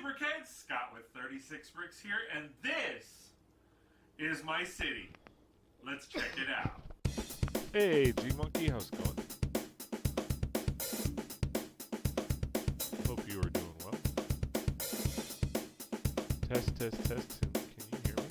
Brixheads, Scott with 36 Bricks here, and this is my city. Let's check it out. Hey, G-Monkey, how's it going? Hope you are doing well. Test, test, test. Can you hear me?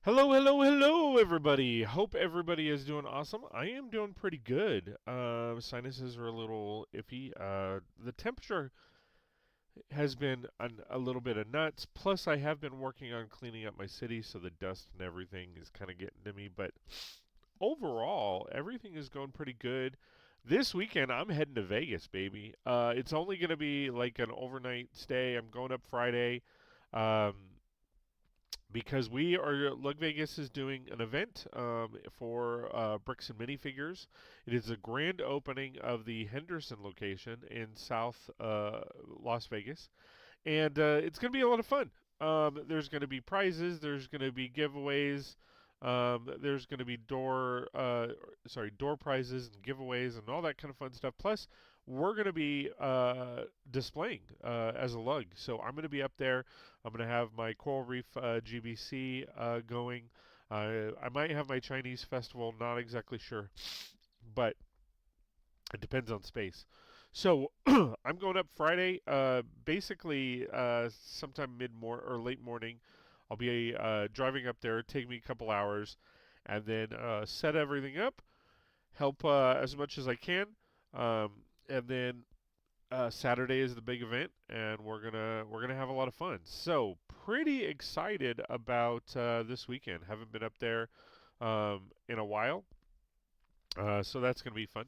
Hello, hello, hello, everybody. Hope everybody is doing awesome. I am doing pretty good. Sinuses are a little iffy. The temperature has been a little bit of nuts. Plus, I have been working on cleaning up my city, so the dust and everything is kind of getting to me. But overall, everything is going pretty good. This weekend, I'm heading to Vegas, baby. It's only going to be like an overnight stay. I'm going up Friday. Because Lug Vegas is doing an event for Brix and minifigures. It is a grand opening of the Henderson location in South Las Vegas, and it's going to be a lot of fun. There's going to be prizes. There's going to be giveaways. There's going to be door prizes and giveaways and all that kind of fun stuff. Plus, we're going to be displaying as a lug. So I'm going to be up there. I'm going to have my Coral Reef GBC going. I might have my Chinese festival. Not exactly sure, but it depends on space. So I'm going up Friday. Basically, sometime or late morning. I'll be driving up there. Take me a couple hours, and then set everything up. Help as much as I can, and then Saturday is the big event, and we're gonna have a lot of fun. So pretty excited about this weekend. Haven't been up there in a while, so that's gonna be fun.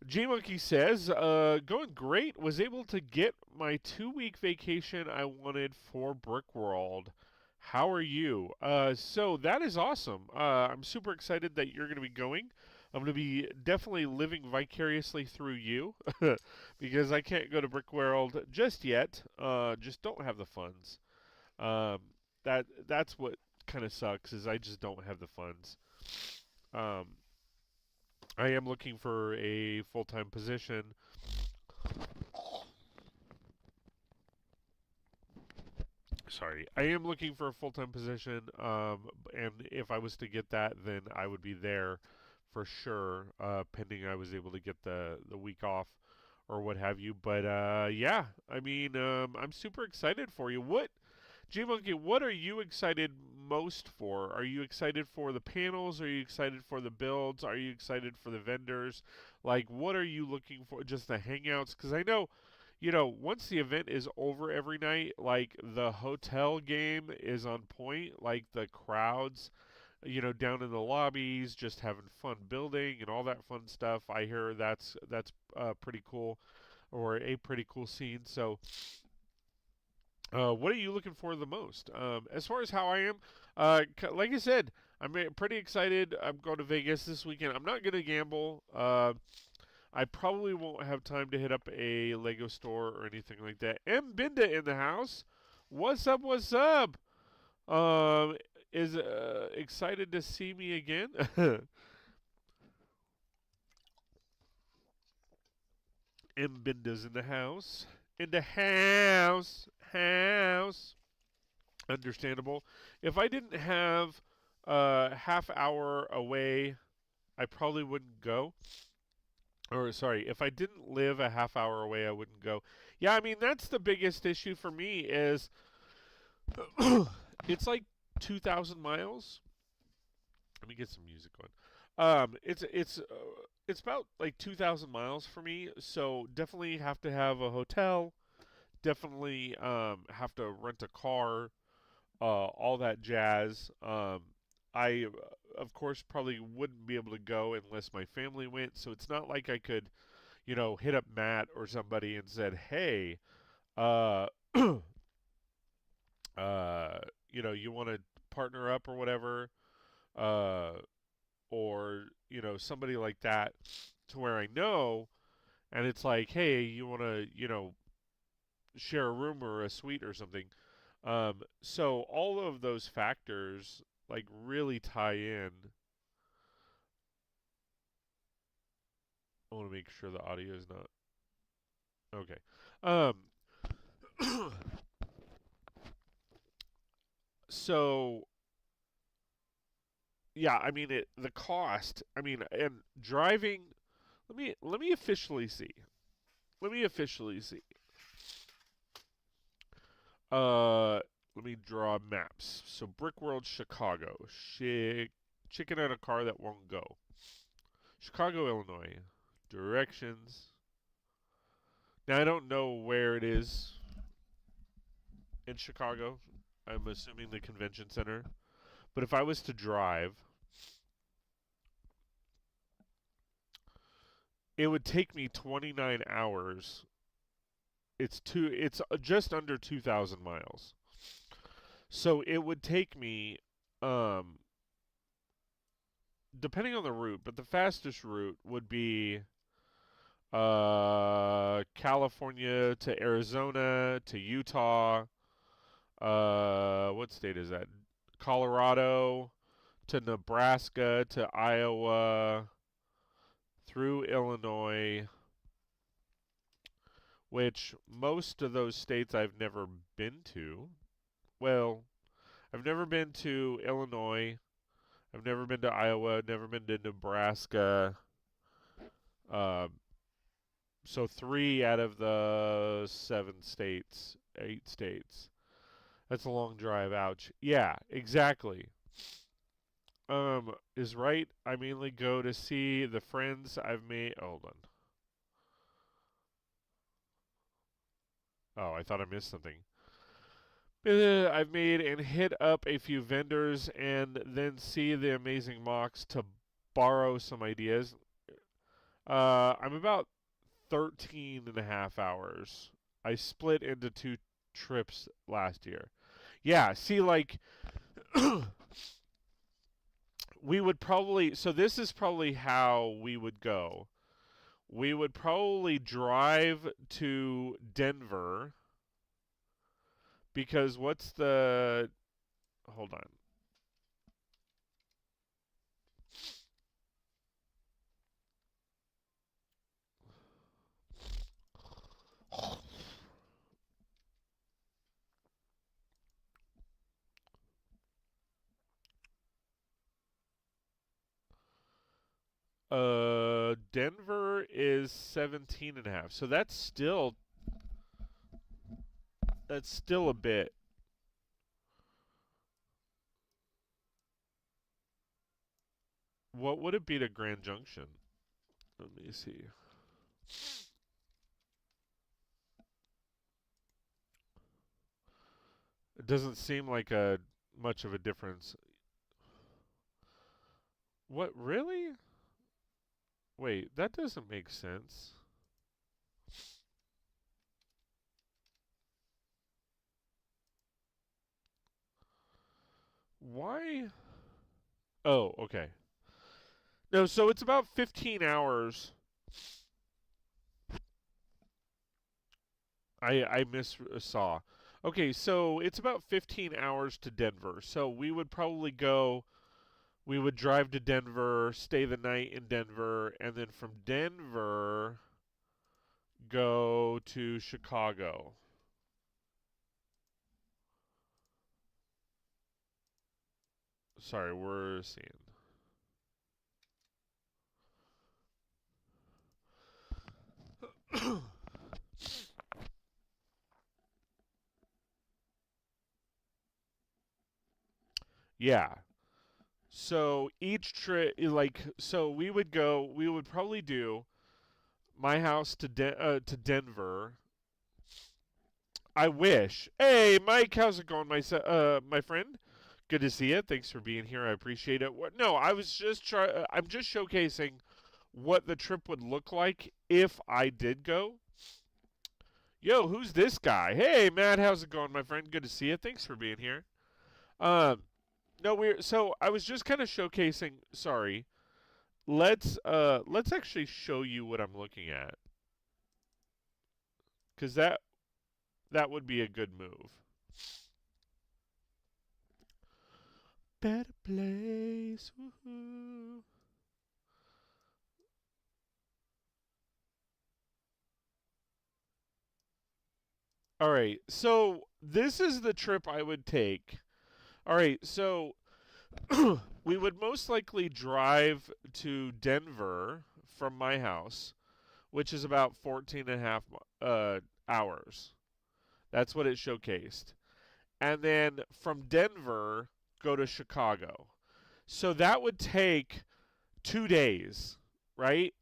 G-Monkey says, going great. Was able to get my 2-week vacation I wanted for Brick World. How are you? So that is awesome. I'm super excited that you're going to be going. I'm going to be definitely living vicariously through you because I can't go to Brick World just yet. Just don't have the funds. That's what kind of sucks is I just don't have the funds. I am looking for a full-time position. Sorry, I am looking for a full-time position. And if I was to get that, then I would be there for sure. Pending I was able to get the week off or what have you. But yeah, I mean, I'm super excited for you. J Monkey, what are you excited most for? Are you excited for the panels? Are you excited for the builds? Are you excited for the vendors? Like, what are you looking for? Just the hangouts? Because I know, once the event is over every night, like the hotel game is on point. Like the crowds, down in the lobbies, just having fun building and all that fun stuff. I hear that's pretty cool, or a pretty cool scene. So what are you looking for the most? As far as how I am, like I said, I'm pretty excited. I'm going to Vegas this weekend. I'm not going to gamble. I probably won't have time to hit up a Lego store or anything like that. M. Binda in the house. What's up? What's up? Um, is excited to see me again. M. Binda's in the house. In the house. House. Understandable. If I didn't have a half hour away, I probably wouldn't go. Or sorry, if I didn't live a half hour away, I wouldn't go. Yeah, I mean that's the biggest issue for me is it's like 2,000 miles. Let me get some music on. It's about like 2,000 miles for me, so definitely have to have a hotel. Definitely have to rent a car, all that jazz. I, of course, probably wouldn't be able to go unless my family went. So it's not like I could, hit up Matt or somebody and said, "Hey, uh, you want to partner up or whatever," uh, or somebody like that, to where I know, and it's like, "Hey, you want to, share a room or a suite or something." So all of those factors like really tie in. I want to make sure the audio is not okay. Um, so yeah, I mean the cost. I mean, and driving. Let me officially see. Let me officially see. Uh, Let me draw maps. So Brick World, Chicago. Chicken out a car that won't go. Chicago, Illinois. Directions. Now I don't know where it is in Chicago. I'm assuming the convention center. But if I was to drive, it would take me 29 hours. It's just under 2,000 miles. So it would take me um depending on the route, but the fastest route would be California to Arizona to Utah. What state is that? Colorado to Nebraska to Iowa through Illinois, which most of those states I've never been to. Well, I've never been to Illinois. I've never been to Iowa. Never been to Nebraska. Um, so 3 out of the 7 states, 8 states. That's a long drive. Ouch. Yeah, exactly. Is right. I mainly go to see the friends I've made. Hold on. Oh, I thought I missed something. I've made and hit up a few vendors and then see the amazing MOCs to borrow some ideas. I'm about 13 and a half hours. I split into 2 trips last year. Yeah, see, like, we would probably, so this is probably how we would go. We would probably drive to Denver because hold on. Denver is 17.5. So that's still a bit. What would it be to Grand Junction? Let me see. It doesn't seem like a much of a difference. What, really? Wait, that doesn't make sense. Why? Oh, okay. No, so it's about 15 hours. I saw. Okay, so it's about 15 hours to Denver. So we would probably go. We would drive to Denver, stay the night in Denver, and then from Denver go to Chicago. Sorry, we're seeing. Yeah. So each trip, so we would probably do my house to Denver. I wish. Hey, Mike, how's it going, my friend? Good to see you. Thanks for being here. I appreciate it. No, I was just I'm just showcasing what the trip would look like if I did go. Yo, who's this guy? Hey, Matt, how's it going, my friend? Good to see you. Thanks for being here. Um, no, so I was just kind of showcasing. Sorry, let's actually show you what I'm looking at, because that would be a good move. Better place. Woohoo. All right, so this is the trip I would take. All right, so we would most likely drive to Denver from my house, which is about 14 and a half hours. That's what it showcased. And then from Denver, go to Chicago. So that would take 2 days, right?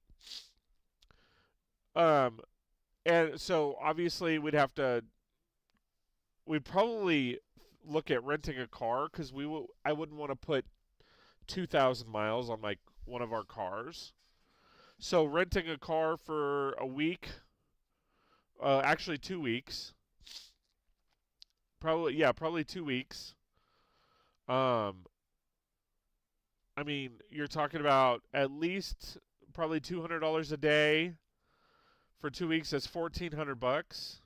Um, and so obviously we'd probably look at renting a car because I wouldn't want to put 2,000 miles on like one of our cars. So renting a car for a week, actually 2 weeks, probably 2 weeks. Um, I mean, you're talking about at least probably $200 a day for 2 weeks. That's $1,400.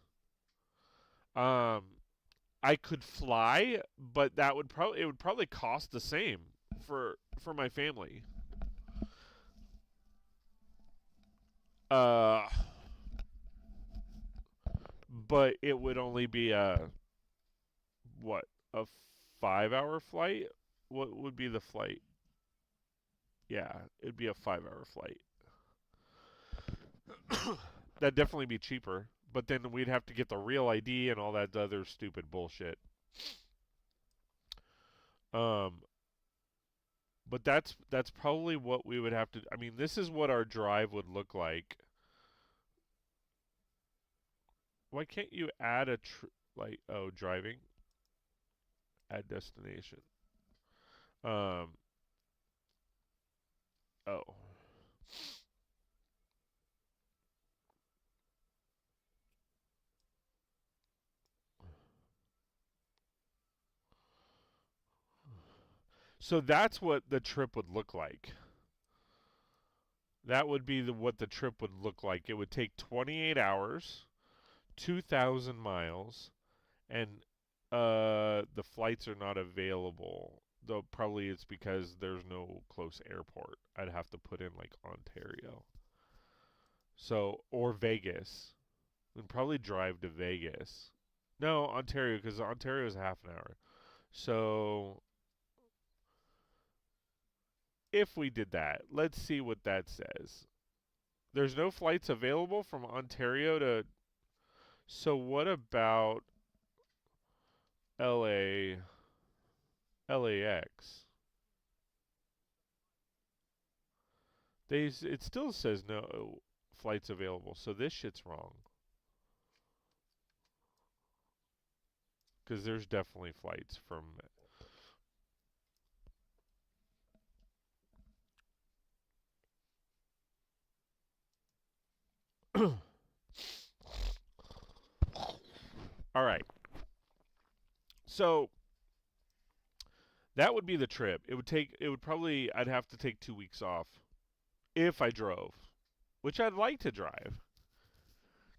Um, I could fly, but it would probably cost the same for my family. Uh, but it would only be what, a 5 hour flight? What would be the flight? Yeah, it'd be a 5 hour flight. That'd definitely be cheaper, but then we'd have to get the real ID and all that other stupid bullshit. Um, but that's probably what we would have to. I mean, this is what our drive would look like. Why can't you add driving? Add destination. Um, oh. So that's what the trip would look like. That would be what the trip would look like. It would take 28 hours, 2,000 miles, and the flights are not available. Though probably it's because there's no close airport. I'd have to put in like Ontario. So or Vegas. We'd probably drive to Vegas. No, Ontario, because Ontario is half an hour. So if we did that, let's see what that says. There's no flights available from Ontario to. So what about LA, LAX? It still says no flights available. So this shit's wrong. Because there's definitely flights from. All right. So that would be the trip. It would probably, I'd have to take 2 weeks off if I drove, which I'd like to drive.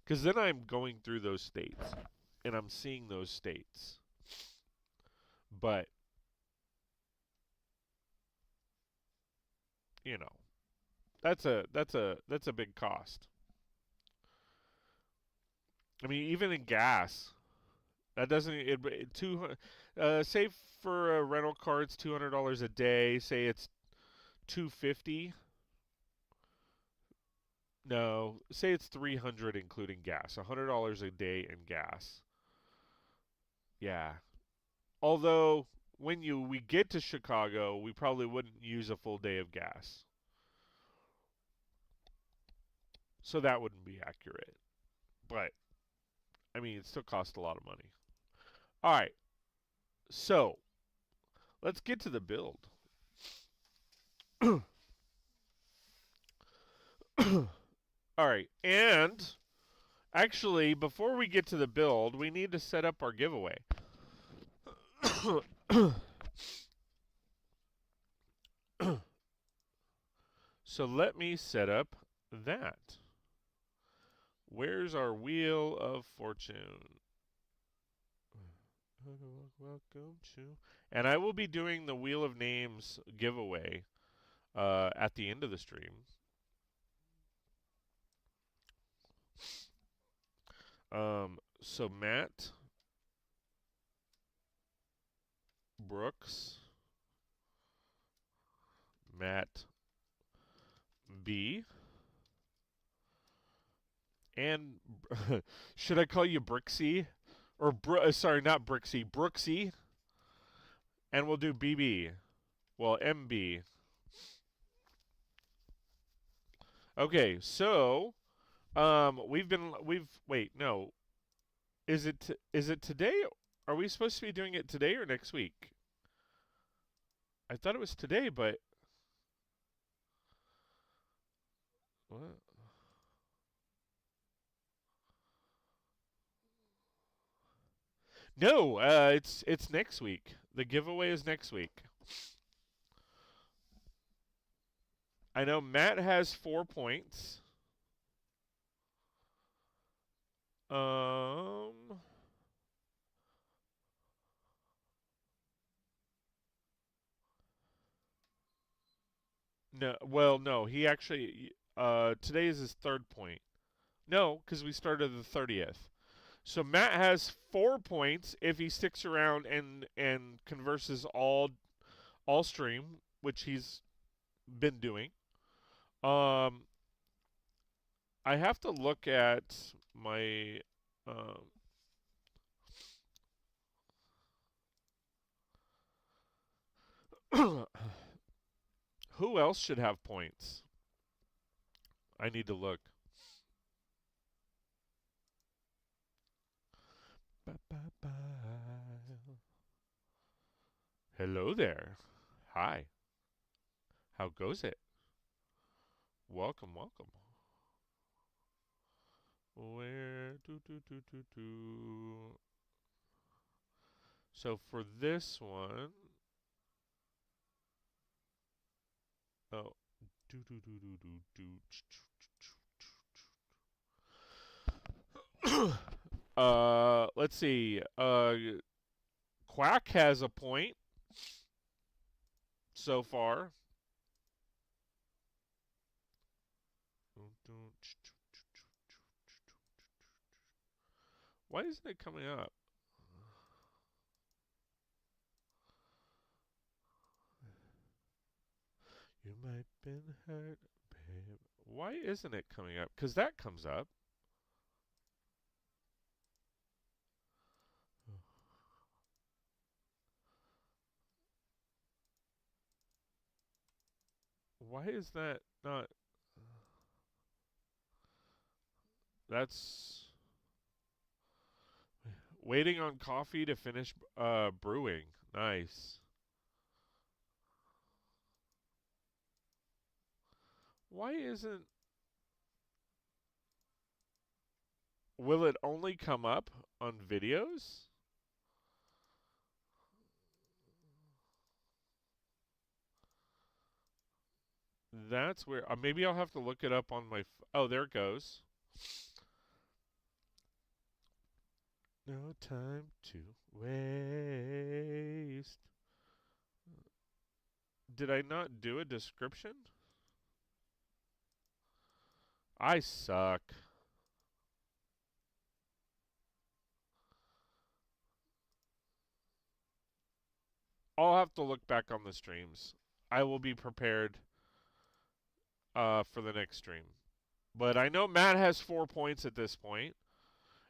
Because then I'm going through those states and I'm seeing those states. But, you know, that's a big cost. I mean, even in gas, that doesn't it 200 say for a rental car it's $200 a day, say it's 250. No, say it's 300 including gas. $100 a day in gas. Yeah. Although when we get to Chicago, we probably wouldn't use a full day of gas. So that wouldn't be accurate. But I mean, it still costs a lot of money. All right. So, let's get to the build. All right. And actually, before we get to the build, we need to set up our giveaway. So let me set up that. Where's our Wheel of Fortune? Welcome to. And I will be doing the Wheel of Names giveaway at the end of the stream. So Matt Brooks, Matt B, and should I call you Brixie? Or sorry, not Brixie, Brooksy. And we'll do BB. Well, MB. Okay, so wait, no. Is it today? Are we supposed to be doing it today or next week? I thought it was today, but what? No, it's next week. The giveaway is next week. I know Matt has 4 points. Um No, well, no, he actually today is his 3rd point. No, cuz we started the 30th. So Matt has 4 points if he sticks around and converses all stream, which he's been doing. Um I have to look at my um who else should have points? I need to look. Ba-ba-ba. Hello there. Hi. How goes it? Welcome, welcome. Where do. So for this one, oh, do. Let's see. Quack has a point so far. Why isn't it coming up? You might been hurt, babe. Why isn't it coming up? Because that comes up. Why is that not? That's waiting on coffee to finish brewing. Nice. Why isn't? Will it only come up on videos? That's where. Maybe I'll have to look it up on my. Oh, there it goes. No time to waste. Did I not do a description? I suck. I'll have to look back on the streams. I will be prepared for the next stream. But I know Matt has 4 points at this point,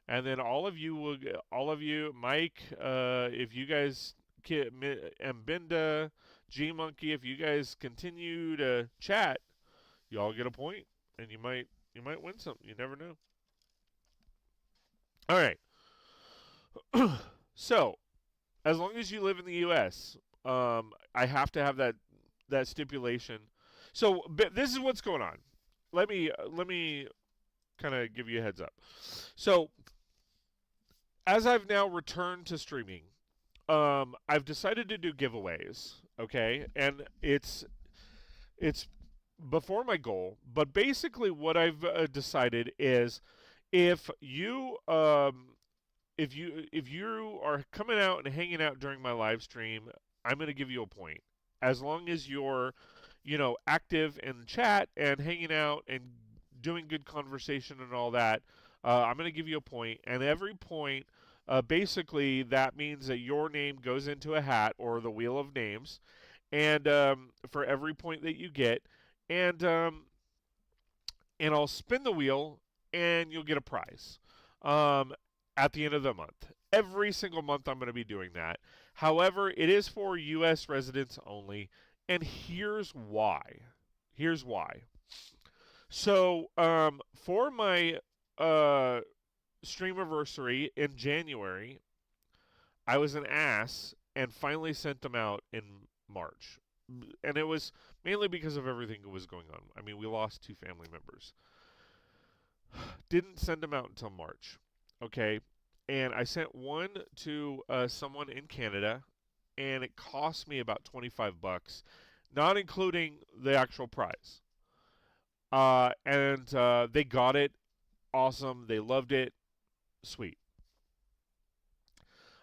and then all of you will, all of you, Mike, if you guys, Mbinda, G Monkey, if you guys continue to chat, you all get a point, and you might win something. You never know. All right. So, as long as you live in the U.S., I have to have that stipulation. So this is what's going on. Let me kind of give you a heads up. So as I've now returned to streaming, I've decided to do giveaways. Okay, and it's before my goal, but basically what I've decided is if you if you are coming out and hanging out during my live stream, I'm going to give you a point. As long as you're, active in chat and hanging out and doing good conversation and all that, I'm going to give you a point. And every point, basically, that means that your name goes into a hat or the wheel of names, and for every point that you get, and and I'll spin the wheel, and you'll get a prize at the end of the month. Every single month, I'm going to be doing that. However, it is for U.S. residents only, and here's why. Here's why. So, for my streamiversary in January, I was an ass and finally sent them out in March. And it was mainly because of everything that was going on. I mean, we lost 2 family members. Didn't send them out until March. Okay. And I sent one to someone in Canada, and it cost me about $25, not including the actual prize. And they got it. Awesome. They loved it. Sweet.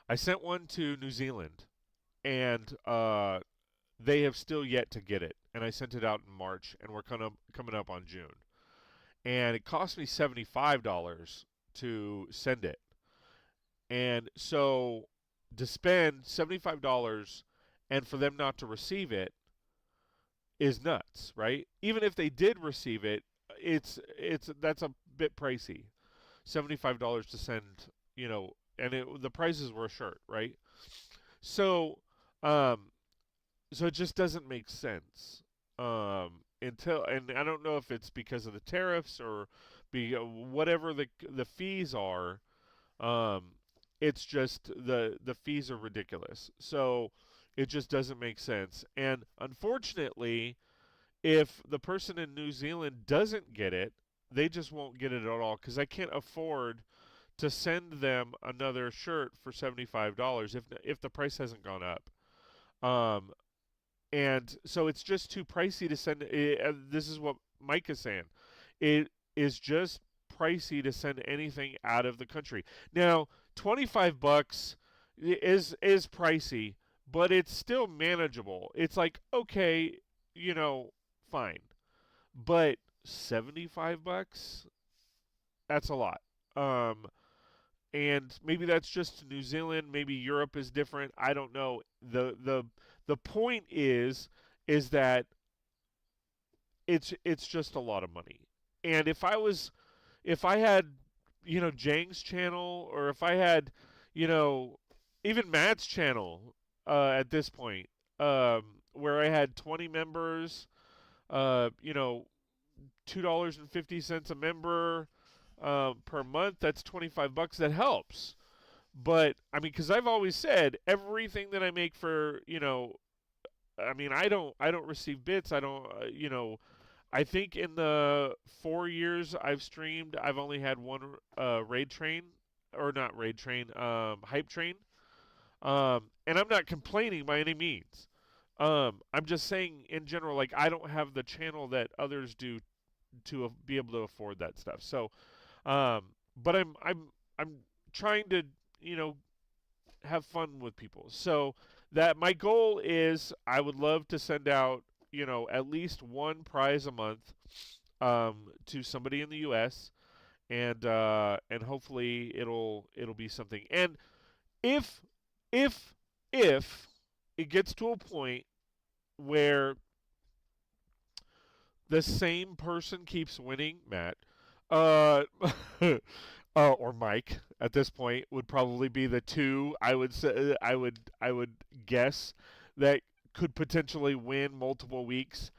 I sent one to New Zealand, and they have still yet to get it. And I sent it out in March, and we're coming up on June. And it cost me $75 to send it. And so to spend $75 and for them not to receive it is nuts, right? Even if they did receive it, it's that's a bit pricey. $75 to send, and the prices were a shirt, right? So, um, so it just doesn't make sense. And I don't know if it's because of the tariffs or whatever the fees are. Um, it's just the fees are ridiculous. So it just doesn't make sense. And unfortunately, if the person in New Zealand doesn't get it, they just won't get it at all because I can't afford to send them another shirt for $75 if the price hasn't gone up. Um, and so it's just too pricey to send. This is what Mike is saying. It is just pricey to send anything out of the country. Now, $25 is pricey, but it's still manageable. It's like okay, fine. But $75, that's a lot. Um, and maybe that's just New Zealand. Maybe Europe is different. I don't know. The point is that it's just a lot of money. And if I had, Jang's channel, or if I had, you know, even Matt's channel, at this point, where I had 20 members, uh, you know, $2.50 a member, per month. That's $25. That helps. But I mean, because I've always said everything that I make for, I mean, I don't receive bits. I don't, I think in the 4 years I've streamed, I've only had one raid train, or not raid train, hype train. And I'm not complaining by any means. I'm just saying in general, like, I don't have the channel that others do to be able to afford that stuff. So, um, but I'm trying to, you know have fun with people. So that my goal is, I would love to send out, at least one prize a month, to somebody in the U.S. And hopefully it'll be something. And if if if it gets to a point where the same person keeps winning, Matt, uh, or Mike at this point would probably be the two. I would say, I would guess, that could potentially win multiple weeks.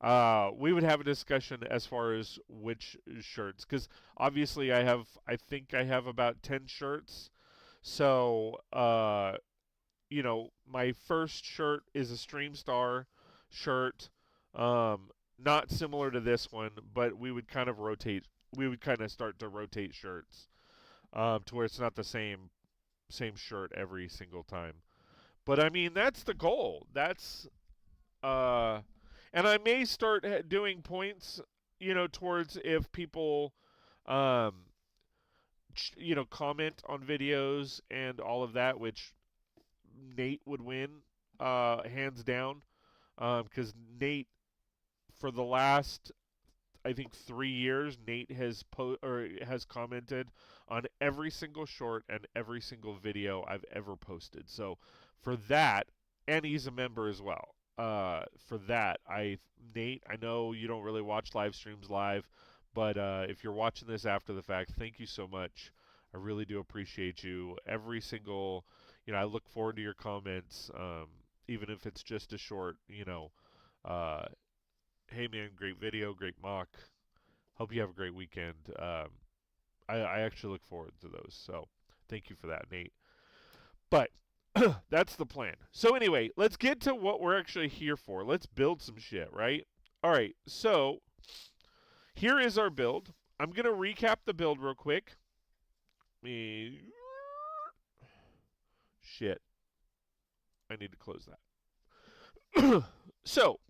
We would have a discussion as far as which shirts, because obviously I think I have about 10 shirts. So, my first shirt is a Stream Star shirt, not similar to this one, but we would kind of rotate. We would kind of start to rotate shirts, to where it's not the same shirt every single time. But I mean, that's the goal. Uh, and I may start doing points, towards if people, um, comment on videos and all of that, which Nate would win, hands down, because Nate, for the last, I think, 3 years, Nate has commented on every single short and every single video I've ever posted. So for that, and he's a member as well. For that, Nate, I know you don't really watch live streams live, but if you're watching this after the fact, thank you so much. I really do appreciate you. Every single, I look forward to your comments, even if it's just a short, uh, hey man, great video, great mock. Hope you have a great weekend. I actually look forward to those. So thank you for that, Nate. But that's the plan. So anyway, let's get to what we're actually here for. Let's build some shit, right? All right. So here is our build. I'm gonna recap the build real quick. Shit. I need to close that. So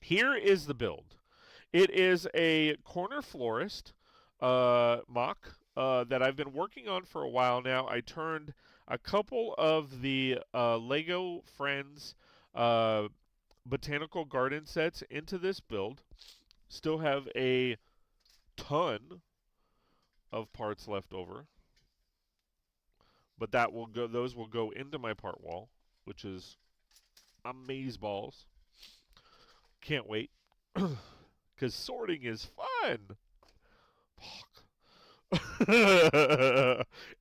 here is the build. It is a corner florist, mock, that I've been working on for a while now. I turned a couple of the Lego Friends botanical garden sets into this build. Still have a ton of parts left over, but those will go into my part wall, which is amazeballs. Can't wait, because sorting is fun.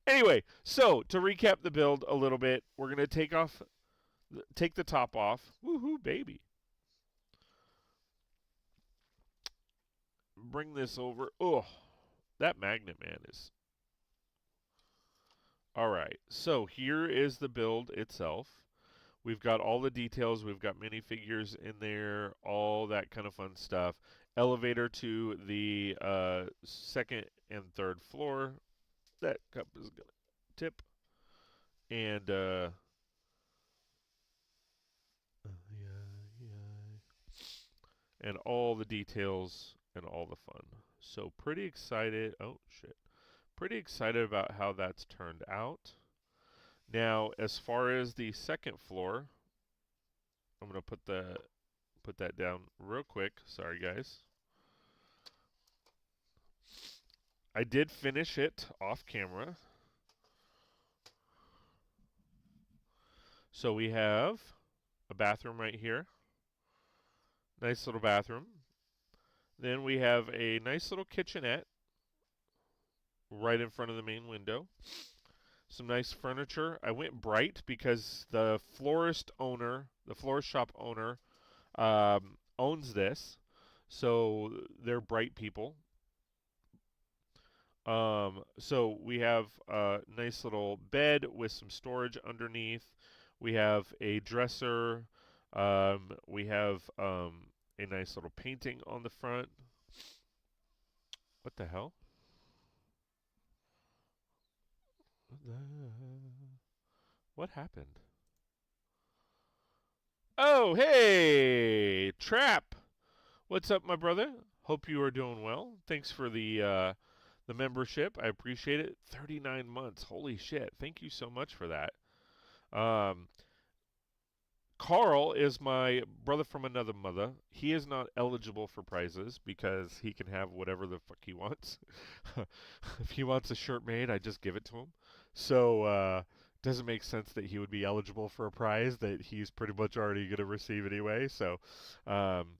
Anyway, so to recap the build a little bit, we're gonna take the top off. Woohoo, baby! Bring this over. Oh, that magnet, man, is. All right. So here is the build itself. We've got all the details. We've got minifigures in there, all that kind of fun stuff. Elevator to the second and third floor. That cup is gonna tip. And and all the details and all the fun. So pretty excited. Oh shit. Pretty excited about how that's turned out. Now, as far as the second floor, I'm going to put that down real quick. Sorry guys. I did finish it off camera. So we have a bathroom right here. Nice little bathroom. Then we have a nice little kitchenette right in front of the main window. Some nice furniture. I went bright because the florist owner, the florist shop owner, owns this, so they're bright people. So we have a nice little bed with some storage underneath. We have a dresser. We have a nice little painting on the front. What the hell? What happened? Oh, hey, Trap. What's up, my brother? Hope you are doing well. Thanks for the membership. I appreciate it. 39 months. Holy shit. Thank you so much for that. Um, Carl is my brother from another mother. He is not eligible for prizes because he can have whatever the fuck he wants. If he wants a shirt made, I just give it to him. So, doesn't make sense that he would be eligible for a prize that he's pretty much already going to receive anyway. So, um,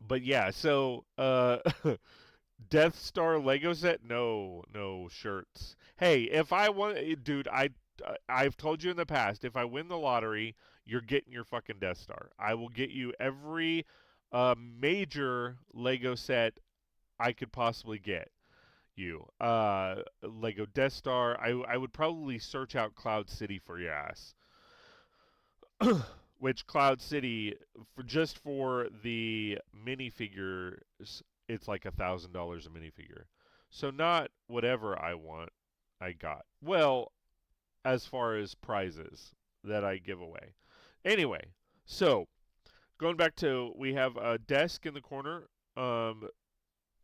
but yeah, so Death Star Lego set? No, no shirts. Hey, if I want, dude, I've told you in the past, if I win the lottery, you're getting your fucking Death Star. I will get you every major Lego set I could possibly get you. Lego Death Star. I would probably search out Cloud City for your ass. Which Cloud City, for just for the minifigures, it's like $1,000 a minifigure. So not whatever I want, I got. Well, as far as prizes that I give away. Anyway, so going back to we have a desk in the corner.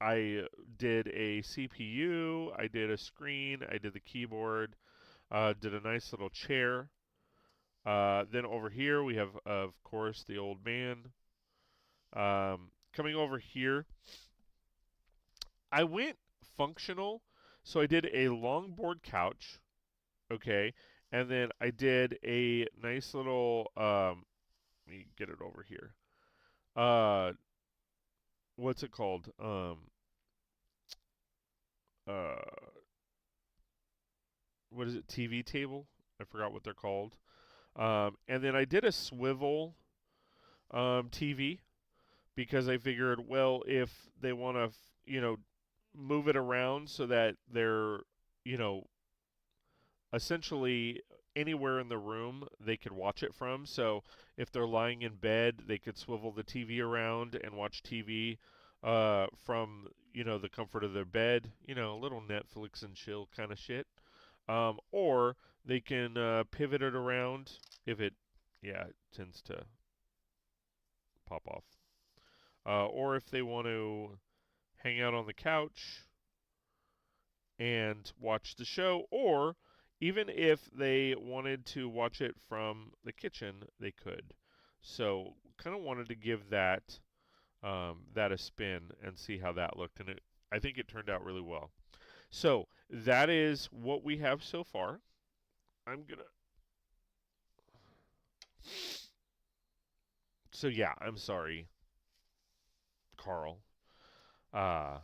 I did a CPU, I did a screen, I did the keyboard, did a nice little chair. Then over here we have, of course, the old man. Coming over here, I went functional, so I did a longboard couch, okay, and then I did a nice little. Let me get it over here. Uh, what's it called? Uh, what is it? TV table? I forgot what they're called. And then I did a swivel TV because I figured, well, if they want to, move it around so that they're, you know, essentially anywhere in the room they could watch it from. So if they're lying in bed, they could swivel the TV around and watch TV from, the comfort of their bed, a little Netflix and chill kind of shit. Or they can pivot it around if it, yeah, it tends to pop off. Or if they want to hang out on the couch and watch the show, or even if they wanted to watch it from the kitchen, they could. So, kind of wanted to give that a spin and see how that looked, and I think it turned out really well. So that is what we have so far. I'm gonna. So yeah, I'm sorry, Carl. Uh,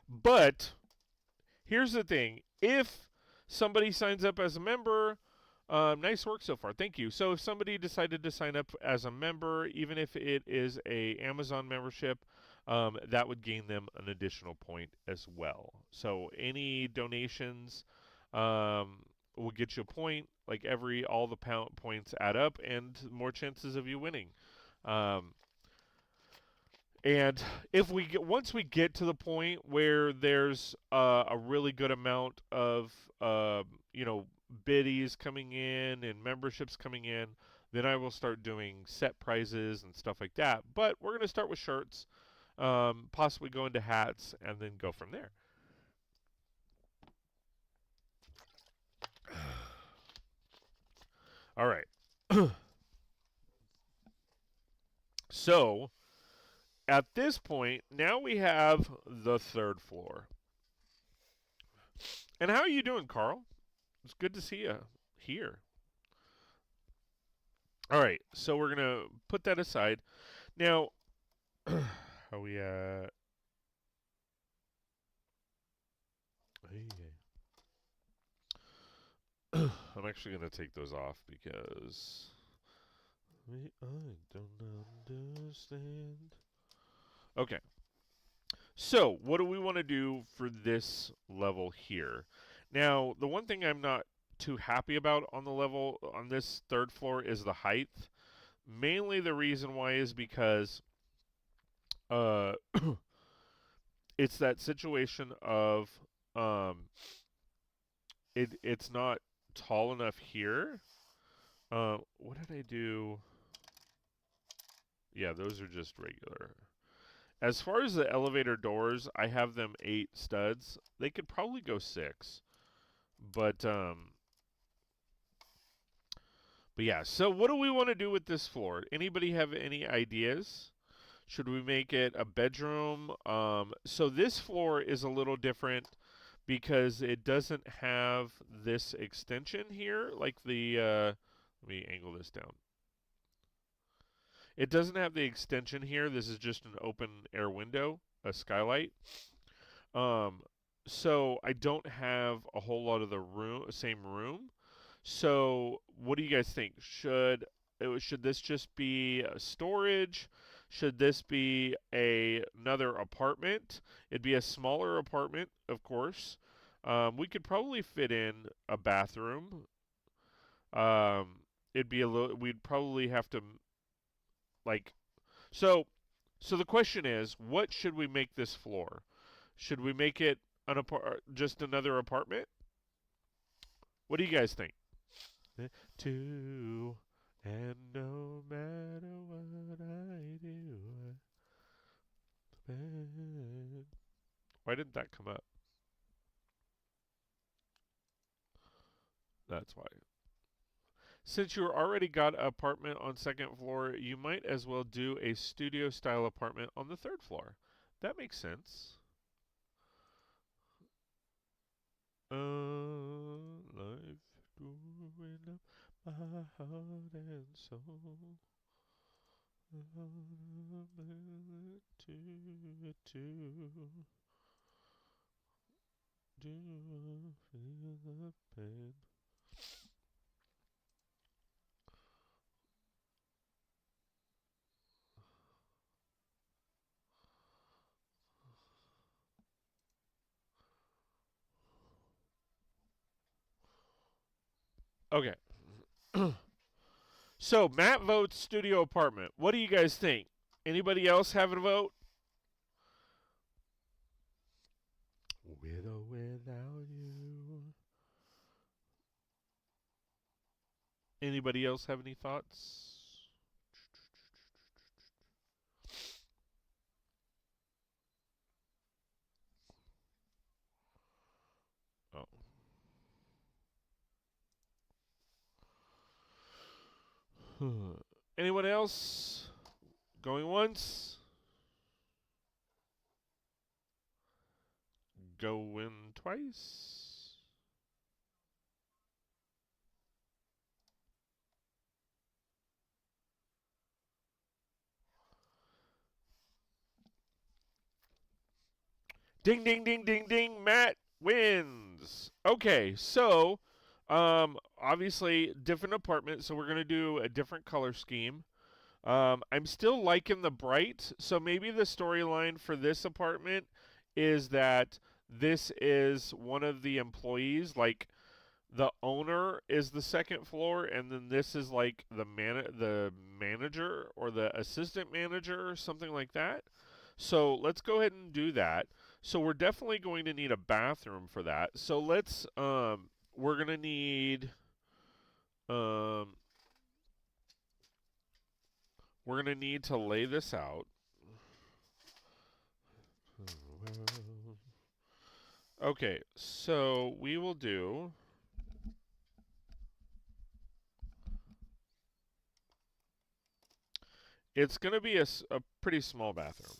but here's the thing: if somebody signs up as a member, nice work so far. Thank you. So if somebody decided to sign up as a member, even if it is a Amazon membership, that would gain them an additional point as well. So any donations will get you a point. Like all the points add up, and more chances of you winning. Um, and if once we get to the point where there's a really good amount of biddies coming in and memberships coming in, then I will start doing set prizes and stuff like that. But we're going to start with shirts, possibly go into hats, and then go from there. All right. So at this point, now we have the third floor. And how are you doing, Carl? It's good to see you here. All right, so we're gonna put that aside. Now, are we at? I'm actually gonna take those off because I don't understand. Okay, so what do we want to do for this level here? Now, the one thing I'm not too happy about on the level on this third floor is the height. Mainly the reason why is because uh it's that situation of um it's not tall enough here. What did I do? Yeah, those are just regular. As far as the elevator doors, I have them 8 studs. They could probably go 6. But yeah, so what do we want to do with this floor? Anybody have any ideas? Should we make it a bedroom? So this floor is a little different because it doesn't have this extension here, like the, let me angle this down. It doesn't have the extension here. This is just an open air window, a skylight. Um, so I don't have a whole lot of the same room. So what do you guys think? Should this just be storage? Should this be another apartment? It'd be a smaller apartment, of course. We could probably fit in a bathroom. Um, it'd be a little. We'd probably have to like. So, so the question is, what should we make this floor? Should we make it just another apartment? What do you guys think? To and no matter what I do, why didn't that come up? That's why. Since you already got an apartment on second floor, you might as well do a studio style apartment on the third floor. That makes sense. Life doing up my heart and soul. Do feel the pain? Okay. So Matt votes studio apartment. What do you guys think? Anybody else have a vote? With or without you. Anybody else have any thoughts? Oh. Anyone else? Going once? Going twice? Ding, ding, ding, ding, ding. Matt wins. Okay, so obviously different apartment, so we're gonna do a different color scheme. I'm still liking the bright, so maybe the storyline for this apartment is that this is one of the employees, like the owner is the second floor, and then this is like the manager or the assistant manager or something like that. So let's go ahead and do that. So we're definitely going to need a bathroom for that. So let's we're gonna need um we're gonna need to lay this out. Okay, so we will do. It's going to be a pretty small bathroom.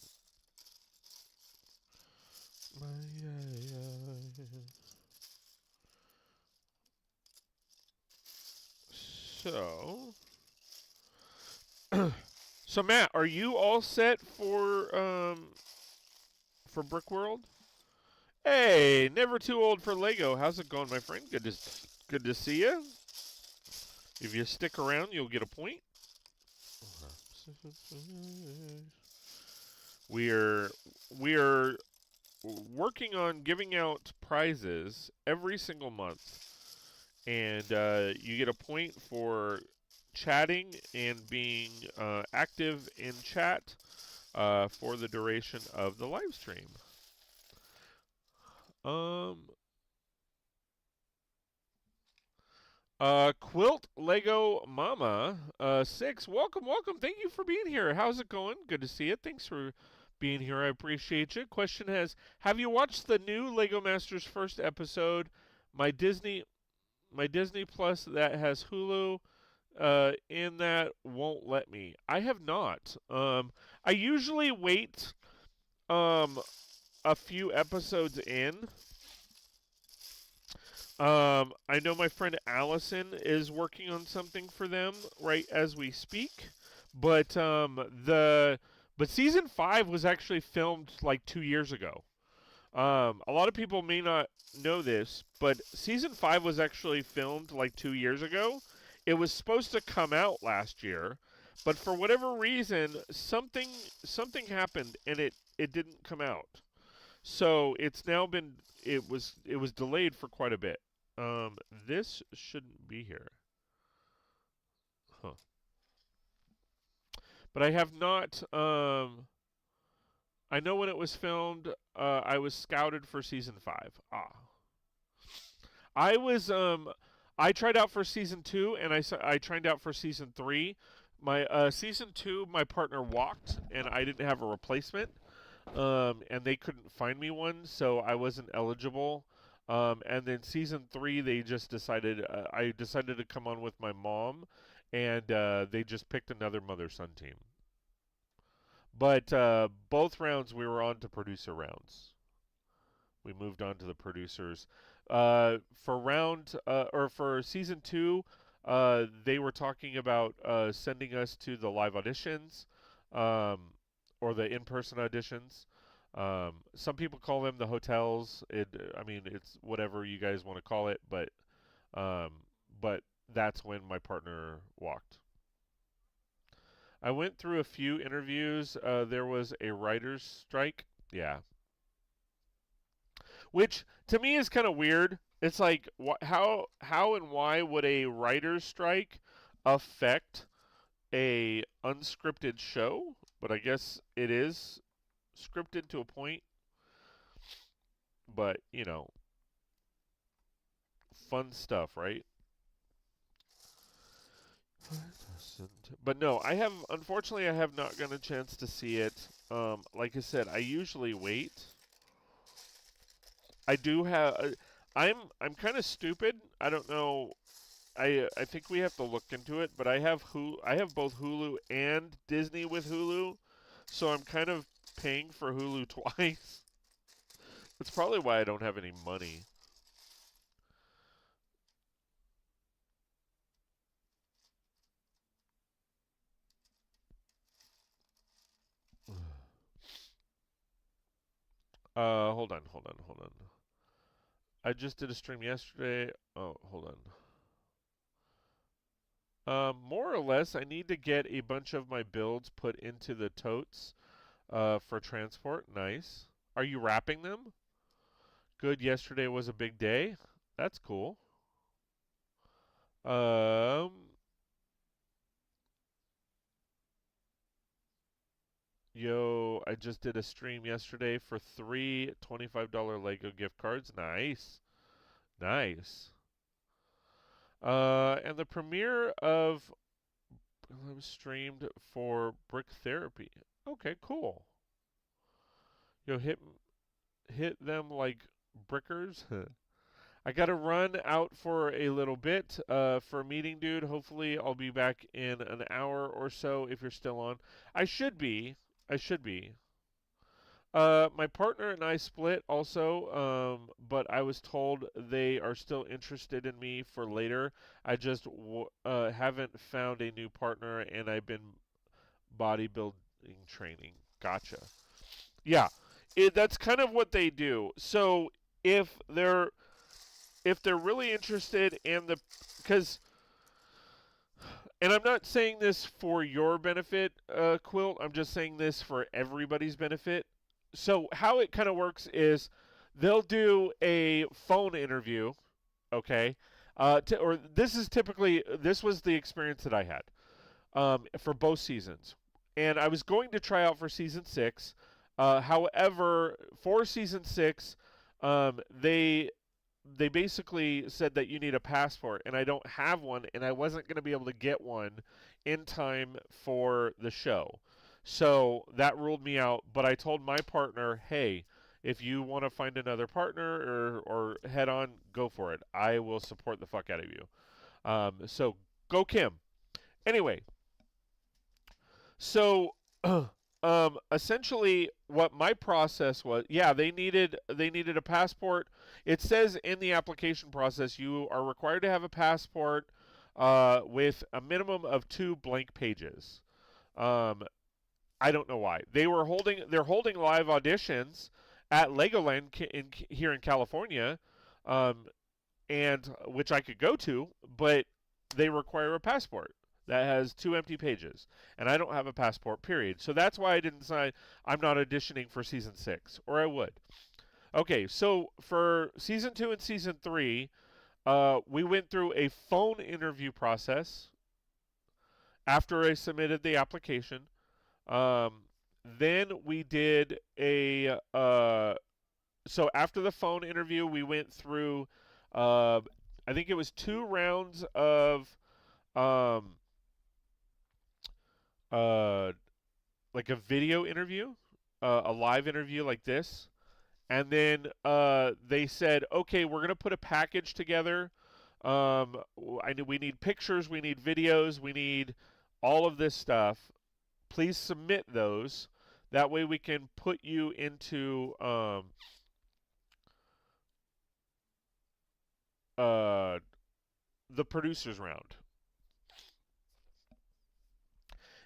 So, So Matt, are you all set for Brick World? Hey, never too old for Lego. How's it going, my friend? Good to see you. If you stick around, you'll get a point. We're working on giving out prizes every single month, and you get a point for chatting and being active in chat for the duration of the live stream. Quilt Lego Mama 6. Welcome. Thank you for being here. How's it going? Good to see you. Thanks for being here. I appreciate you. Question have you watched the new Lego Masters first episode? My Disney Plus that has Hulu in that won't let me. I have not. I usually wait a few episodes in. I know my friend Allison is working on something for them right as we speak, but season 5 was actually filmed like 2 years ago. A lot of people may not know this, but season 5 was actually filmed like 2 years ago. It was supposed to come out last year, but for whatever reason, something happened and it didn't come out. So it's now been it was delayed for quite a bit. This shouldn't be here. Huh. But I have not I know when it was filmed, I was scouted for season 5. I was I tried out for season 2 and I tried out for season 3. My season 2 my partner walked and I didn't have a replacement. And they couldn't find me one, so I wasn't eligible. And then season 3, they just decided I decided to come on with my mom, and they just picked another mother-son team. But both rounds we were on to producer rounds. We moved on to the producers. For season 2, they were talking about sending us to the live auditions, um, or the in-person auditions. Some people call them the hotels. I mean, it's whatever you guys want to call it, um, but that's when my partner walked. I went through a few interviews. There was a writer's strike. Yeah, which to me is kind of weird. It's like how and why would a writer's strike affect a unscripted show? But I guess it is scripted to a point. But fun stuff, right? But no, unfortunately I have not gotten a chance to see it. Like I said, I usually wait. I do have. I'm kind of stupid. I don't know. I think we have to look into it. But I have both Hulu and Disney with Hulu, so I'm kind of paying for Hulu twice. That's probably why I don't have any money. Hold on. I just did a stream yesterday. Oh, hold on. More or less, I need to get a bunch of my builds put into the totes for transport. Nice. Are you wrapping them? Good. Yesterday was a big day. That's cool. Um, Yo, I just did a stream yesterday for three $25 Lego gift cards. Nice. And the premiere of was streamed for Brick Therapy. Okay, cool. Yo, hit them like brickers. I gotta run out for a little bit for a meeting, dude. Hopefully, I'll be back in an hour or so if you're still on. I should be. I should be. My partner and I split also, but I was told they are still interested in me for later. I just haven't found a new partner, and I've been bodybuilding training. Gotcha. Yeah, that's kind of what they do. So if they're if they're really interested in the because and I'm not saying this for your benefit, Quilt. I'm just saying this for everybody's benefit. So how it kind of works is they'll do a phone interview, okay? Or this was the experience that I had for both seasons, and I was going to try out for season 6. However, for season 6, they basically said that you need a passport, and I don't have one, and I wasn't going to be able to get one in time for the show. So that ruled me out, but I told my partner, hey, if you want to find another partner or head on, go for it. I will support the fuck out of you. So go Kim. Anyway, so essentially, what my process was, yeah, they needed a passport. It says in the application process you are required to have a passport with a minimum of 2 blank pages. Um, I don't know why they're holding live auditions at Legoland here in California, um, and which I could go to, but they require a passport that has 2 empty pages, and I don't have a passport. Period. So that's why I didn't decide I'm not auditioning for season 6, or I would. Okay, so for season 2 and season 3, we went through a phone interview process after I submitted the application. Um, then we did a so after the phone interview, we went through I think it was 2 rounds of um, uh, like a video interview, a live interview like this, and then they said, okay, we're gonna put a package together. We need pictures, we need videos, we need all of this stuff. Please submit those. That way we can put you into uh, the producers round.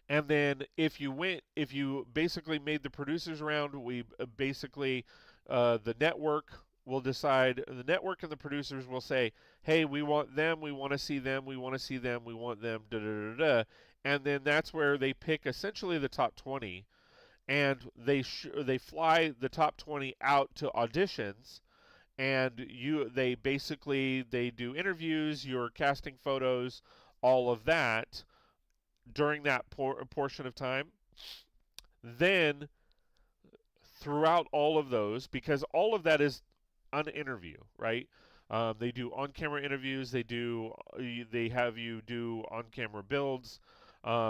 And then if you basically made the producers round, we basically the network will decide. The network and the producers will say, "Hey, we want them. We want to see them. We want to see them. We want them." Da da da da. And then that's where they pick essentially the top 20, and they fly the top 20 out to auditions, and they do interviews, your casting photos, all of that during that portion of time. Then throughout all of those, because all of that is an interview, right? They do on-camera interviews. They have you do on-camera builds,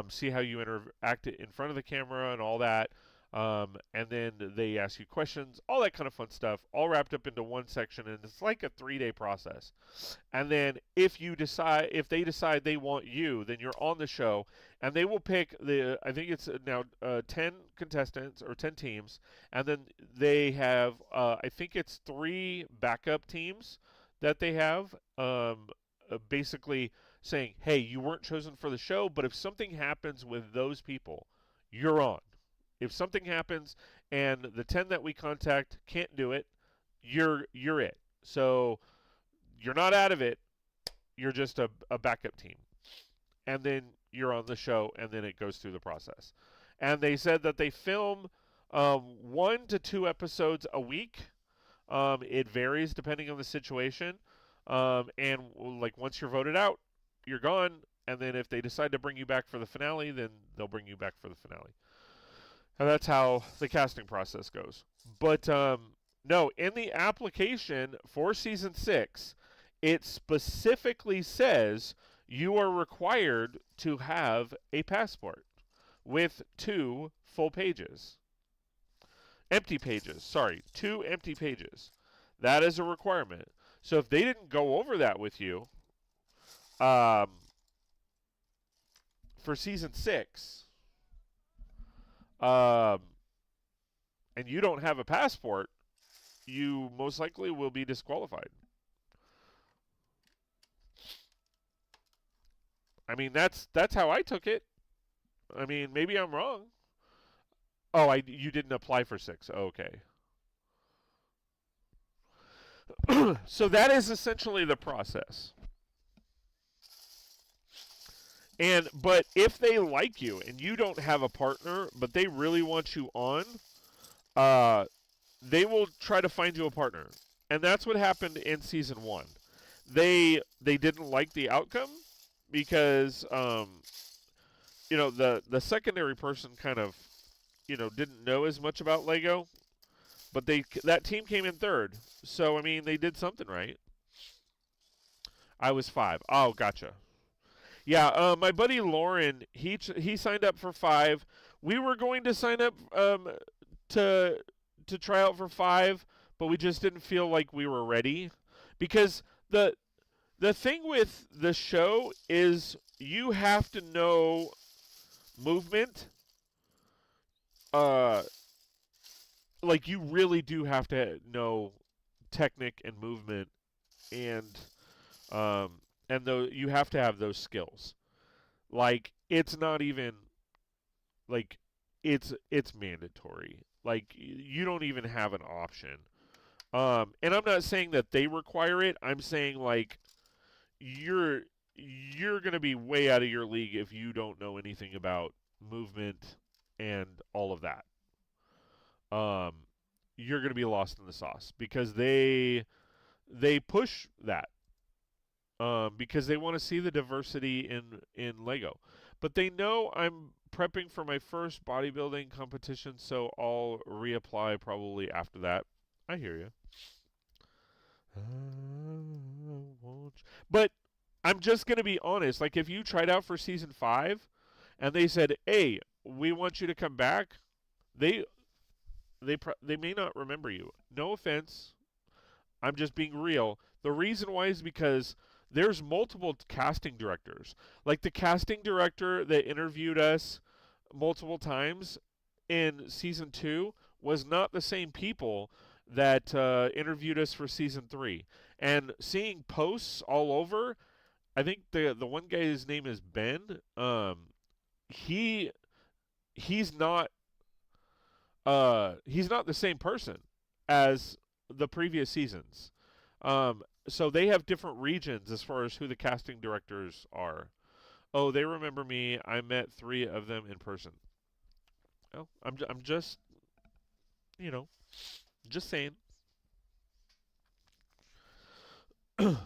see how you interact in front of the camera and all that. And then they ask you questions, all that kind of fun stuff, all wrapped up into one section, and it's like a 3-day process. And then if they decide they want you, then you're on the show, and they will pick I think it's now 10 contestants or 10 teams, and then they have, I think it's 3 backup teams that they have, basically saying, hey, you weren't chosen for the show, but if something happens with those people, you're on. If something happens and the 10 that we contact can't do it, you're it. So you're not out of it. You're just a backup team. And then you're on the show, and then it goes through the process. And they said that they film 1 to 2 episodes a week. It varies depending on the situation. And like once you're voted out, you're gone. And then if they decide to bring you back for the finale, then they'll bring you back for the finale. And that's how the casting process goes. But no, in the application for season 6, it specifically says you are required to have a passport with 2 full pages. Empty pages, sorry, 2 empty pages. That is a requirement. So if they didn't go over that with you um, for season 6, and you don't have a passport, you most likely will be disqualified. I mean, that's how I took it. I mean, maybe I'm wrong. Oh, you didn't apply for 6. Okay. So that is essentially the process. But if they like you and you don't have a partner, but they really want you on, uh, they will try to find you a partner. And that's what happened in season 1. They didn't like the outcome because the secondary person kind of didn't know as much about Lego, but that team came in third. So I mean, they did something right. I was 5. Oh, gotcha. Yeah, my buddy Lauren, he signed up for 5. We were going to sign up to try out for 5, but we just didn't feel like we were ready because the thing with the show is you have to know movement. Uh, like you really do have to know technique and movement, and um, and though you have to have those skills. Like it's not even like it's mandatory. Like you don't even have an option. And I'm not saying that they require it. I'm saying like you're going to be way out of your league if you don't know anything about movement and all of that. Um, you're going to be lost in the sauce because they push that because they want to see the diversity in Lego. But they know I'm prepping for my first bodybuilding competition, so I'll reapply probably after that. I hear you. But I'm just going to be honest. Like, if you tried out for season 5 and they said, hey, we want you to come back, they they may not remember you. No offense. I'm just being real. The reason why is because there's multiple casting directors. Like the casting director that interviewed us multiple times in season 2 was not the same people that interviewed us for season 3. And seeing posts all over, I think the one guy's name is Ben. He he's not he's not the same person as the previous seasons. So they have different regions as far as who the casting directors are. Oh, they remember me. I met 3 of them in person. Oh, I'm just you know just saying. I'm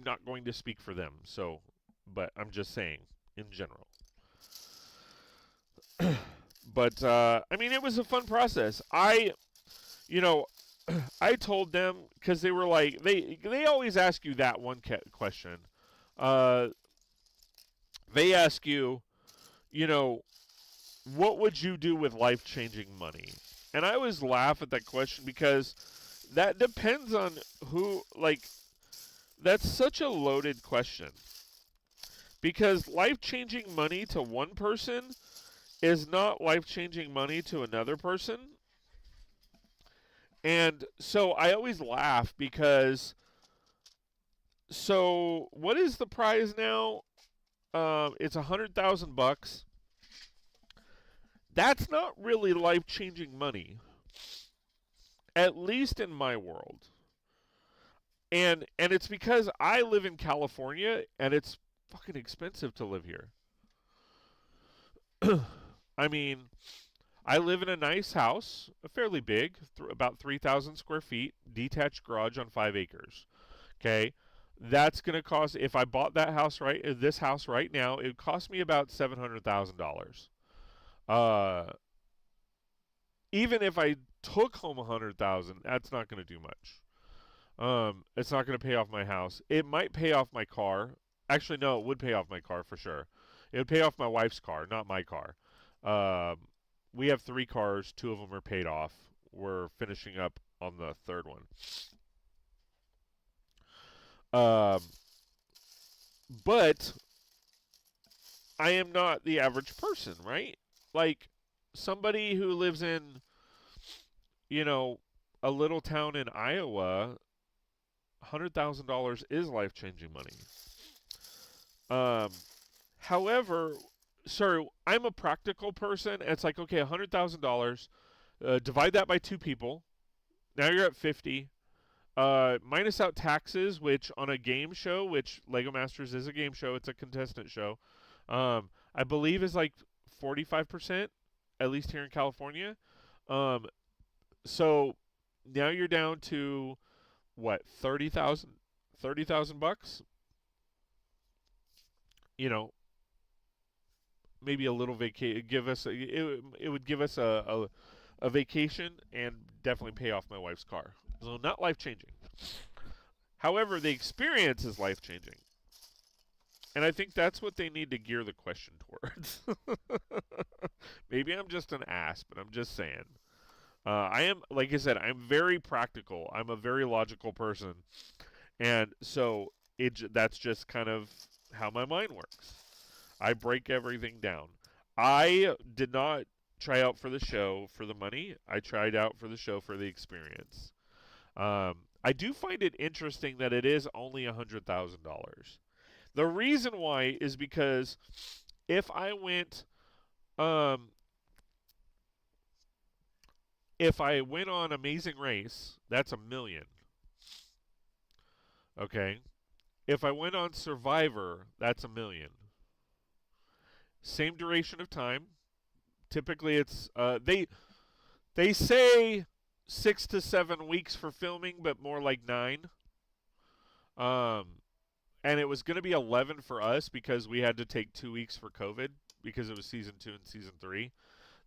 not going to speak for them. So, but I'm just saying in general. But I mean, it was a fun process. You know, I told them because they were like they always ask you that one question. Uh, they ask you, you know, what would you do with life-changing money? And I always laugh at that question because that depends on who. Like, that's such a loaded question because life-changing money to one person is not life-changing money to another person. And so I always laugh because so what is the prize now? It's $100,000. That's not really life-changing money, at least in my world. And it's because I live in California and it's fucking expensive to live here. I mean, I live in a nice house, fairly big, about 3,000 square feet, detached garage on 5 acres. Okay, that's going to cost. If I bought this house right now, it would cost me about $700,000. Uh, even if I took home 100,000, that's not going to do much. It's not going to pay off my house. It might pay off my car. Actually, no, it would pay off my car for sure. It would pay off my wife's car, not my car. Um, we have 3 cars. 2 of them are paid off. We're finishing up on the third one. Um, but I am not the average person, right? Like somebody who lives in, you know, a little town in Iowa $100,000 is life-changing money. Um, However, sorry, I'm a practical person. And it's like, okay, $100,000, divide that by two people. Now you're at 50. Minus out taxes, which on a game show, which Lego Masters is a game show, it's a contestant show. I believe is like 45%, at least here in California. Um, so now you're down to what, 30,000 bucks? You know, maybe a little vacation. Give us it would give us a vacation and definitely pay off my wife's car. So not life changing. However, the experience is life changing. And I think that's what they need to gear the question towards. Maybe I'm just an ass, but I'm just saying. I am, like I said, I'm very practical. I'm a very logical person. And so that's just kind of how my mind works. I break everything down. I did not try out for the show for the money. I tried out for the show for the experience. I do find it interesting that it is only $100,000. The reason why is because if I went, um, if I went on Amazing Race, that's $1 million. Okay. If I went on Survivor, that's $1 million. Same duration of time. Typically, it's they say 6 to 7 weeks for filming, but more like 9. Um, and it was going to be 11 for us because we had to take 2 weeks for COVID because it was season 2 and season 3.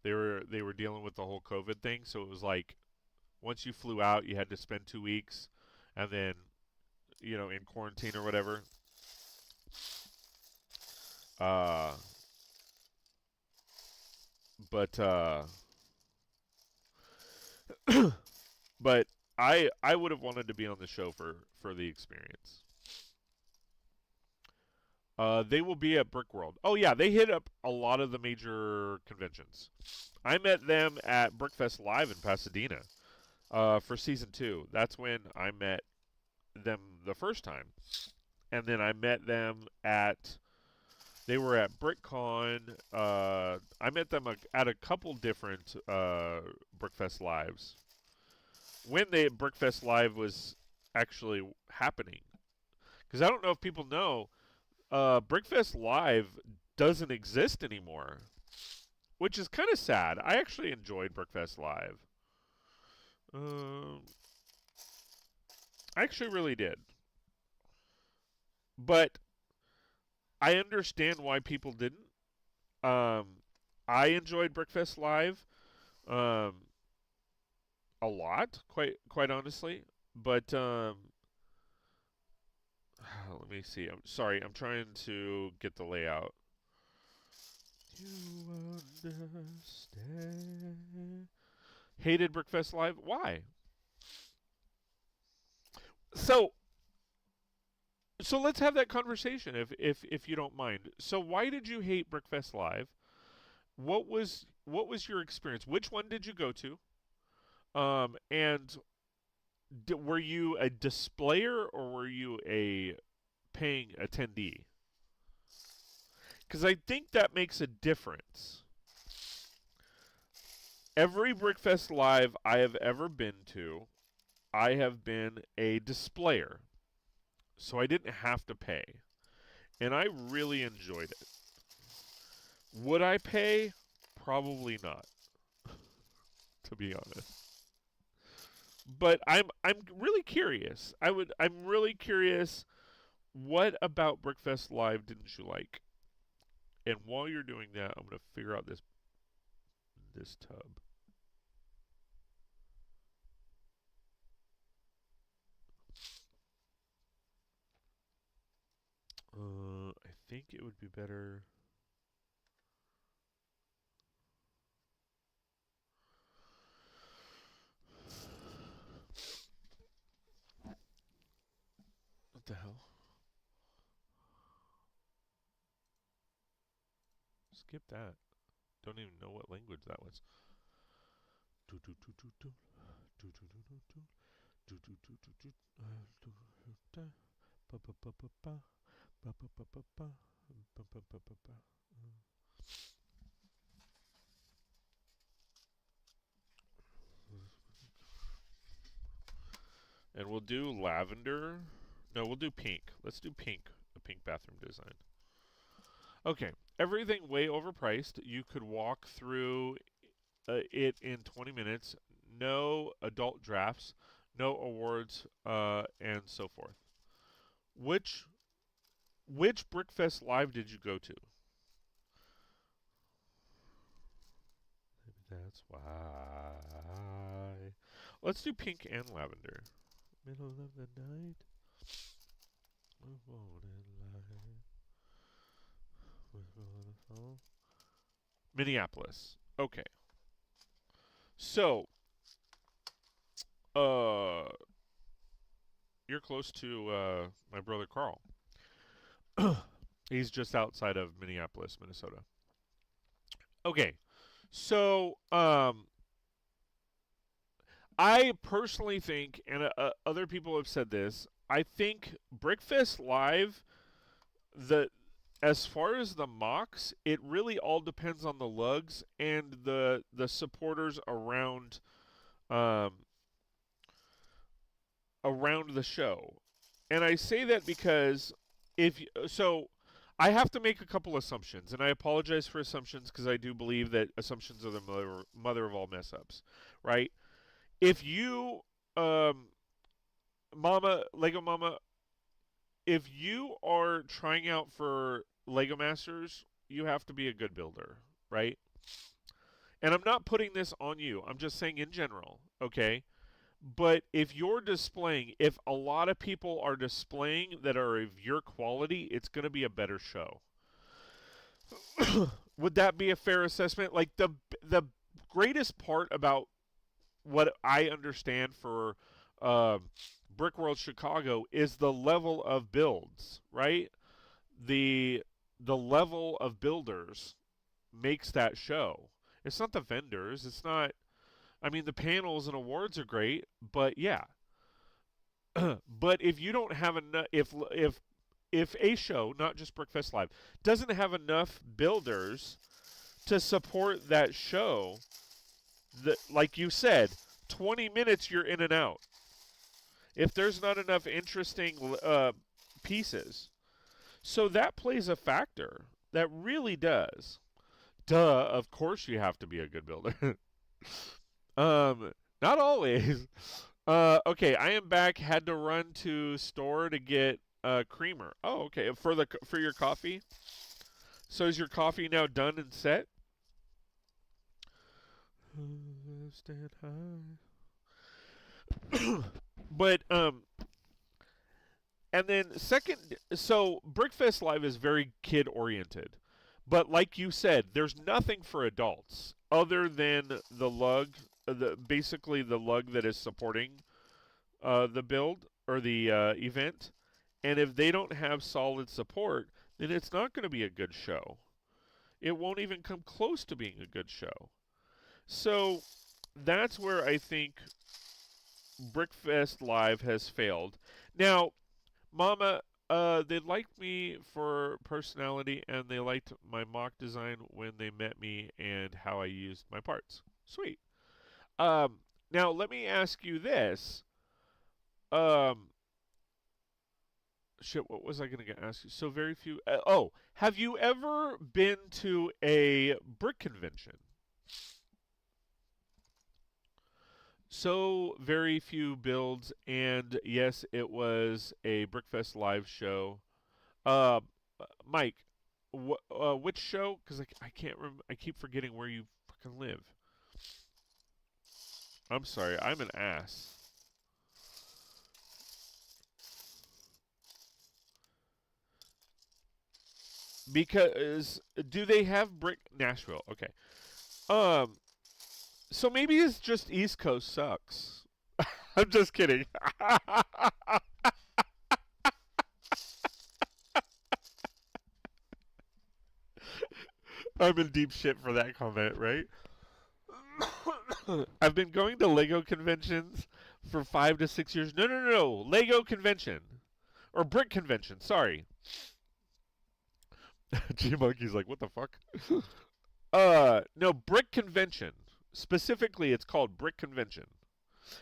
They were dealing with the whole COVID thing, so it was like once you flew out, you had to spend 2 weeks, and then in quarantine or whatever. Uh, but but I would have wanted to be on the show for the experience. They will be at Brick World. Oh yeah, they hit up a lot of the major conventions. I met them at Brickfest Live in Pasadena for season 2. That's when I met them the first time, and then I met them at. They were at BrickCon. I met them at a couple different Brickfest Lives. When the Brickfest Live was actually happening, because I don't know if people know, Brickfest Live doesn't exist anymore, which is kind of sad. I actually enjoyed Brickfest Live. I actually really did. But I understand why people didn't. I enjoyed Brickfest Live um, a lot, quite honestly. But let me see. I'm sorry. I'm trying to get the layout. You understand? Hated Brickfest Live? Why? So let's have that conversation if you don't mind. So why did you hate Brickfest Live? What was your experience? Which one did you go to? And were you a displayer or were you a paying attendee? Because I think that makes a difference. Every Brickfest Live I have ever been to, I have been a displayer. So I didn't have to pay. And I really enjoyed it. Would I pay? Probably not, to be honest. But I'm really curious. I'm really curious, what about Brickfest Live didn't you like? And while you're doing that, I'm going to figure out this tub. I think it would be better. What the hell? Skip that. Don't even know what language that was. And we'll do lavender. No, we'll do pink. Let's do pink. A pink bathroom design. Okay. Everything way overpriced. You could walk through it in 20 minutes. No adult drafts. No awards, and so forth. Which Brickfest Live did you go to? Maybe that's why. Let's do pink and lavender. Middle of the night. Minneapolis. Okay. So, you're close to my brother Carl. He's just outside of Minneapolis, Minnesota. Okay. So, I personally think, and other people have said this, I think Brickfest Live, as far as the MOCs, it really all depends on the lugs and the supporters around around the show. And I say that because I have to make a couple assumptions, and I apologize for assumptions because I do believe that assumptions are the mother of all mess ups, right? If you, Lego Mama, if you are trying out for Lego Masters, you have to be a good builder, right? And I'm not putting this on you. I'm just saying in general, okay? But if you're displaying, if a lot of people are displaying that are of your quality, it's going to be a better show. Would that be a fair assessment? Like the greatest part about what I understand for Brick World Chicago is the level of builds, right? The level of builders makes that show. It's not the vendors. It's not. I mean, the panels and awards are great, but yeah. But if you don't have enough, if a show, not just Brickfest Live, doesn't have enough builders to support that show, like you said, 20 minutes you're in and out. If there's not enough interesting pieces, so that plays a factor. That really does. Duh, of course you have to be a good builder. Not always. Okay, I am back. Had to run to store to get creamer. Oh, okay. For your coffee. So is your coffee now done and set? Stand high. But and then second, so Brickfest Live is very kid oriented. But like you said, there's nothing for adults other than the lug, basically the lug that is supporting the build or the event. And if they don't have solid support, then it's not going to be a good show. It won't even come close to being a good show. So that's where I think Brickfest Live has failed. Now, Mama, they liked me for personality, and they liked my mock design when they met me and how I used my parts. Sweet. Now, let me ask you this. Shit, what was I going to ask you? So very few. Have you ever been to a brick convention? So very few builds, and yes, it was a Brickfest live show. Uh, Mike, which show? Because I can't remember. I keep forgetting where you fucking live. I'm sorry, I'm an ass. Because do they have brick Nashville? Okay. So maybe it's just East Coast sucks. I'm just kidding. I'm in deep shit for that comment, right? I've been going to Lego conventions For 5 to 6 years. No, no, no, no. Lego convention or brick convention. Sorry. G Monkey's like, what the fuck? No, brick convention. Specifically, it's called brick convention.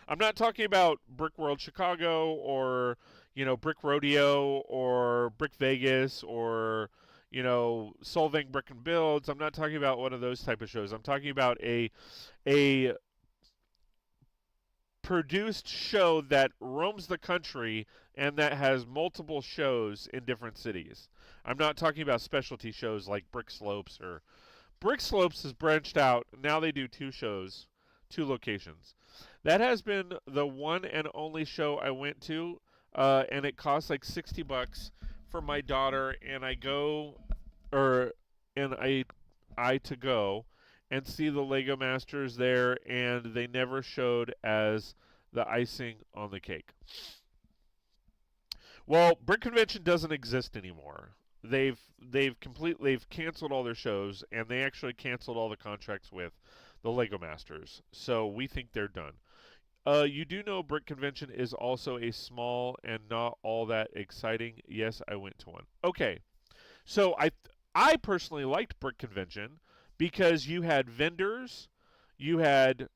I'm not talking about Brick World Chicago or Brick Rodeo or Brick Vegas or Solvang Brick and Builds. I'm not talking about one of those type of shows. I'm talking about a produced show that roams the country and that has multiple shows in different cities. I'm not talking about specialty shows like Brick Slopes or Brick Slopes has branched out. Now they do two shows, two locations. That has been the one and only show I went to, and it costs like $60 for my daughter, and I go, or and I to go and see the Lego Masters there, and they never showed as the icing on the cake. Well, Brick Convention doesn't exist anymore. They've canceled all their shows, and they actually canceled all the contracts with the Lego Masters. So we think they're done. You do know Brick Convention is also a small and not all that exciting. Yes, I went to one. Okay, so I personally liked Brick Convention because you had vendors, you had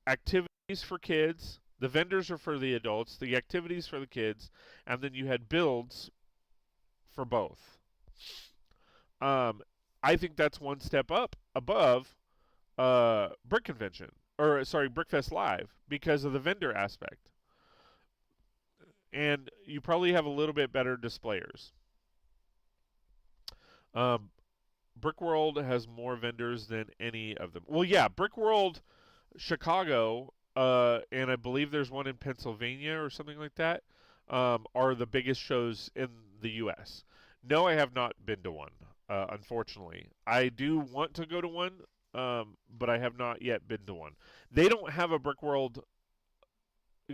activities for kids. The vendors are for the adults, the activities for the kids, and then you had builds for both. Um, I think that's one step up above Brick Convention, or sorry, Brickfest Live, because of the vendor aspect. And you probably have a little bit better displayers. Um, Brick World has more vendors than any of them. Well, yeah, Brick World Chicago, and I believe there's one in Pennsylvania or something like that, are the biggest shows in the U.S. No, I have not been to one, unfortunately. I do want to go to one, but I have not yet been to one. They don't have a Brick World.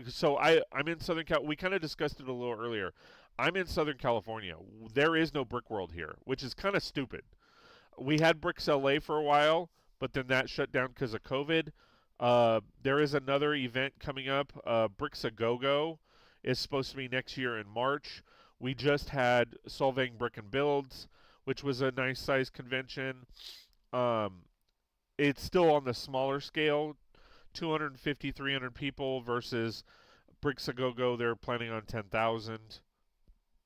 So I'm in Southern Cal. We kind of discussed it a little earlier. I'm in Southern California. There is no Brick World here, which is kind of stupid. We had Brix LA for a while, but then that shut down because of COVID. There is another event coming up. Brix A Go Go is supposed to be next year in March. We just had Solvang Brick and Builds, which was a nice size convention. Um, it's still on the smaller scale, 250, 300 people versus Brix A Go Go. They're planning on 10,000.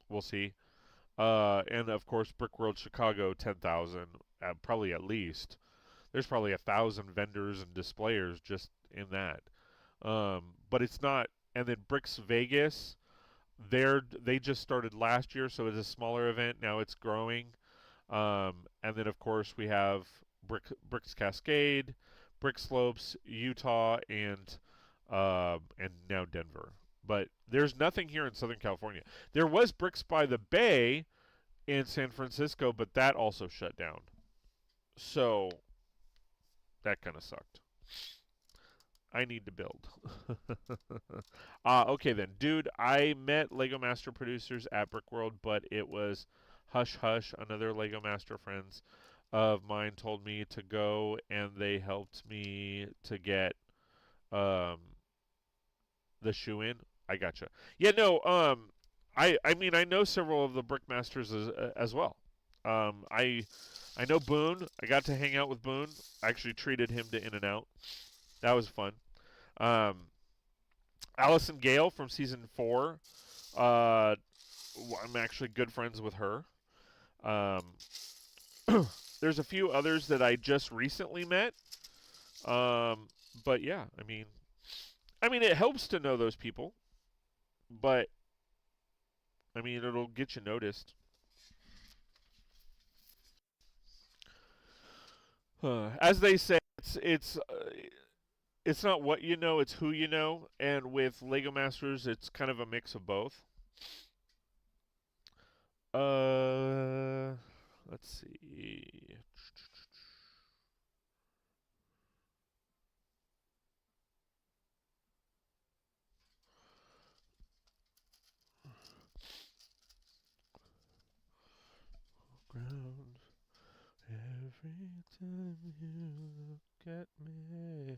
We'll see. And of course, Brick World Chicago, 10,000, probably at least. There's probably 1,000 vendors and displayers just in that. But it's not. And then Brix Vegas, they just started last year, so it's a smaller event. Now it's growing. And then of course we have Brix Cascade, Brick Slopes, Utah, and now Denver. But there's nothing here in Southern California. There was Bricks by the Bay in San Francisco, but that also shut down. So that kind of sucked. I need to build. Okay then, dude. I met Lego Master producers at Brickworld, but it was hush hush. Another Lego Master friends of mine told me to go, and they helped me to get um, the shoe in. I gotcha. Yeah, no. I mean, I know several of the Brickmasters as well. I know Boone. I got to hang out with Boone. I actually treated him to In and Out. That was fun. Um, Allison Gale from season 4. I'm actually good friends with her. Um, there's a few others that I just recently met. But yeah, I mean, it helps to know those people, but I mean, it'll get you noticed. As they say, it's not what you know, it's who you know, and with Lego Masters, it's kind of a mix of both. Uh, let's see. Ground. Every time you look at me,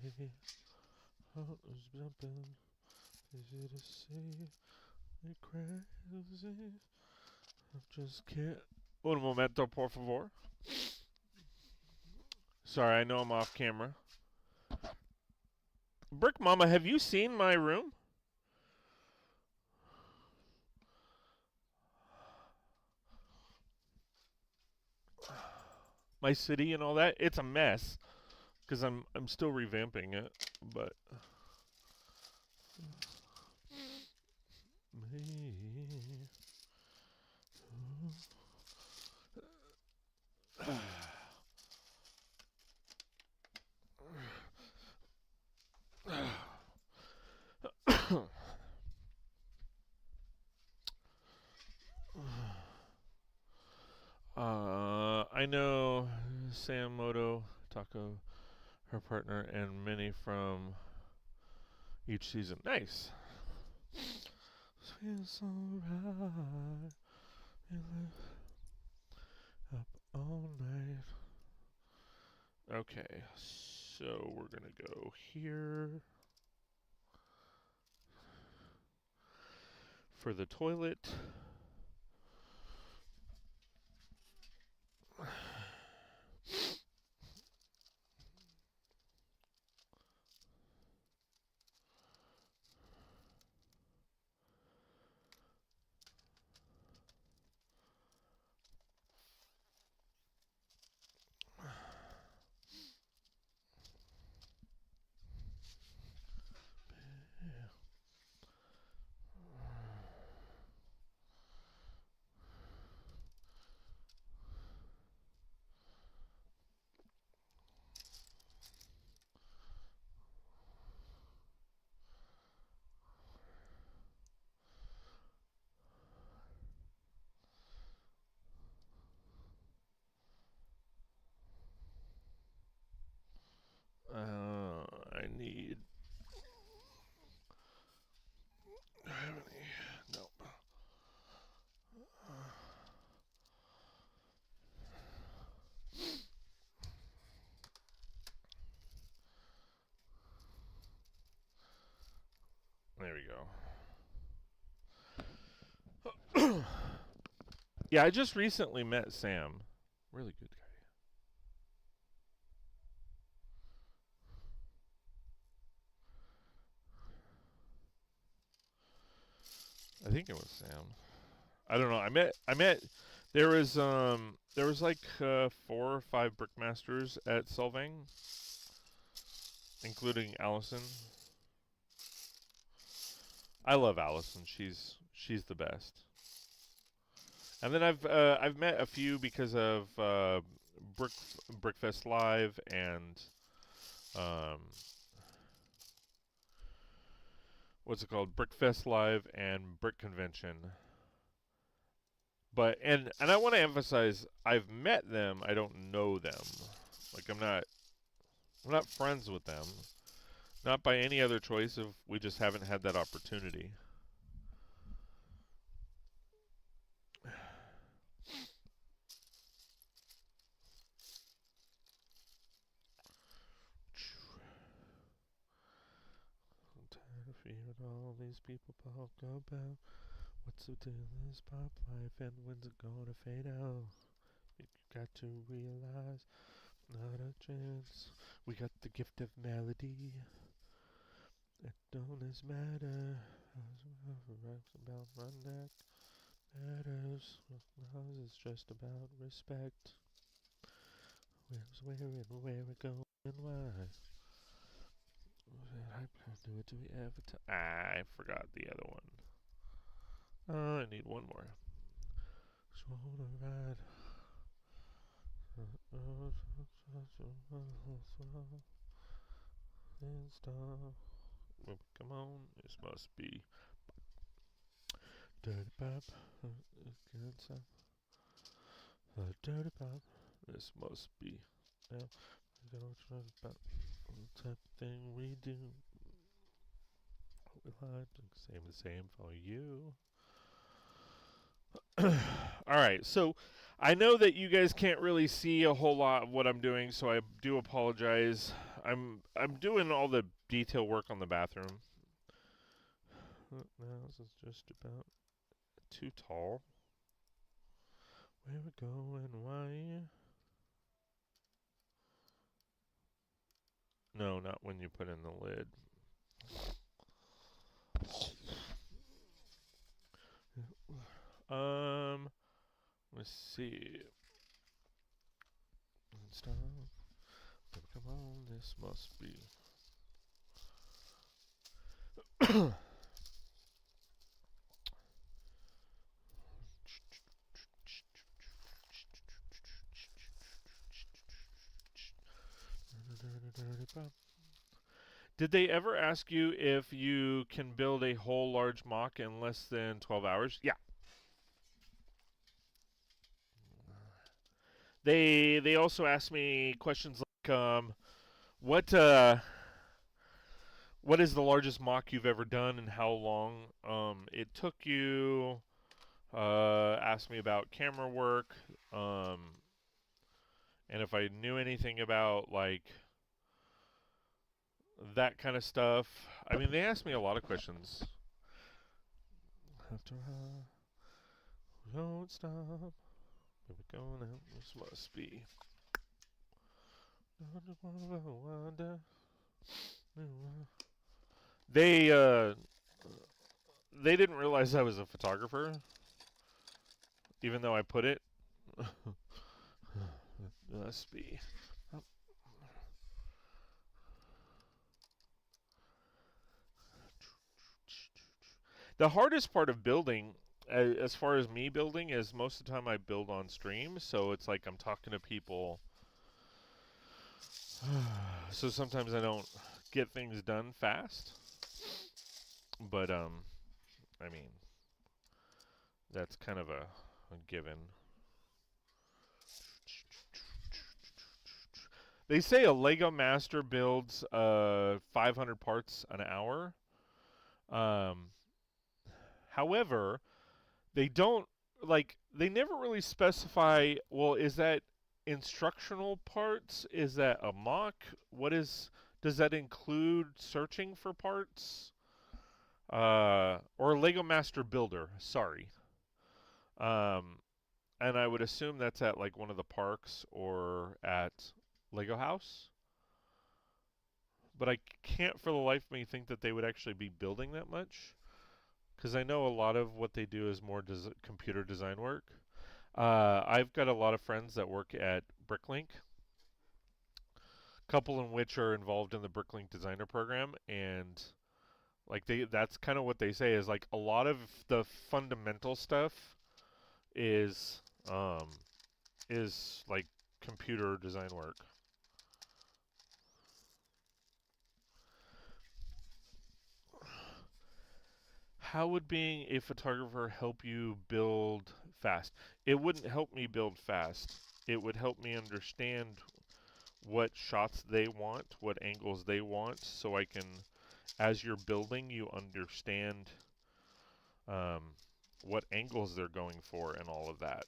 heart is jumping. Easy to see. Me crazy. I just can't. Un momento, por favor. Sorry, I know I'm off camera. Brick Mama, have you seen my room? My city and all that? It's a mess because I'm still revamping it, but me. I know Sam Moto, Taco, her partner, and many from each season. Nice. Feels alright. Up all night. Okay, so we're gonna go here for the toilet. I need. Nope. There we go. Yeah, I just recently met Sam. Really good guy. I think it was Sam. I don't know. I met there was like 4 or 5 brickmasters at Solvang, including Allison. I love Allison. She's the best. And then I've met a few because of Brickfest Live and um, what's it called? Brickfest Live and Brick Convention. But and I want to emphasize, I've met them. I don't know them. Like I'm not friends with them. Not by any other choice. Of we just haven't had that opportunity. I'm tired of hearing all these people talk about what's the deal in this pop life and when's it gonna fade out. You got to realize, not a chance. We got the gift of melody. It don't matter. Rocks about my neck matters. House is just about respect. Where's where and where we go and why. I do it to me every time. I forgot the other one. I need one more. Shoulder ride. Come on, this must be Dirty Pop. Dirty Pop. This must be now. We go try about the type of thing we do. We like the same for you. Alright, so I know that you guys can't really see a whole lot of what I'm doing, so I do apologize. I'm doing all the detail work on the bathroom. Now this is just about too tall. Where we go and why? No, not when you put in the lid. Let's see. Stop. Come on, this must be. Did they ever ask you if you can build a whole large mock in less than 12 hours? Yeah. They also asked me questions like what what is the largest mock you've ever done and how long it took you? Asked me about camera work, and if I knew anything about like that kind of stuff. I mean, they asked me a lot of questions. After don't stop. Where we go now? This must be. They they didn't realize I was a photographer, even though I put it. Must be. The hardest part of building, as far as me building, is most of the time I build on stream, so it's like I'm talking to people. So sometimes I don't get things done fast. But, I mean, that's kind of a given. They say a Lego Master builds 500 parts an hour. However, they don't, like, they never really specify, well, is that instructional parts? Is that a mock? Does that include searching for parts? Or Lego Master Builder, sorry. And I would assume that's at like one of the parks or at Lego House. But I can't for the life of me think that they would actually be building that much. Because I know a lot of what they do is more computer design work. I've got a lot of friends that work at Bricklink. A couple in which are involved in the Bricklink designer program, and like that's kind of what they say is like a lot of the fundamental stuff is like computer design work. How would being a photographer help you build fast? It wouldn't help me build fast. It would help me understand what shots they want, what angles they want, so I can, as you're building, you understand what angles they're going for and all of that.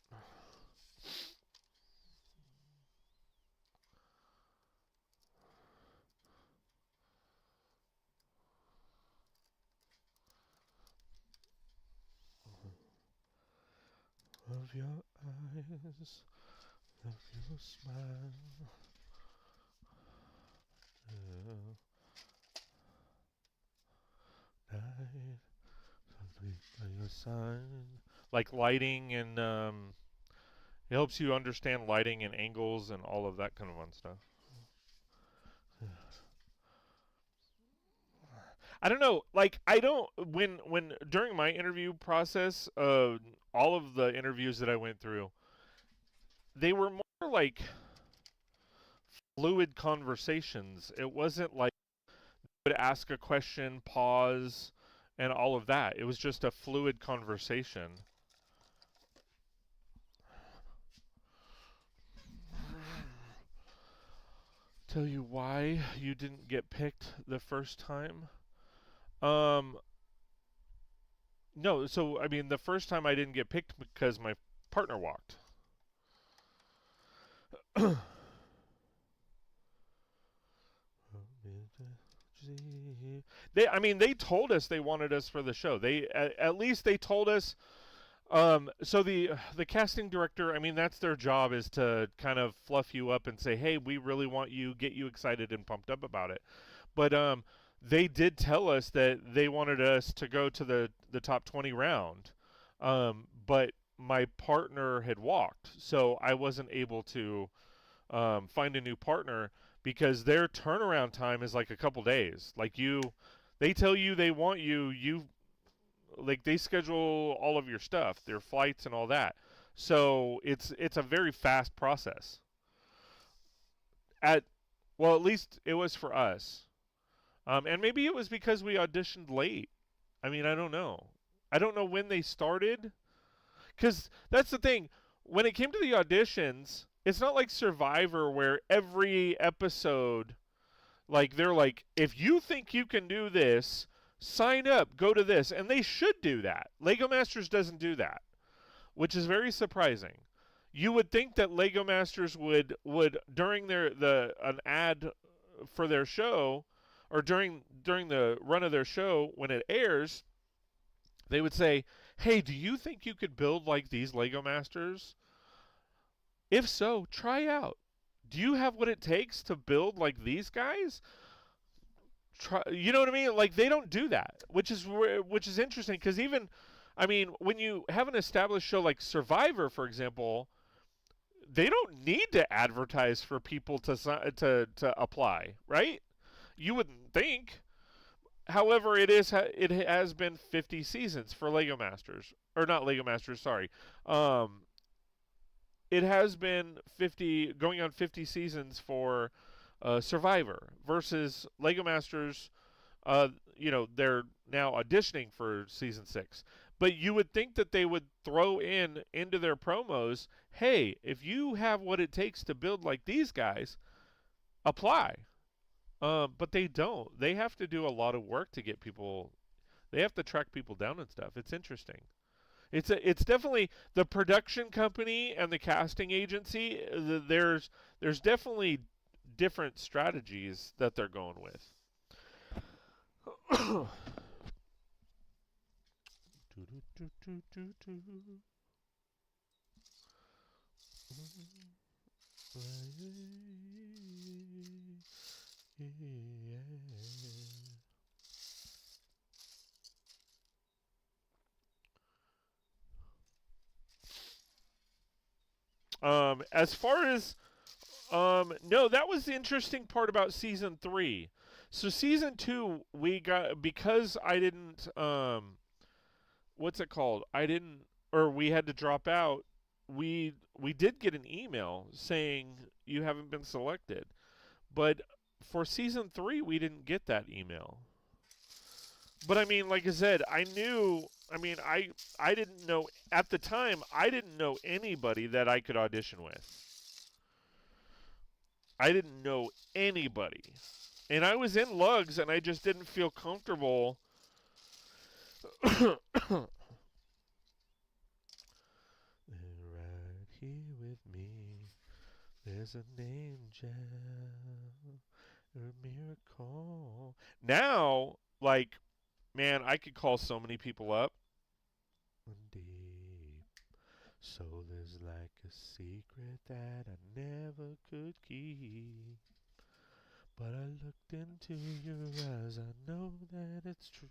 Of your eyes, of your smile. Night, something by your side. Like lighting and it helps you understand lighting and angles and all of that kind of fun stuff. I don't know. Like I don't when during my interview process, all of the interviews that I went through, they were more like fluid conversations. It wasn't like you would ask a question, pause, and all of that. It was just a fluid conversation. Tell you why you didn't get picked the first time? No, so I mean the first time I didn't get picked because my partner walked. They told us they wanted us for the show. At least they told us. So the casting director, I mean, that's their job, is to kind of fluff you up and say, hey, we really want you, get you excited and pumped up about it. But they did tell us that they wanted us to go to the top 20 round. But my partner had walked, so I wasn't able to find a new partner because their turnaround time is like a couple days. Like they tell you they want you, like they schedule all of your stuff, their flights and all that. So it's a very fast process. At Well, at least it was for us. And maybe it was because we auditioned late. I mean, I don't know. I don't know when they started. Because that's the thing. When it came to the auditions, it's not like Survivor where every episode, like, they're like, if you think you can do this, sign up, go to this. And they should do that. Lego Masters doesn't do that, which is very surprising. You would think that Lego Masters would during an ad for their show, or during the run of their show when it airs, they would say, "Hey, do you think you could build like these Lego Masters? If so, try out. Do you have what it takes to build like these guys?" You know what I mean? Like, they don't do that, which is interesting, because even, I mean, when you have an established show like Survivor, for example, they don't need to advertise for people to apply, right? You wouldn't think. However, it has been 50 seasons for Lego Masters, or not Lego Masters, sorry. It has been 50, going on 50 seasons for Survivor, versus Lego Masters. They're now auditioning for season 6. But you would think that they would throw into their promos, hey, if you have what it takes to build like these guys, apply. But they don't. They have to do a lot of work to get people. They have to track people down and stuff. It's interesting. It's definitely the production company and the casting agency. There's definitely different strategies that they're going with. As far as no, that was the interesting part about season 3. So season 2, we got, because I didn't what's it called? I didn't, or we had to drop out. We did get an email saying you haven't been selected, but for season 3 we didn't get that email. But I mean, like I said, I knew. I mean, I didn't know at the time. I didn't know anybody that I could audition with. I didn't know anybody, and I was in lugs, and I just didn't feel comfortable. Right here with me, there's an angel, a miracle. Now, like, man, I could call so many people up. Deep. So there's like a secret that I never could keep. But I looked into your eyes, I know that it's true.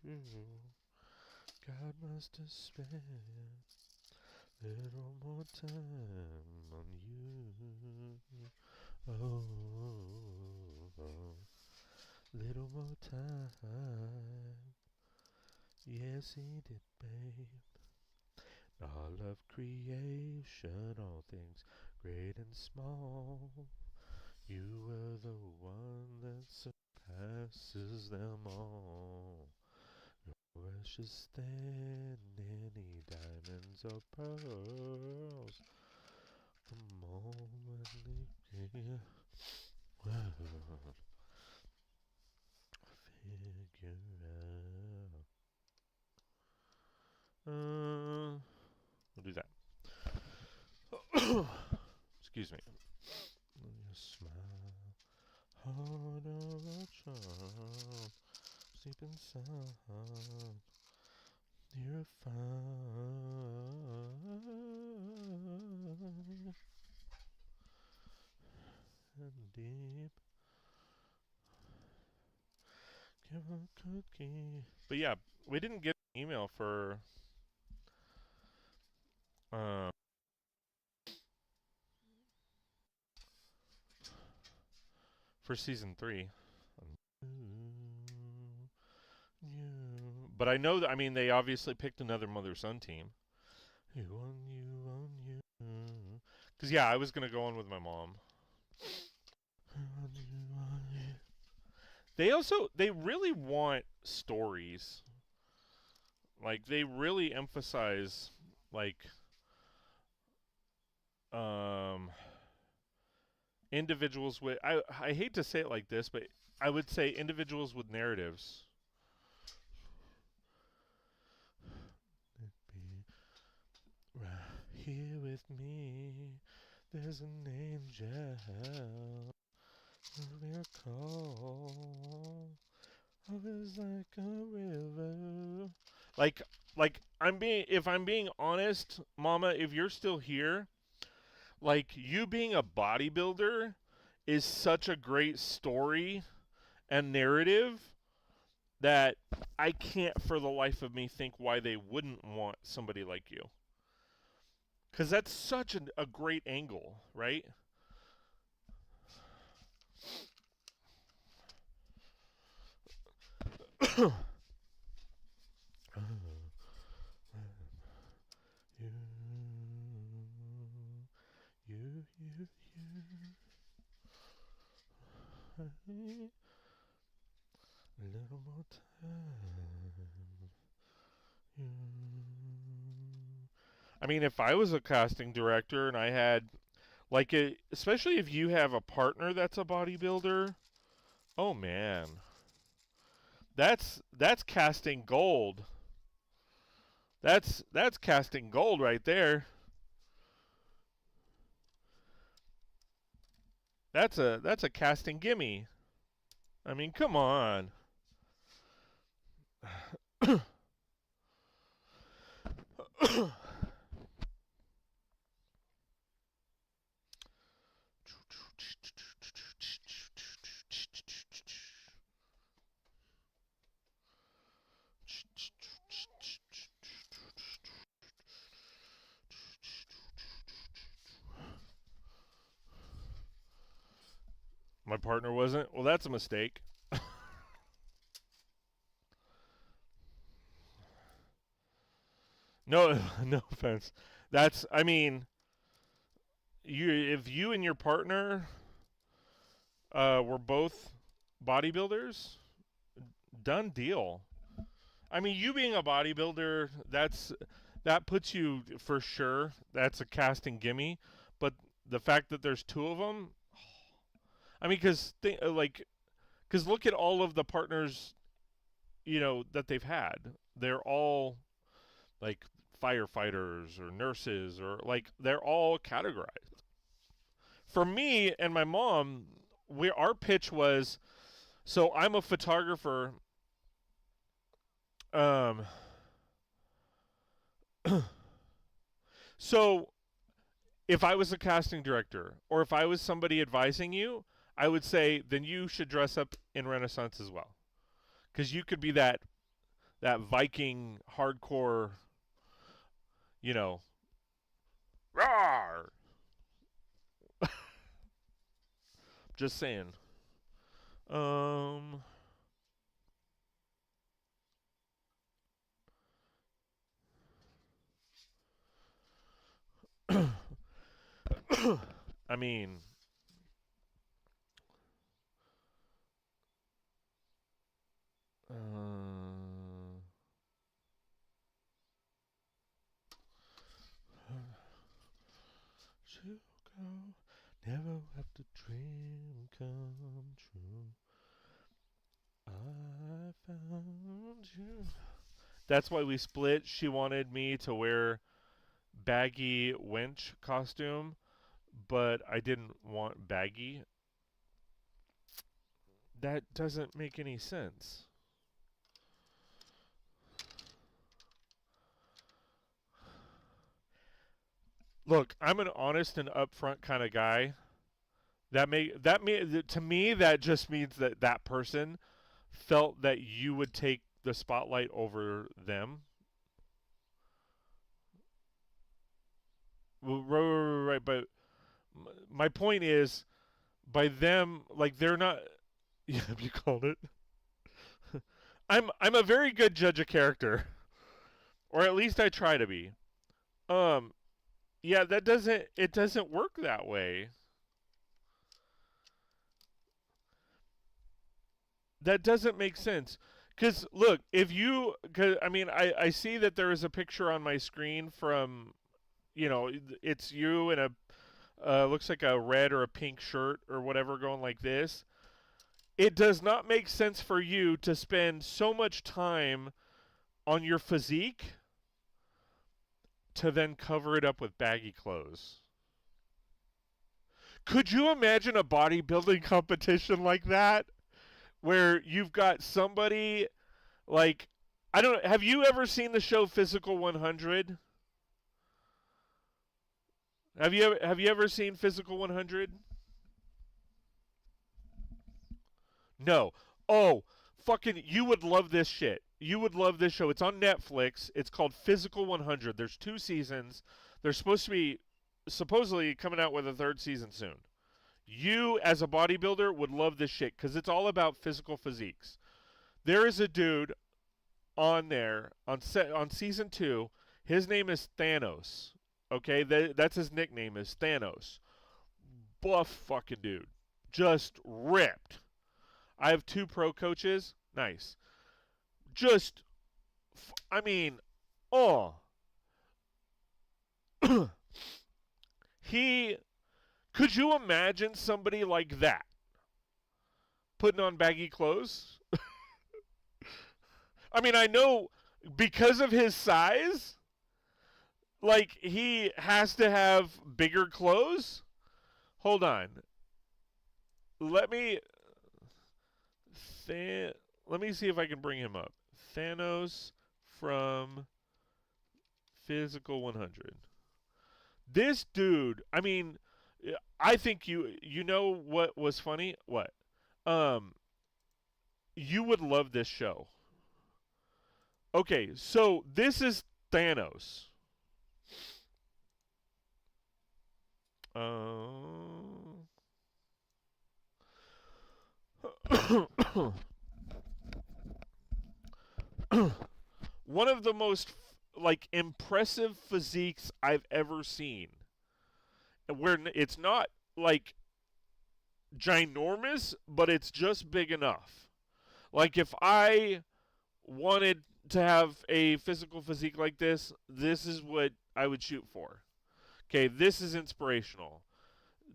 God must have spent a little more time on you. Oh, little more time. Yes, he did, babe. All of creation, all things great and small, you were the one that surpasses them all. Precious than any diamonds or pearls. The moment you figure out. We'll do that. Excuse me. Smile, heart of a child. and sun. You're fine and deep. Give a cookie. But yeah, we didn't get an email uh, for season 3. But I know that, I mean, they obviously picked another mother-son team. You on you. Because, yeah, I was going to go on with my mom. They really want stories. Like, they really emphasize, like, individuals with, I hate to say it like this, but I would say individuals with narratives. Right here with me, there's an angel. We're cold. Always like a river. Like if I'm being honest, Mama, if you're still here, like you being a bodybuilder is such a great story and narrative that I can't for the life of me think why they wouldn't want somebody like you. Because that's such a great angle, right? A little more time. I mean, if I was a casting director and I had, like, especially if you have a partner that's a bodybuilder, oh man, that's casting gold. That's casting gold right there. That's a casting gimme. I mean, come on. My partner wasn't? Well, that's a mistake. No, no offense. That's, I mean, if you and your partner were both bodybuilders, done deal. I mean, you being a bodybuilder, that puts you for sure. That's a casting gimme. But the fact that there's 2 of them, I mean, because look at all of the partners, that they've had. They're all like firefighters or nurses or like they're all categorized. For me and my mom, our pitch was, so I'm a photographer. So if I was a casting director or if I was somebody advising you, I would say then you should dress up in Renaissance as well, because you could be that Viking hardcore, you know, rawr. Just saying. Um. I mean, to go, never let the dream come true. I found you. That's why we split. She wanted me to wear baggy wench costume, but I didn't want baggy. That doesn't make any sense. Look, I'm an honest and upfront kind of guy. To me that just means that that person felt that you would take the spotlight over them. Well, right. But my point is, by them, like they're not. Yeah, you called it. I'm a very good judge of character, or at least I try to be. Um, yeah, it doesn't work that way. That doesn't make sense. Cause look, if you, cause I mean, I see that there is a picture on my screen from, it's you in a looks like a red or a pink shirt or whatever going like this. It does not make sense for you to spend so much time on your physique to then cover it up with baggy clothes. Could you imagine a bodybuilding competition like that where you've got somebody like, I don't know, have you ever seen the show Physical 100? Have you ever seen Physical 100? No. Oh, fucking you would love this shit. You would love this show. It's on Netflix. It's called Physical 100. There's 2 seasons. They're supposed to be supposedly coming out with a 3rd season soon. You as a bodybuilder would love this shit cuz it's all about physical physiques. There is a dude on there on season 2. His name is Thanos. Okay? That's his nickname is Thanos. Buff fucking dude. Just ripped. I have 2 pro coaches. Nice. Just, I mean, oh. he, could you imagine somebody like that putting on baggy clothes? I mean, I know because of his size, like, he has to have bigger clothes. Hold on. Let me let me see if I can bring him up. Thanos from Physical 100. This dude, I mean, I think you know what was funny? What? Um you would love this show. Okay, so this is Thanos. One of the most like impressive physiques I've ever seen. Where it's not like ginormous, but it's just big enough. Like if I wanted to have a physical physique like this is what I would shoot for. Okay, this is inspirational.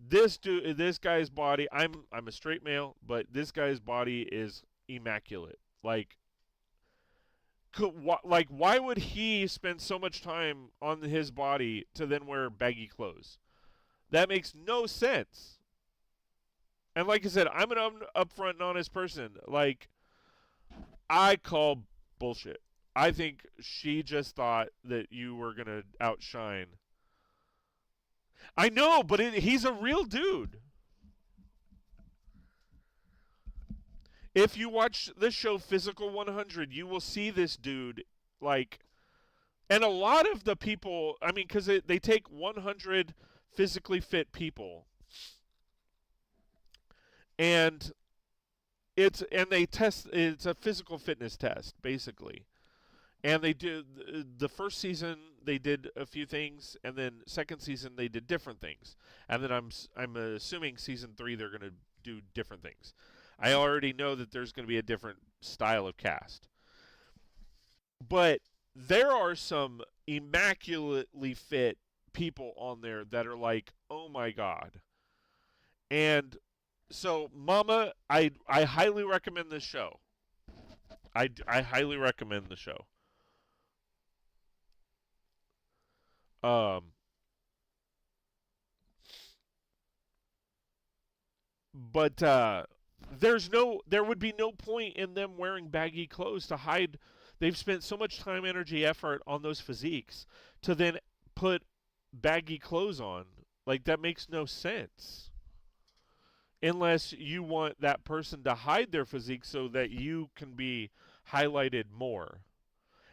This guy's body. I'm a straight male, but this guy's body is immaculate. Why would he spend so much time on his body to then wear baggy clothes? That makes no sense. And like I said, I'm an upfront and honest person. Like, I call bullshit. I think she just thought that you were going to outshine. I know, but he's a real dude. If you watch the show Physical 100, you will see this dude, like, and a lot of the people, I mean, because they take 100 physically fit people, and they test. It's a physical fitness test, basically. And they did the first season they did a few things, and then second season they did different things, and then I'm assuming season 3 they're going to do different things. I already know that there's going to be a different style of cast, but there are some immaculately fit people on there that are like, oh my god. And so, Mama, I highly recommend this show. I highly recommend the show. Um, but there would be no point in them wearing baggy clothes to hide. They've spent so much time, energy, effort on those physiques to then put baggy clothes on. Like, that makes no sense. Unless you want that person to hide their physique so that you can be highlighted more.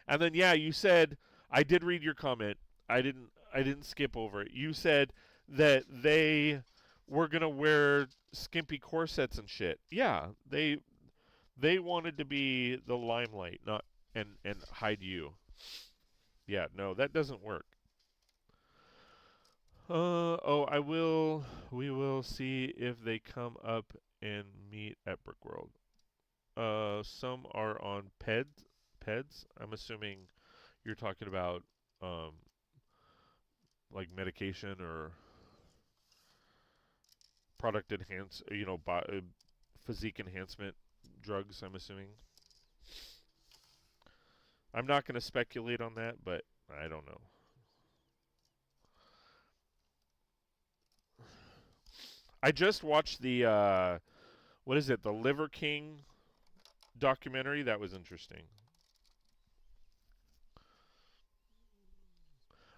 And then yeah, you said, I did read your comment. I didn't skip over it. You said that they were going to wear skimpy corsets and shit. Yeah, they wanted to be the limelight, not and hide you. Yeah, no, that doesn't work. Oh, I will. We will see if they come up and meet at Brickworld. Some are on Peds. I'm assuming you're talking about um like medication or product enhance, physique enhancement drugs. I'm assuming. I'm not going to speculate on that, but I don't know. I just watched the what is it? The Liver King documentary. That was interesting.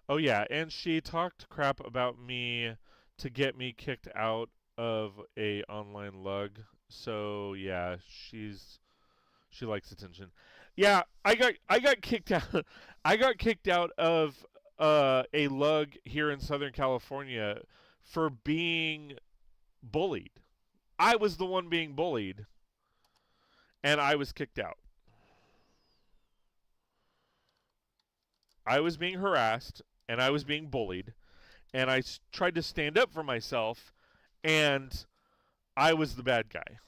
Oh yeah, and she talked crap about me to get me kicked out of a online lug. So yeah, she likes attention. Yeah, I got kicked out. I got kicked out of a lug here in Southern California for being bullied. I was the one being bullied, and I was kicked out. I was being harassed, and I was being bullied, and tried to stand up for myself, and I was the bad guy.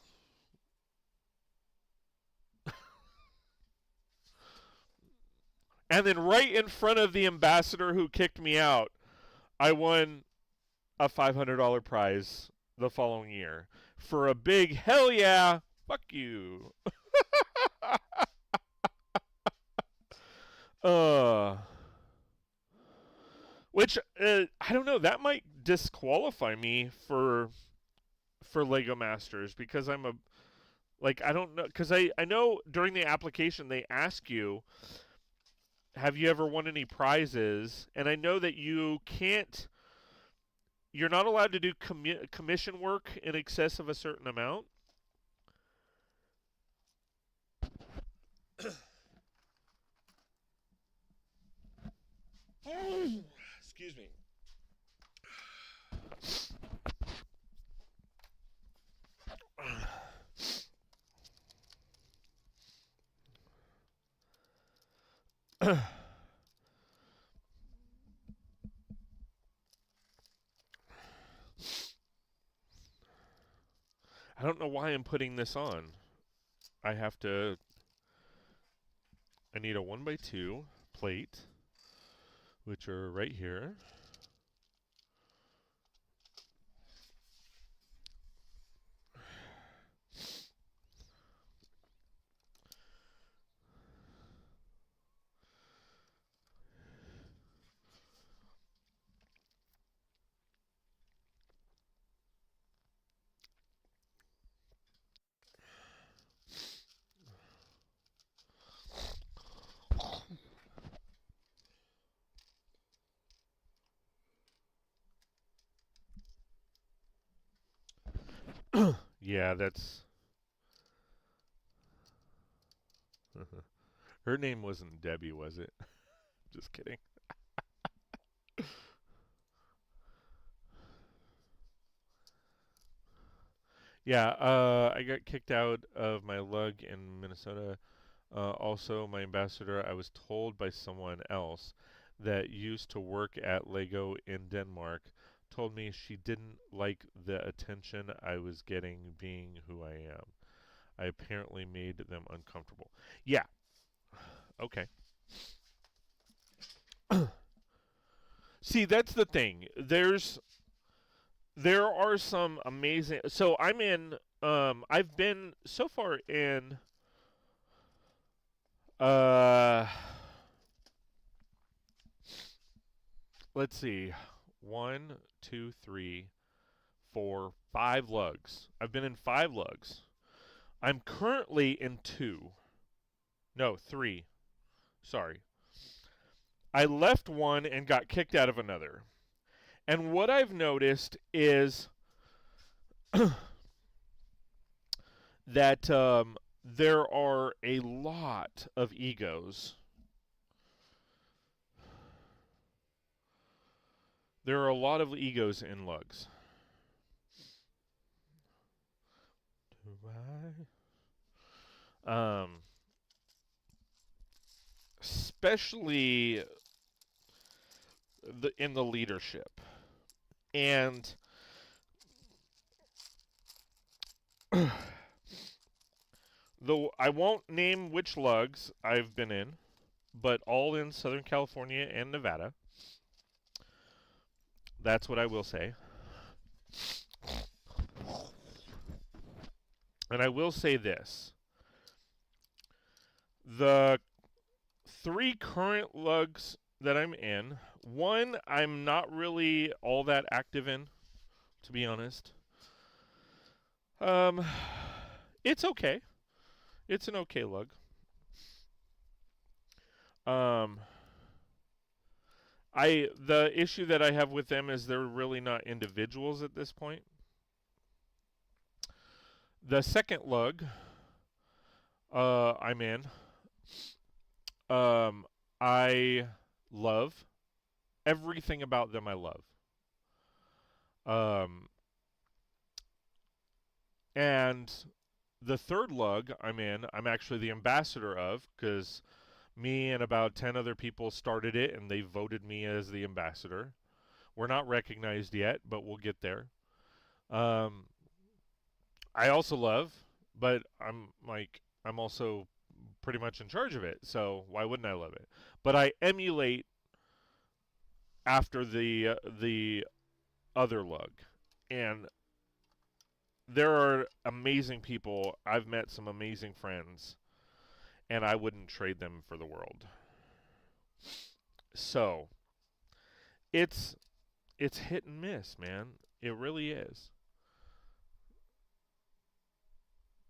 And then right in front of the ambassador who kicked me out, I won a $500 prize the following year for a big hell yeah, fuck you. uh which I don't know, that might disqualify me for Lego Masters because I'm a like I don't know cuz I know during the application they ask you have you ever won any prizes, and I know that you're not allowed to do commission work in excess of a certain amount. Excuse me. I don't know why I'm putting this on. I have to. I need a 1x2 plate, which are right here. Yeah, that's. Her name wasn't Debbie, was it? Just kidding. Yeah, I got kicked out of my lug in Minnesota. Also, my ambassador, I was told by someone else that used to work at Lego in Denmark, told me she didn't like the attention I was getting being who I am. I apparently made them uncomfortable. Yeah, okay. See, that's the thing. There are some amazing. So I'm in. I've been so far in. Uh, let's see. One, two, three, four, five lugs. I've been in five lugs. I'm currently in two. No, three. Sorry. I left one and got kicked out of another. And what I've noticed is that there are a lot of egos. There are a lot of egos in lugs. Especially in the leadership. And though I won't name which lugs I've been in, but all in Southern California and Nevada. That's what I will say. And I will say this. The 3 current lugs that I'm in, one I'm not really all that active in, to be honest. It's okay. It's an okay lug. The issue that I have with them is they're really not individuals at this point. The second lug I'm in, I love everything about them. I love. And the third lug I'm in, I'm actually the ambassador of, because me and about 10 other people started it, and they voted me as the ambassador. We're not recognized yet, but we'll get there. I also love, but I'm also pretty much in charge of it, so why wouldn't I love it? But I emulate after the other lug, and there are amazing people. I've met some amazing friends, and I wouldn't trade them for the world. So, it's hit and miss, man. It really is.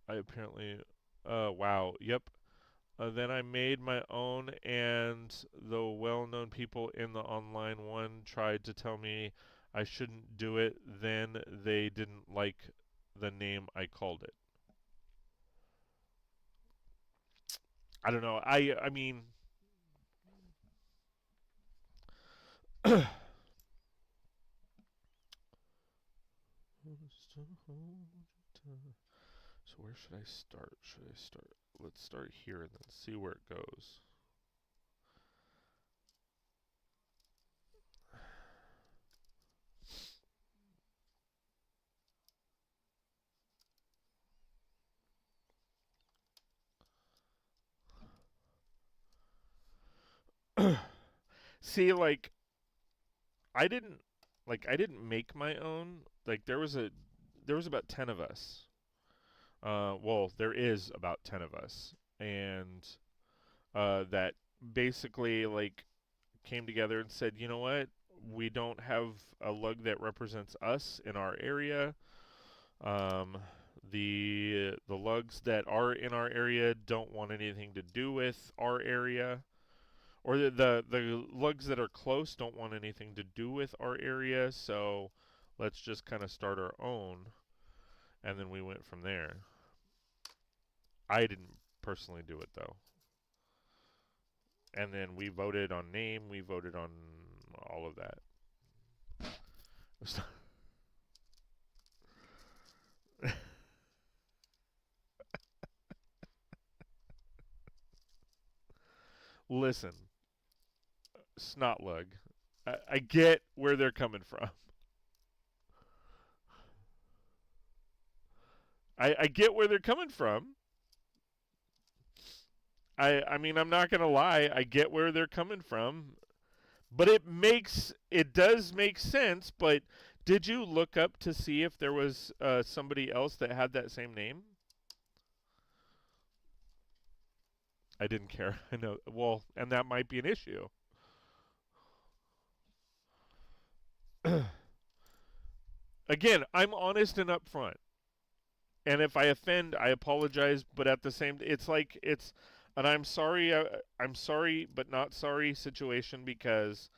I apparently, wow, yep. Then I made my own, and the well-known people in the online one tried to tell me I shouldn't do it. Then they didn't like the name I called it. I don't know. I mean, so where should I start? Let's start here and then see where it goes. See, I didn't I didn't make my own. There was about 10 of us. Well, there is about 10 of us, and that basically came together and said, you know what, we don't have a lug that represents us in our area. The lugs that are in our area don't want anything to do with our area, or the lugs that are close don't want anything to do with our area. So let's just kind of start our own, and then we went from there. I didn't personally do it though. And then we voted on name, we voted on all of that. Listen, Snotlug, I get where they're coming from. I get where they're coming from. I mean, I'm not going to lie. I get where they're coming from. But it does make sense. But did you look up to see if there was somebody else that had that same name? I didn't care. I know. Well, and that might be an issue. Again, I'm honest and upfront. And if I offend, I apologize. But at the same, it's an I'm sorry but not sorry situation, because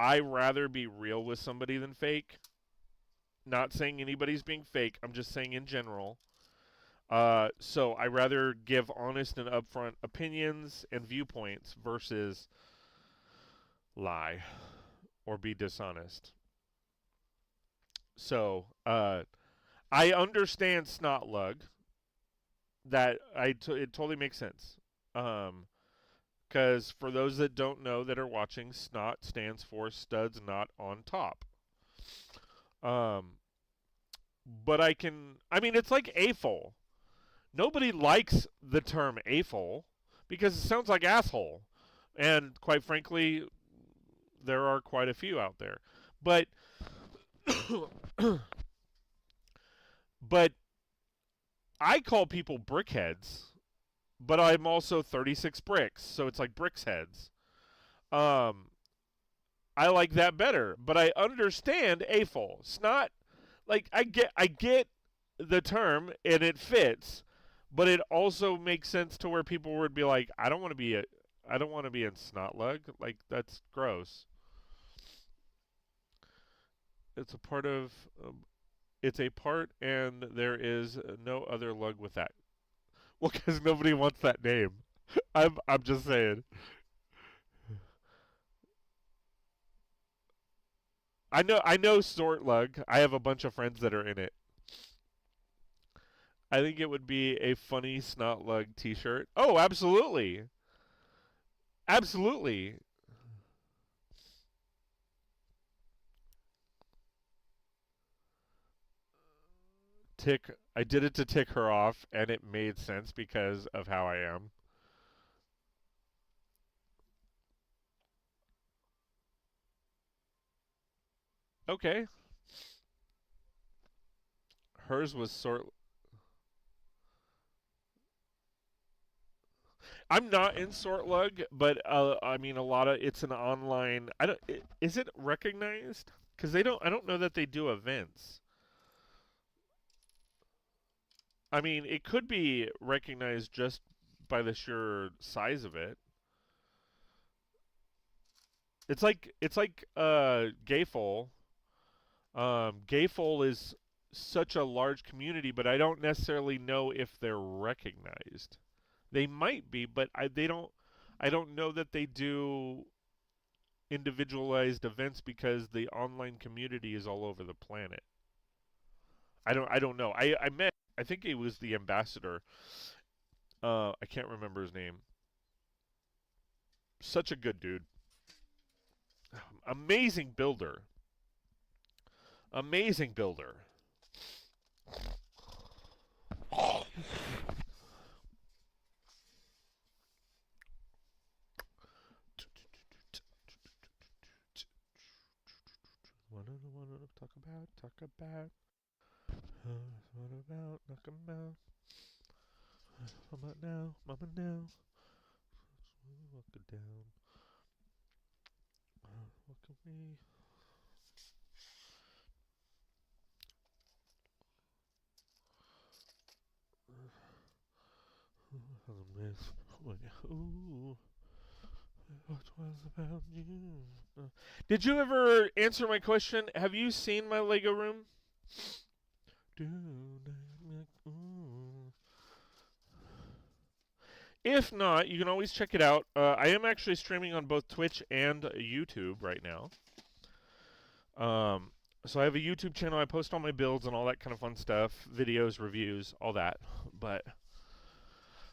I rather be real with somebody than fake. Not saying anybody's being fake. I'm just saying in general. So I rather give honest and upfront opinions and viewpoints versus lie or be dishonest. So I understand snot lug. It totally makes sense. Because for those that don't know that are watching, snot stands for studs not on top. But I mean, it's like AFOL. Nobody likes the term AFOL because it sounds like asshole. And quite frankly, there are quite a few out there. But, but I call people brickheads, but I'm also 36 bricks, so it's like Brixheads. I like that better, but I understand AFOL. It's not like I get the term and it fits, but it also makes sense to where people would be like, I don't want to be in snotlug. Like that's gross. It's a part of. It's a part, and there is no other lug with that. Well, because nobody wants that name. I'm just saying. I know Sort Lug. I have a bunch of friends that are in it. I think it would be a funny Snot Lug t-shirt. Oh, absolutely. Absolutely. I did it to tick her off and it made sense because of how I am. Okay. Hers was sort I'm not in Sortlug, but I mean a lot of it's an online. I don't. Is it recognized? Because they don't. I don't know that they do events. I mean, it could be recognized just by the sheer size of it. It's like Gayfol. Gayfol is such a large community, but I don't necessarily know if they're recognized. They might be, but they don't. I don't know that they do individualized events because the online community is all over the planet. I don't know. I met I think he was the ambassador. I can't remember his name. Such a good dude. Amazing builder. Amazing builder. What do I want to talk about? Talk about. What about? Knock 'em out. Mama now. Mama now. Walk it down. Look at me. Ooh, what was about you? Did you ever answer my question? Have you seen my Lego room? If not, you can always check it out. I am actually streaming on both Twitch and YouTube right now. So I have a YouTube channel. I post all my builds and all that kind of fun stuff, videos, reviews, all that. But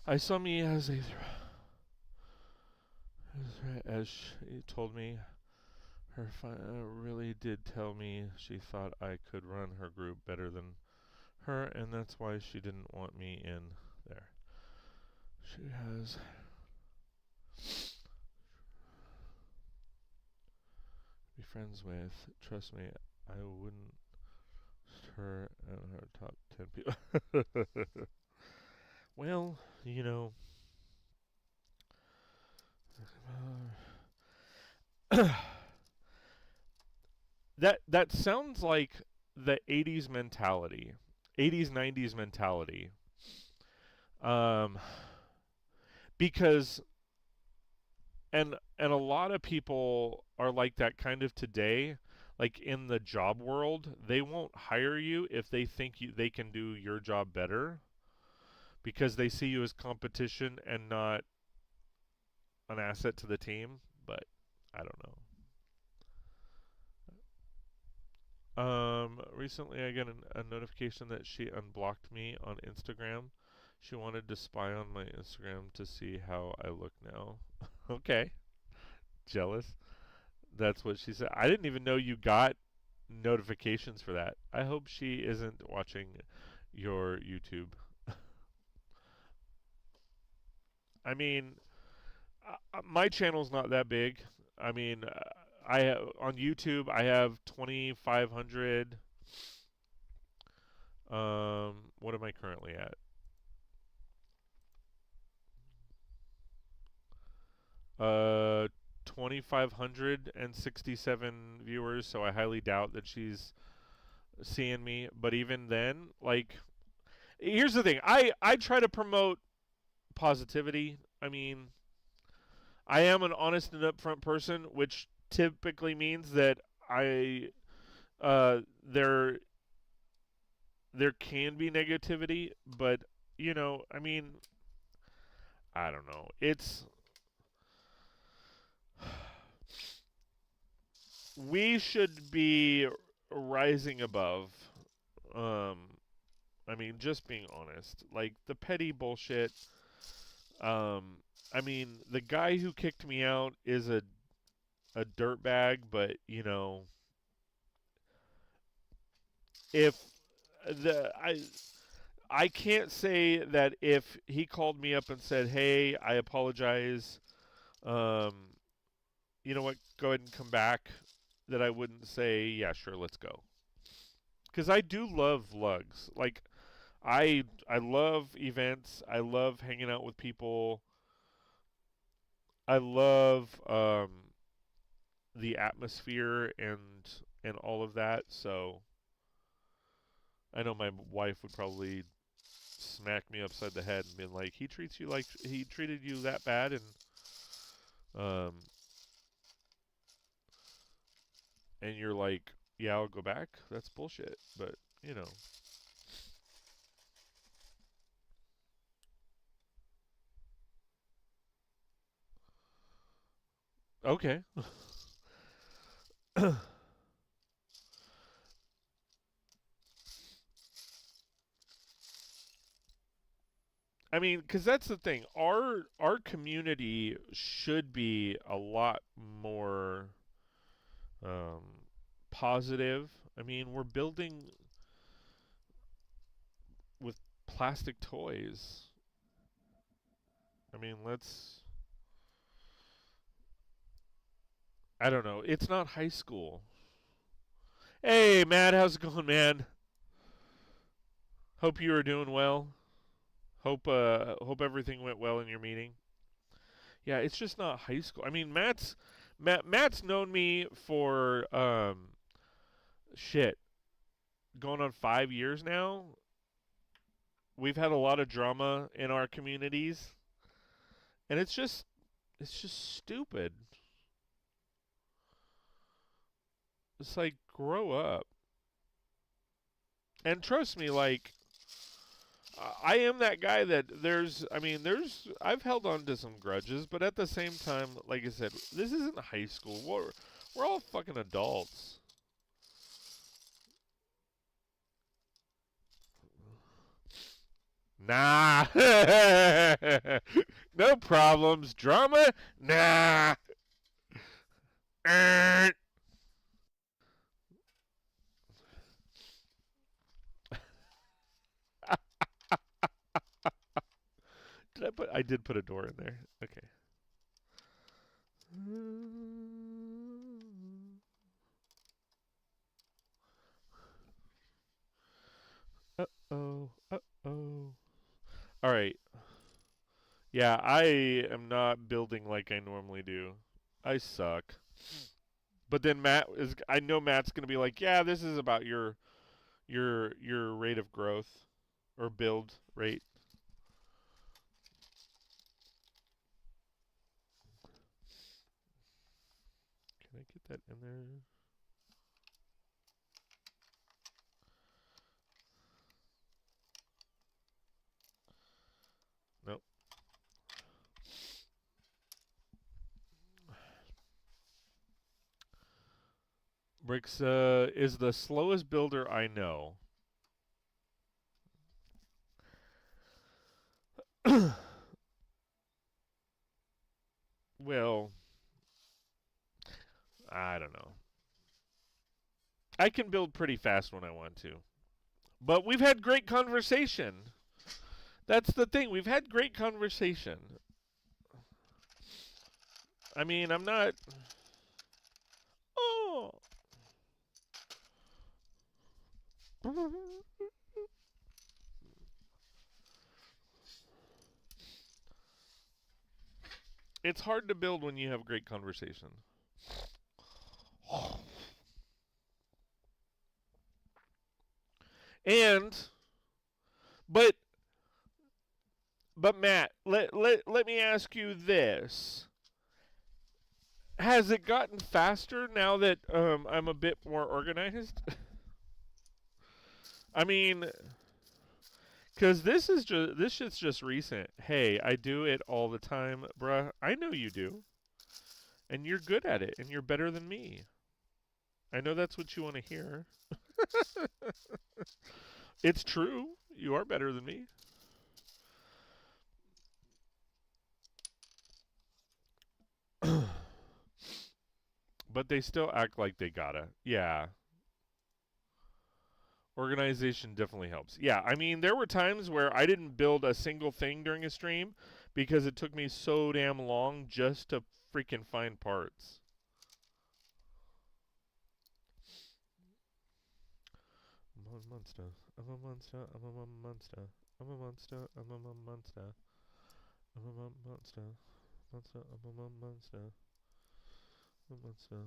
I saw me as she told me, her really did tell me she thought I could run her group better than her, and that's why she didn't want me in there. She has be friends with. Trust me, I wouldn't her and her top 10 people. Well, you know. That sounds like the 80s mentality. 80s 90s mentality. Um because and a lot of people are like that kind of today. Like in the job world, they won't hire you if they think they can do your job better because they see you as competition and not an asset to the team. But I don't know. Recently I got a notification that she unblocked me on Instagram. She wanted to spy on my Instagram to see how I look now. Okay, jealous. That's what she said. I didn't even know you got notifications for that. I hope she isn't watching your YouTube. I mean, my channel's not that big. I mean, on YouTube I have 2,500. What am I currently at? 2,567 viewers. So I highly doubt that she's seeing me. But even then, like, here's the thing. I try to promote positivity. I mean, I am an honest and upfront person, which typically means that I uh there there can be negativity, but I mean, I don't know. It's we should be rising above. Um, I mean, just being honest, like the petty bullshit. Um, I mean, the guy who kicked me out is a dirtbag, but if the I can't say that if he called me up and said, "Hey, I apologize. Um, you know what? Go ahead and come back." That I wouldn't say, "Yeah, sure, let's go." Because I do love lugs. Like I love events. I love hanging out with people. I love the atmosphere and all of that. So I know my wife would probably smack me upside the head and be like, he treated you that bad, um and you're like, yeah, I'll go back. That's bullshit. But you know, okay. I mean, because that's the thing. Our community should be a lot more um, positive. I mean, we're building with plastic toys. I mean, let's. I don't know. It's not high school. Hey, Matt, how's it going, man? Hope you are doing well. Hope everything went well in your meeting. Yeah, it's just not high school. I mean, Matt's known me for shit, going on 5 years now. We've had a lot of drama in our communities, and it's just stupid. It's like grow up. And trust me, like I am that guy that there's I've held on to some grudges, but at the same time, like I said, this isn't high school. We're all fucking adults. Nah. No problems. Drama? Nah. Er. I did put a door in there. Okay. Uh-oh. Uh-oh. All right. Yeah, I am not building like I normally do. I suck. But then I know Matt's going to be like, "Yeah, this is about your rate of growth or build rate." get that in there? Nope. Brix is the slowest builder I know. Well, I don't know. I can build pretty fast when I want to. But we've had great conversation. That's the thing. We've had great conversation. I mean, I'm not... Oh. It's hard to build when you have great conversation. And, but Matt, let me ask you this. Has it gotten faster now that I'm a bit more organized? I mean, because this shit's just recent. Hey, I do it all the time, bruh. I know you do. And you're good at it, and you're better than me. I know that's what you want to hear. It's true. You are better than me. But they still act like they gotta. Yeah. Organization definitely helps. Yeah, I mean, there were times where I didn't build a single thing during a stream because it took me so damn long just to freaking find parts. I'm a monster. I'm a monster. I'm a monster. I'm a monster. I'm a monster. I'm a monster. Monster. I'm a monster. I'm a monster.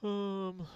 Um.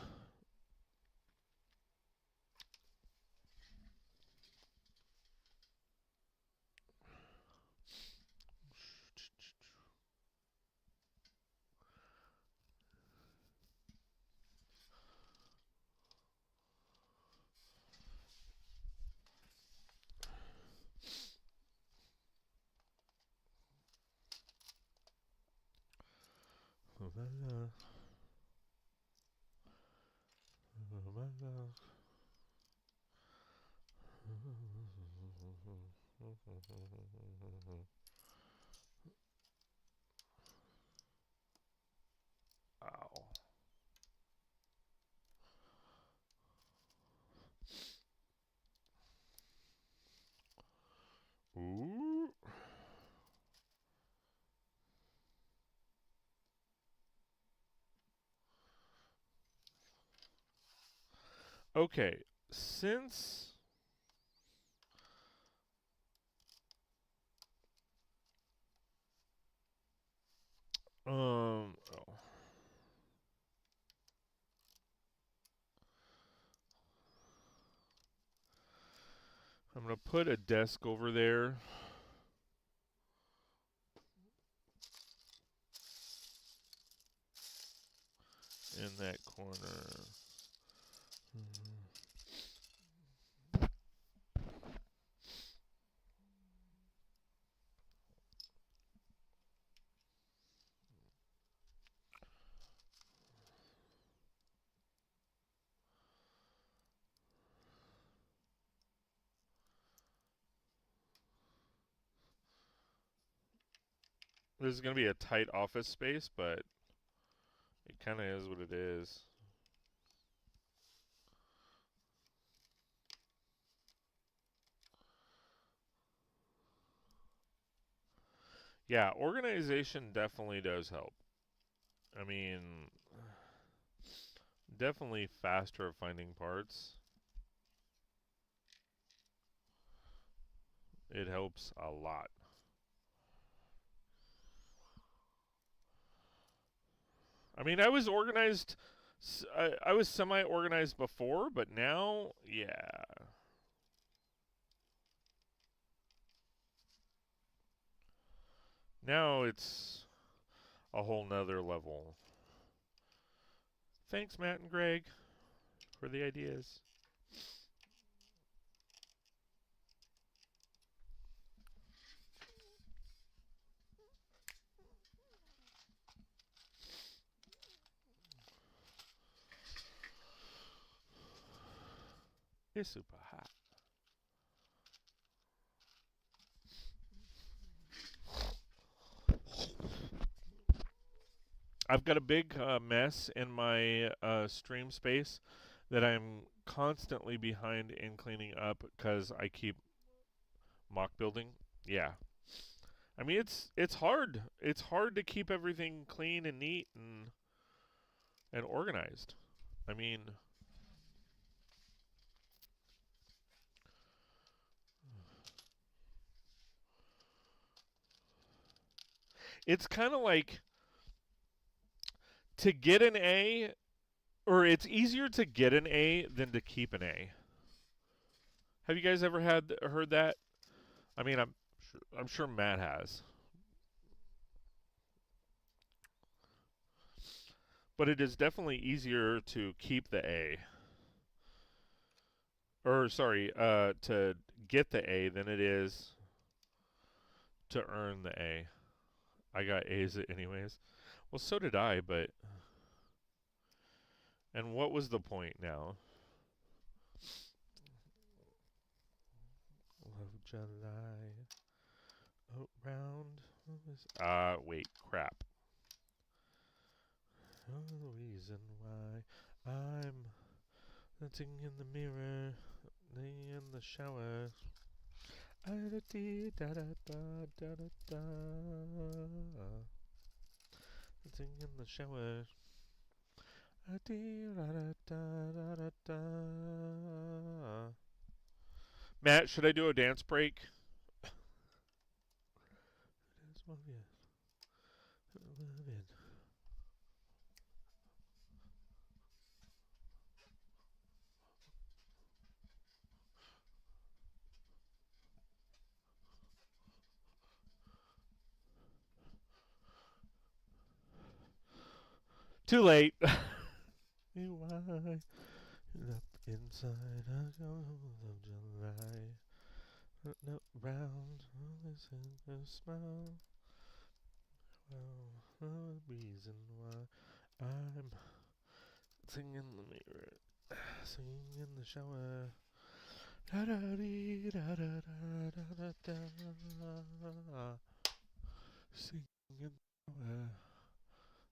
Ow. Ooh. Okay, since oh. I'm gonna put a desk over there. In that corner. This is gonna be a tight office space, but it kind of is what it is. Yeah, organization definitely does help. I mean, definitely faster at finding parts. It helps a lot. I mean, I was organized. I was semi-organized before, but now, yeah. Now it's a whole nother level. Thanks, Matt and Greg, for the ideas. It's super hot. I've got a big mess in my stream space that I'm constantly behind in cleaning up because I keep mock building. Yeah. I mean it's hard. It's hard to keep everything clean and neat and organized. I mean it's kind of like to get an A, or it's easier to get an A than to keep an A. Have you guys ever heard that? I mean, I'm sure Matt has. But it is definitely easier to keep the A. Or sorry, to get the A than it is to earn the A. I got A's anyways. Well, so did I, but and what was the point now? Love July around. Wait, crap. The reason why I'm dancing in the mirror, laying in the shower. Da da da da da da. Dancing in the shower. Da da da da da. Matt, should I do a dance break? Too late. Why up inside a of July, up round, listen to smile. Well, the reason why I'm singing in the mirror, singing in the shower. Da da dee da da da da da da. Singing in the shower.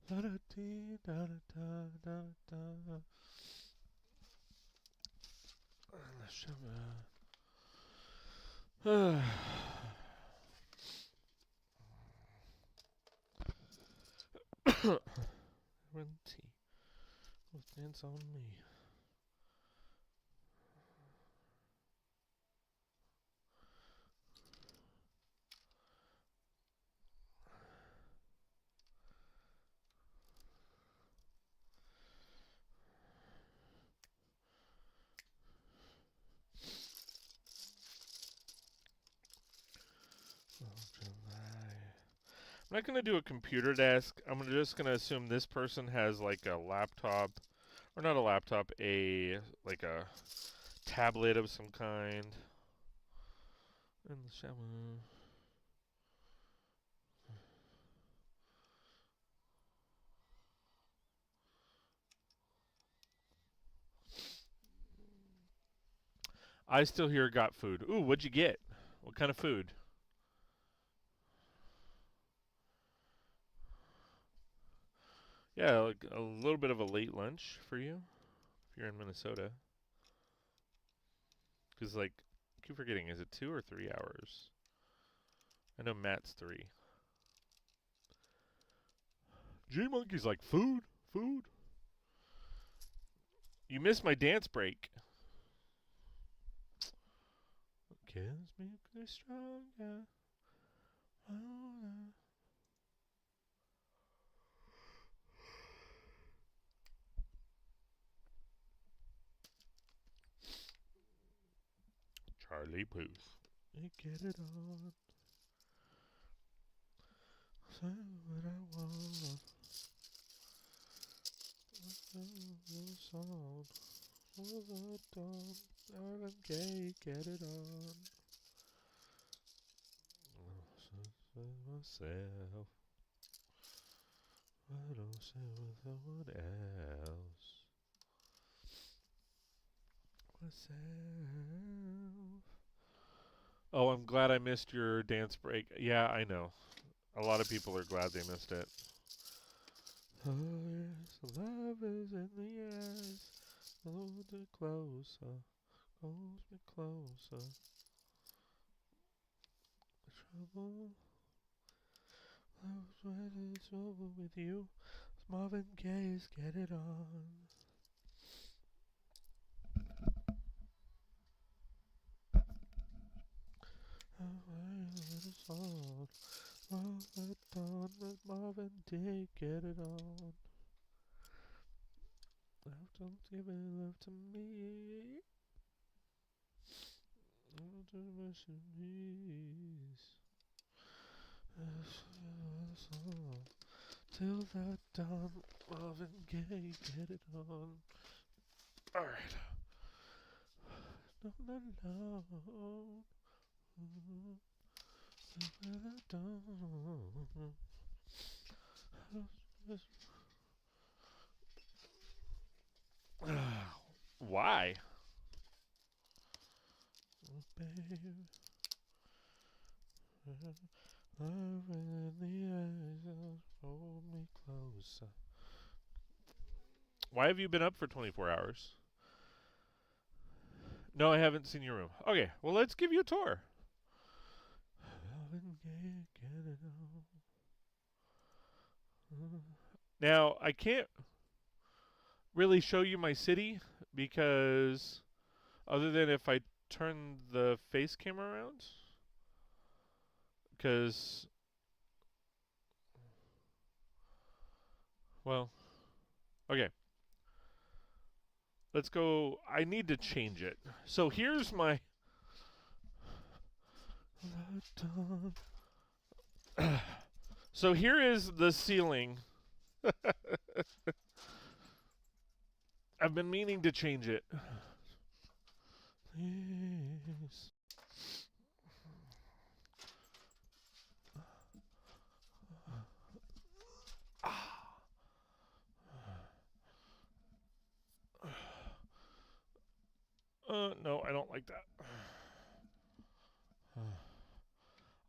Da da dee da da da da da. In the shower. Renty will dance on me. I'm not going to do a computer desk. I'm just going to assume this person has like a laptop, or not a laptop, like a tablet of some kind. In the shower. I still hear got food. Ooh, what'd you get? What kind of food? Yeah, like a little bit of a late lunch for you if you're in Minnesota. Because, like, I keep forgetting, is it 2 or 3 hours? I know Matt's 3. J-Monkey's like, food? Food? You missed my dance break. Kills me stronger. Charlie Puth. You get it on. Say what I want. Song. I'm gay, get it on. Myself. I don't say with someone else. Myself. Oh, I'm glad I missed your dance break. Yeah, I know. A lot of people are glad they missed it. Oh yes, love is in the eyes. Hold it closer, hold me closer. Trouble, love's when it's over with you. Marvin Gaye's Get It On. Song. Love it on with Marvin Gaye, Get It On. Love don't give it love to me. To mission knees. Till that dawn, Marvin Gaye, Get It On. Alright. Not alone. Till that dawn. Why? Oh, babe. Love in the eyes, hold me closer. Why have you been up for 24 hours? No, I haven't seen your room. Okay, well, let's give you a tour. Now, I can't really show you my city because other than if I turn the face camera around, because, well, okay. Let's go. I need to change it. So here's my... So here is the ceiling. I've been meaning to change it. Please. No, I don't like that.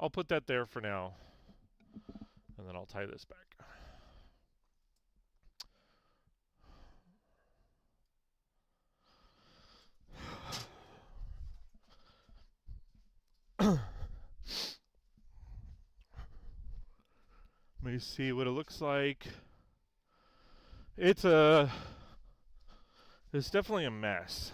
I'll put that there for now. And then I'll tie this back. Let me see what it looks like. It's definitely a mess.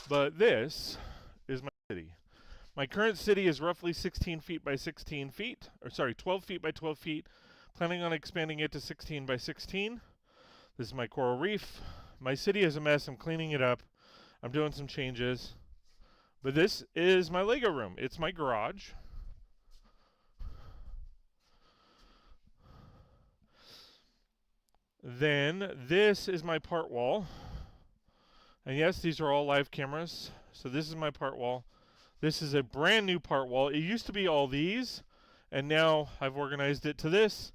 But this is my city. My current city is roughly 16 feet by 16 feet. Or sorry, 12 feet by 12 feet. Planning on expanding it to 16 by 16. This is my coral reef. My city is a mess. I'm cleaning it up. I'm doing some changes. But this is my Lego room. It's my garage. Then this is my part wall. And yes, these are all live cameras. So this is my part wall. This is a brand new part wall. It used to be all these, and now I've organized it to this.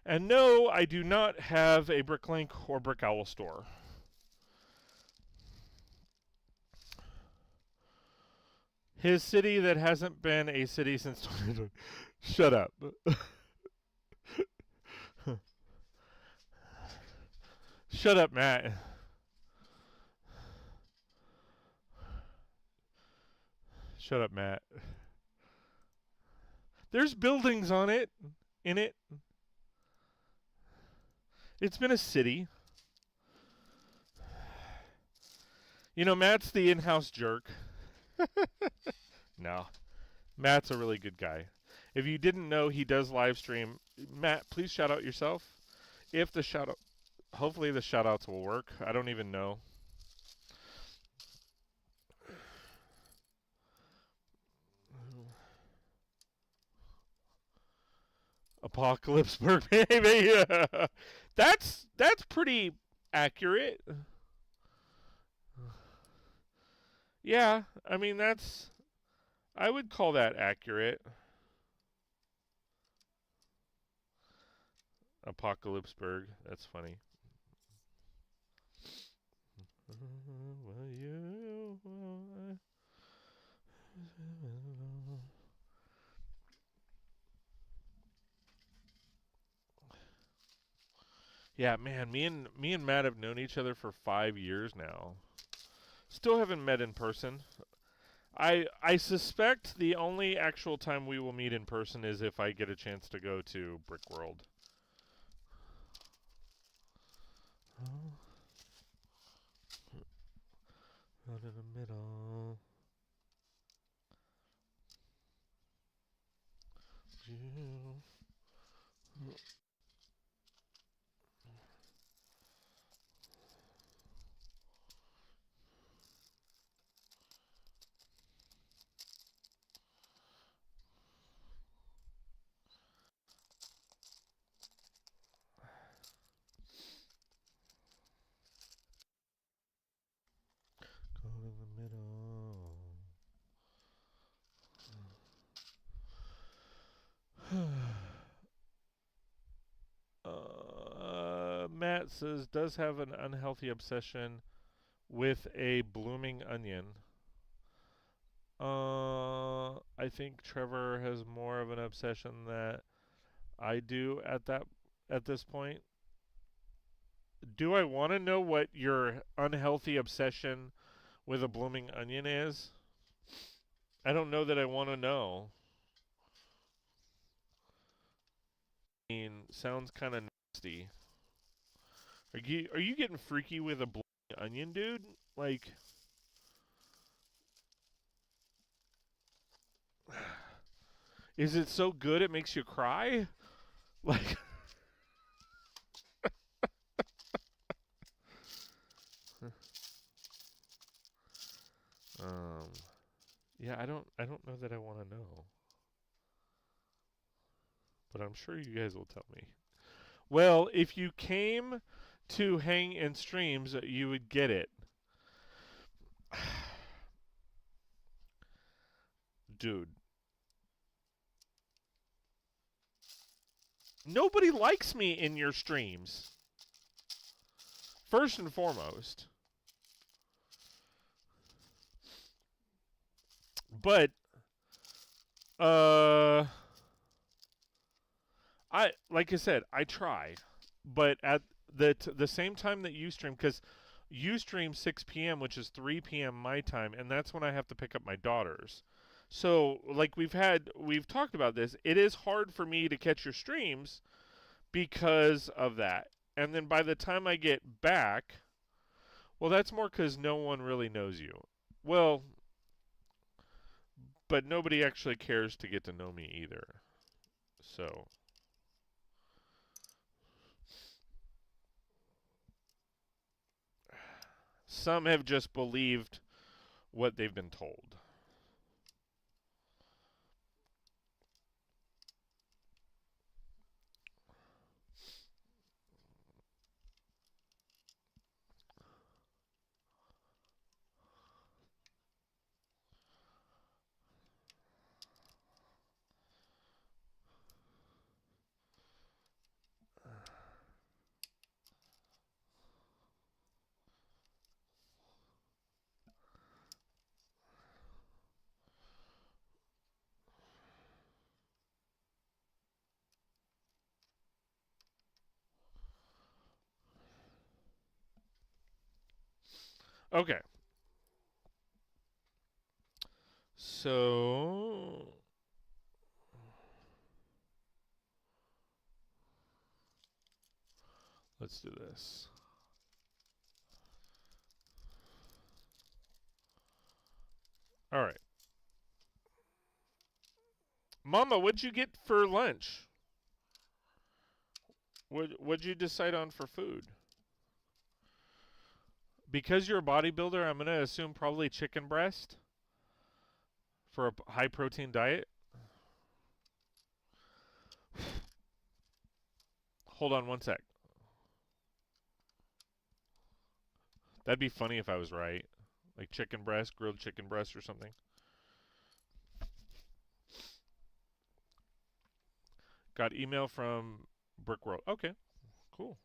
And no, I do not have a Bricklink or Brick Owl store. His city that hasn't been a city since 2020. Shut up. Shut up, Matt. Shut up, Matt. There's buildings on it, in it. It's been a city. You know, Matt's the in-house jerk. No. Matt's a really good guy. If you didn't know, he does live stream. Matt, please shout out yourself. If the shout out Hopefully the shoutouts will work. I don't even know. Apocalypseburg, baby. That's pretty accurate. Yeah, I mean I would call that accurate. Apocalypseburg. That's funny. Yeah, man, me and Matt have known each other for 5 years now. Still haven't met in person. I suspect the only actual time we will meet in person is if I get a chance to go to Brick World. Out in the middle. Go to the middle. Matt says does have an unhealthy obsession with a blooming onion. I think Trevor has more of an obsession that I do at this point. Do I want to know what your unhealthy obsession with a blooming onion is? I don't know that I want to know. I mean, sounds kind of nasty. Are you getting freaky with a blooming onion, dude? Like, is it so good it makes you cry? Like, um, yeah, I don't know that I want to know, but I'm sure you guys will tell me. Well, if you came to hang in streams, you would get it. Dude. Nobody likes me in your streams. First and foremost. But like I said, I try. But at the same time that you stream, because you stream 6 p.m., which is 3 p.m. my time, and that's when I have to pick up my daughters. So, like we've talked about this. It is hard for me to catch your streams because of that. And then by the time I get back, well, that's more because no one really knows you. Well, but nobody actually cares to get to know me either. So, some have just believed what they've been told. Okay. So, let's do this. All right. Mama, what'd you get for lunch? What'd you decide on for food? Because you're a bodybuilder, I'm gonna assume probably chicken breast for a high protein diet. Hold on one sec. That'd be funny if I was right. Like chicken breast, grilled chicken breast or something. Got email from Brickworld. Okay, cool.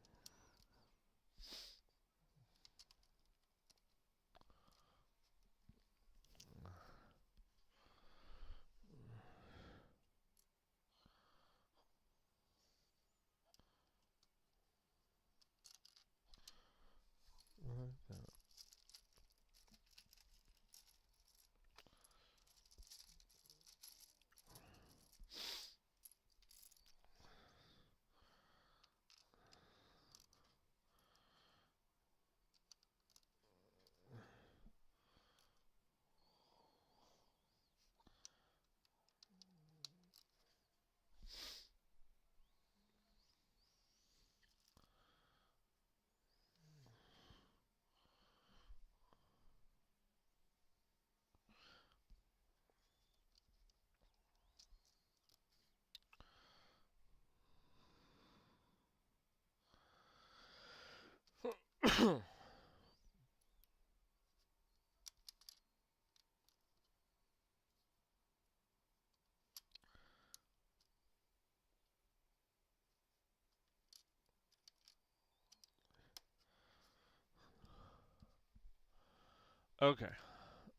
Okay.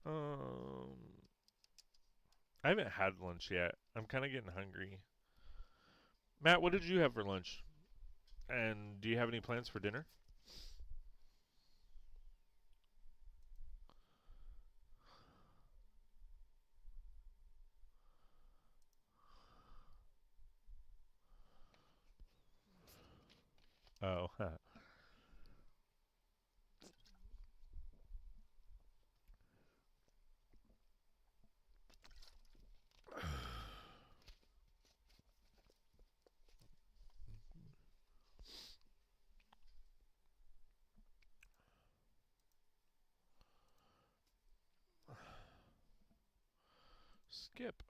I haven't had lunch yet. I'm kind of getting hungry. Matt, what did you have for lunch? And do you have any plans for dinner? Oh, skip.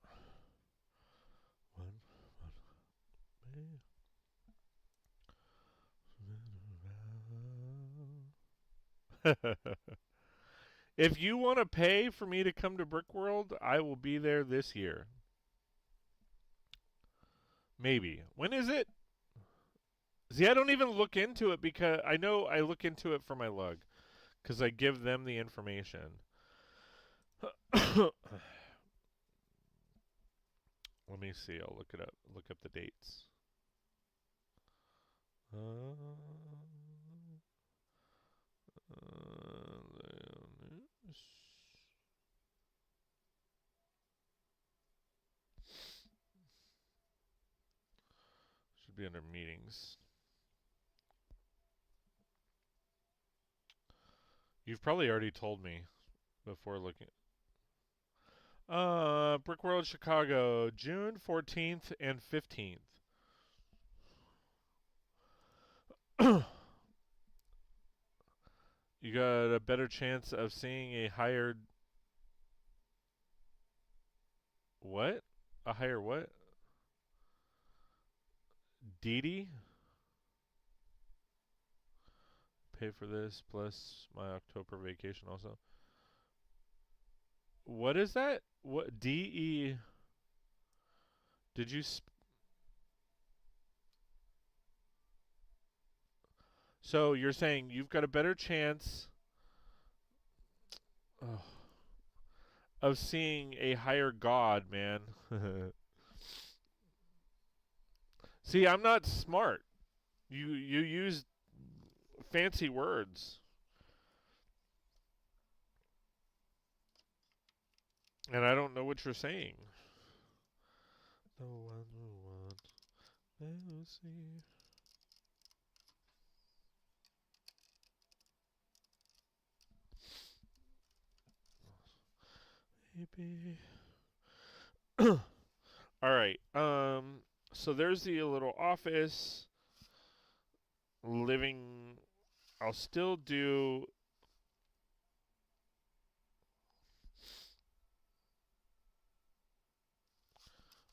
If you want to pay for me to come to Brickworld, I will be there this year. Maybe. When is it? See, I don't even look into it because I know I look into it for my lug because I give them the information. Let me see. I'll look it up. Look up the dates. Should be under meetings. You've probably already told me before looking. Brickworld Chicago, June 14th and 15th. You got a better chance of seeing a higher. What? A higher what? Didi? Pay for this plus my October vacation also. What is that? What? DE? Did you. So you're saying you've got a better chance of seeing a higher god, man. See, I'm not smart. You use fancy words. And I don't know what you're saying. The one who wants Lucy. Maybe. All right. So there's the little office. Living. I'll still do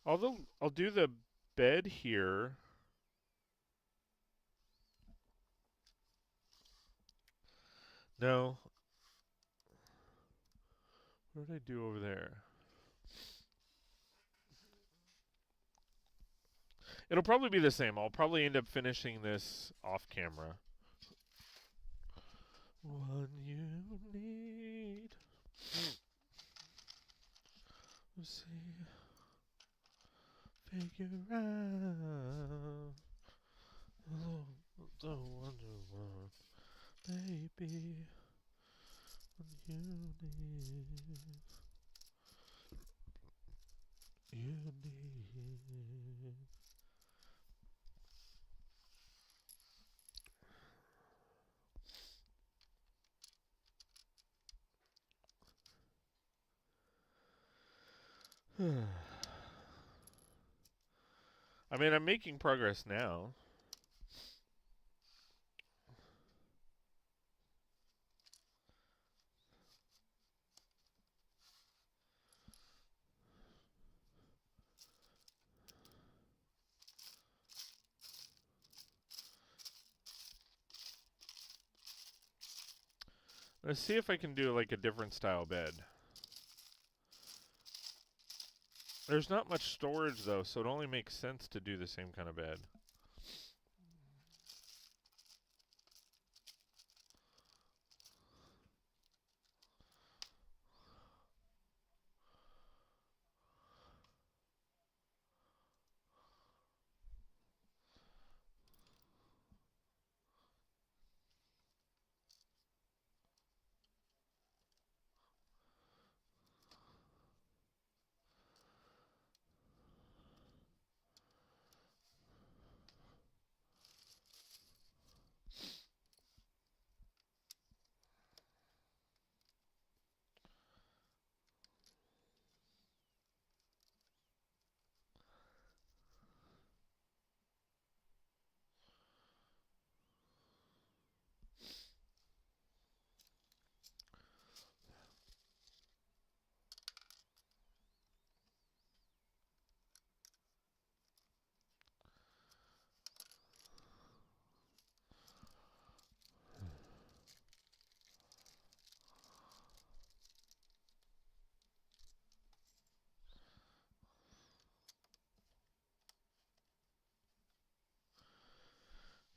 Although I'll do the bed here. No. What did I do over there? It'll probably be the same. I'll probably end up finishing this off camera. What you need. Let's see. Figure out. Oh, the wonder what, baby. What you need. You need. I mean, I'm making progress now. Let's see if I can do like a different style bed. There's not much storage though, so it only makes sense to do the same kind of bed.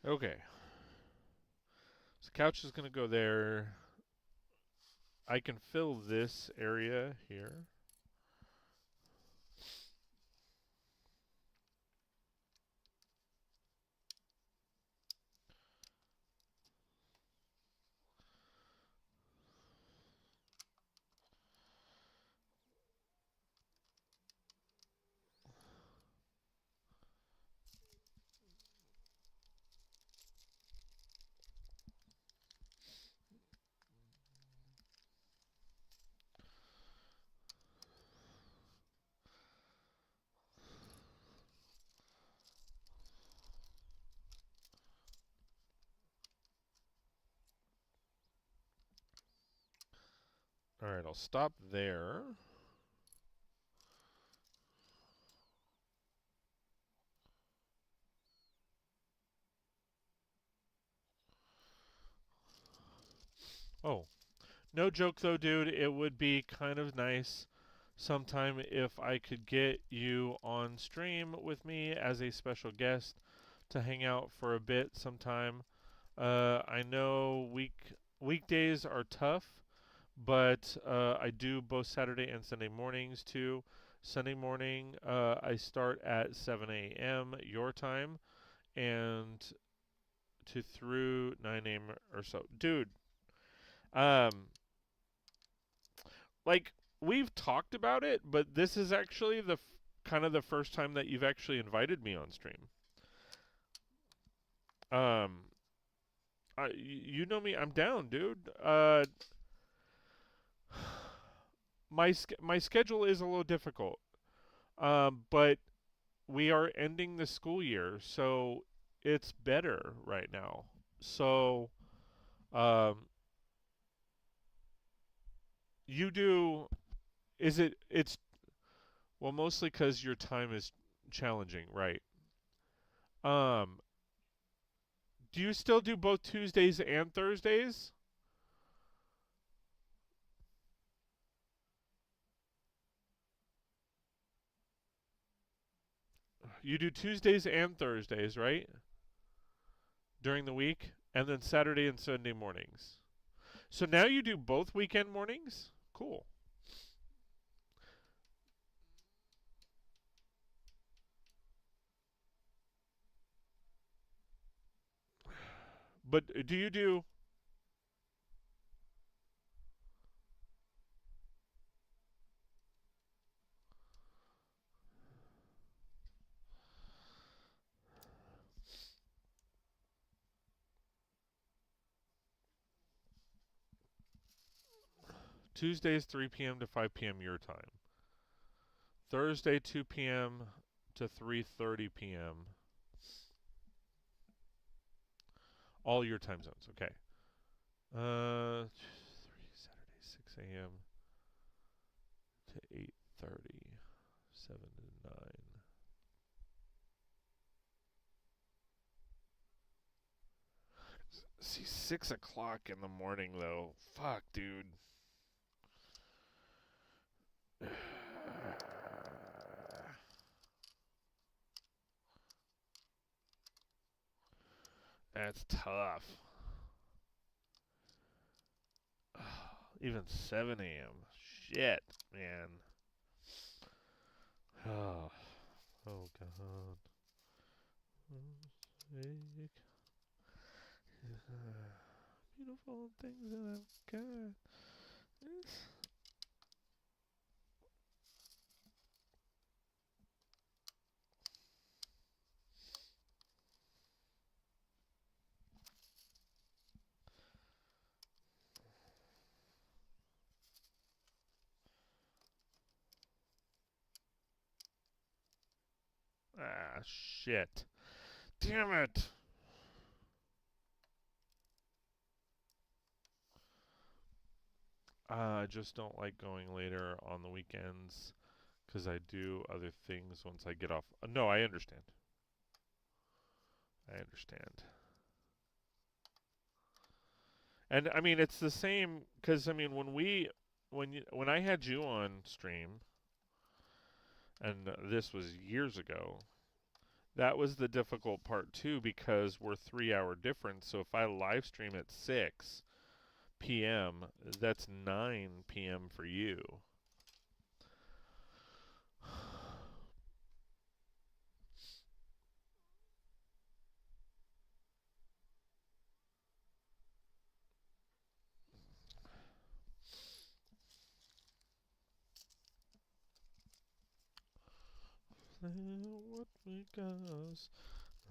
Okay. So couch is going to go there. I can fill this area here. All right, I'll stop there. Oh, no joke though, dude. It would be kind of nice sometime if I could get you on stream with me as a special guest to hang out for a bit sometime. I know weekdays are tough, but I do both Saturday and Sunday mornings too. Sunday morning, I start at 7 a.m. your time, and to through 9 a.m. or so. Dude, um, like we've talked about it, but this is actually the kind of the first time that you've actually invited me on stream. Um, you know me, I'm down, dude. My schedule is a little difficult. But we are ending the school year, so it's better right now. So, um, you do, is it, it's, Well, mostly because your time is challenging, right? Um, do you still do both Tuesdays and Thursdays? You do Tuesdays and Thursdays, right? During the week, and then Saturday and Sunday mornings. So now you do both weekend mornings? Cool. But do you do Tuesdays 3 p.m. to 5 p.m. your time? Thursday 2 p.m. to 3:30 p.m. All your time zones. Okay. Saturday 6 a.m. to 8:30, 7 to 9. See, 6 o'clock in the morning though. Fuck, dude. That's tough. Even 7 a.m. Shit, man. Oh, oh God. Beautiful things that I've got. Ah, shit. Damn it. I just don't like going later on the weekends because I do other things once I get off. No, I understand. I understand. And I mean, it's the same because I mean, when I had you on stream, and this was years ago, that was the difficult part too because we're 3 hour difference. So if I live stream at 6 p.m., that's 9 p.m. for you. What because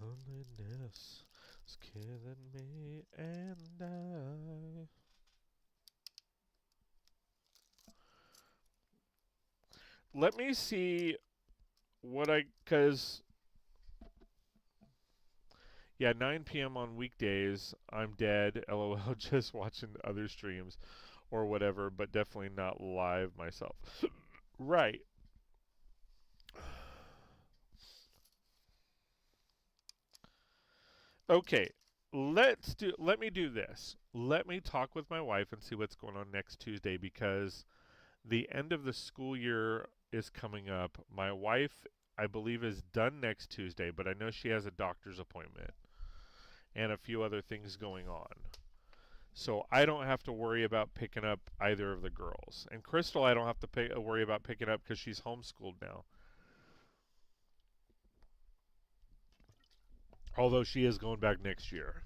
loneliness is killing me and I. Let me see cause yeah, 9 p.m. on weekdays, I'm dead. LOL, just watching other streams or whatever, but definitely not live myself. Right. Okay. Let me do this. Let me talk with my wife and see what's going on next Tuesday because the end of the school year is coming up. My wife, I believe, is done next Tuesday, but I know she has a doctor's appointment and a few other things going on. So I don't have to worry about picking up either of the girls. And Crystal, I don't have to worry about picking up because she's homeschooled now. Although she is going back next year.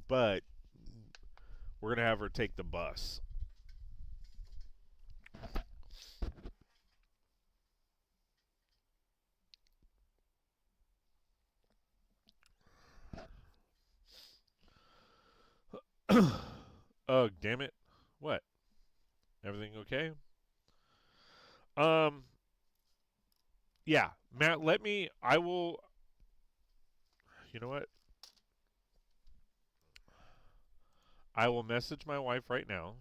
But we're going to have her take the bus. Oh, damn it. What? Everything okay? Um, yeah. Matt, I will, you know what? I will message my wife right now.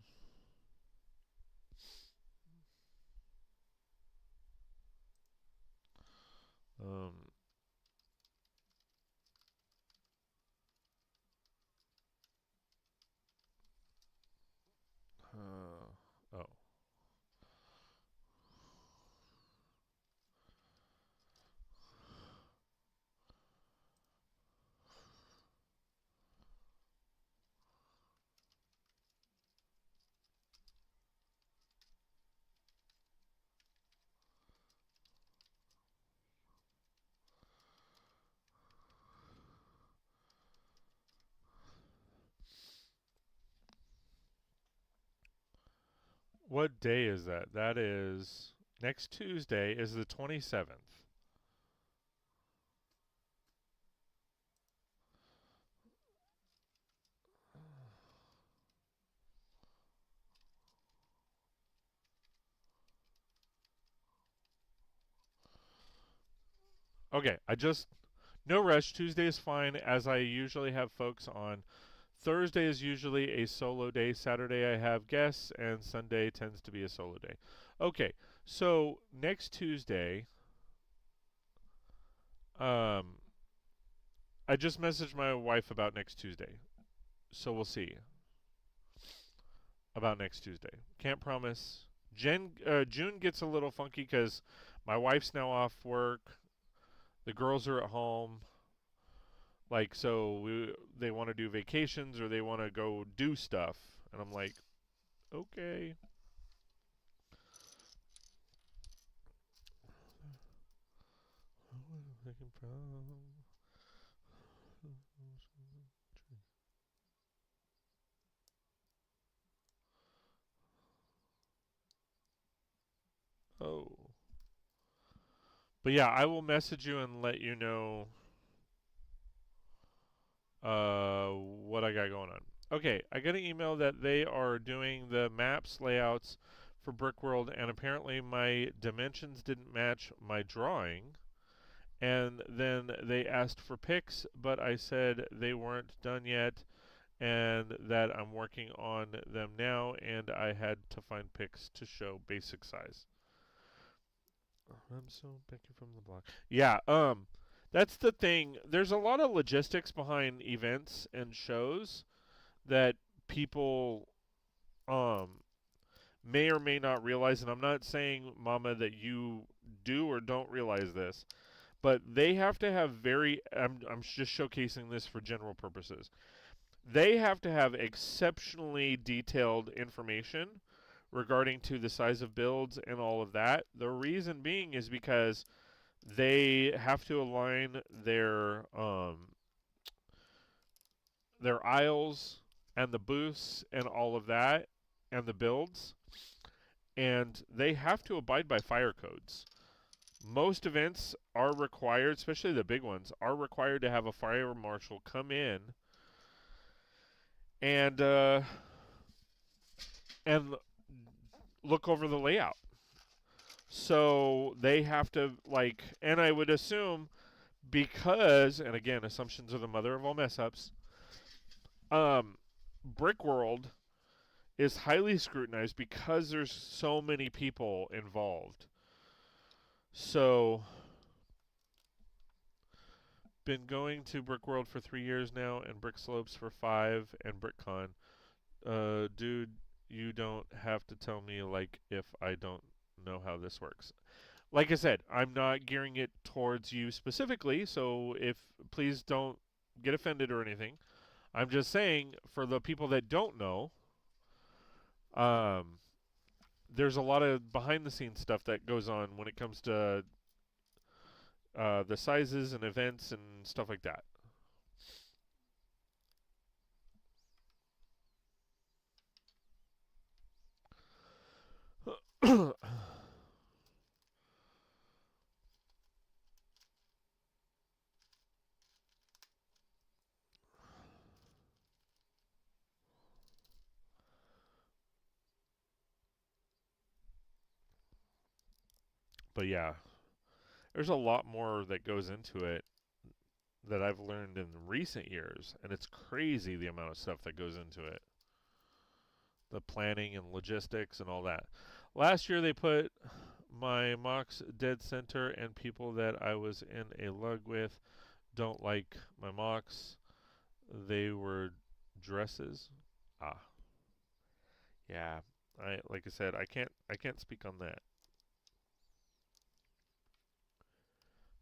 What day is that? That is next Tuesday is the 27th. Okay, no rush. Tuesday is fine as I usually have folks on. Thursday is usually a solo day. Saturday I have guests, and Sunday tends to be a solo day. Okay, so next Tuesday, um, I just messaged my wife about next Tuesday, so we'll see about next Tuesday. Can't promise. June gets a little funky because my wife's now off work. The girls are at home. Like, so they want to do vacations or they want to go do stuff, and I'm like, okay. Oh. But yeah, I will message you and let you know what I got going on. Okay, I got an email that they are doing the maps layouts for Brickworld, and apparently my dimensions didn't match my drawing. And then they asked for pics, but I said they weren't done yet, and that I'm working on them now, and I had to find pics to show basic size. I'm so Becky from the block. Yeah, that's the thing. There's a lot of logistics behind events and shows that people um may or may not realize, and I'm not saying, Mama, that you do or don't realize this, but they have to have I'm just showcasing this for general purposes. They have to have exceptionally detailed information regarding to the size of builds and all of that. The reason being is because they have to align their aisles and the booths and all of that and the builds, and they have to abide by fire codes. Most events are required, especially the big ones, are required to have a fire marshal come in and and look over the layout. So they have to, like, and I would assume because, and again, assumptions are the mother of all mess ups. Brick World is highly scrutinized because there's so many people involved. So, been going to Brick World for 3 years now, and Brick Slopes for 5, and BrickCon. Dude, you don't have to tell me like if I don't know how this works. Like I said, I'm not gearing it towards you specifically, so if please don't get offended or anything. I'm just saying for the people that don't know, um, there's a lot of behind the scenes stuff that goes on when it comes to the sizes and events and stuff like that. But yeah, there's a lot more that goes into it that I've learned in recent years, and it's crazy the amount of stuff that goes into it. The planning and logistics and all that. Last year they put my MOCs dead center, and people that I was in a lug with don't like my MOCs. They were dresses. Ah, yeah. I like I said, I can't speak on that.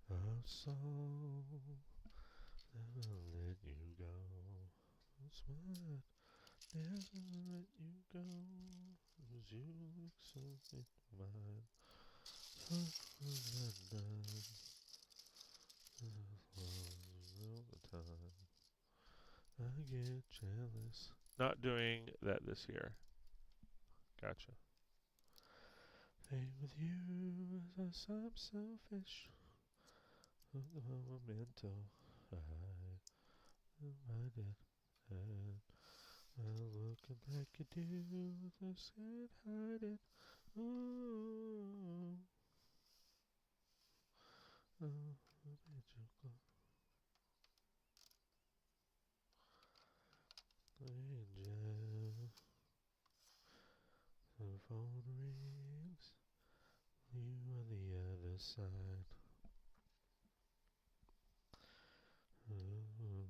A song never let you go. That's what never let you go. 'Cause you look so thick mine. So undone. All the time. I get jealous. Not doing that this year. Gotcha. Staying with you as I'm selfish. The momental high. I did. Looking like you do. This can't hide it. Ooh. Oh, magical. Angel. The phone rings. You on the other side. This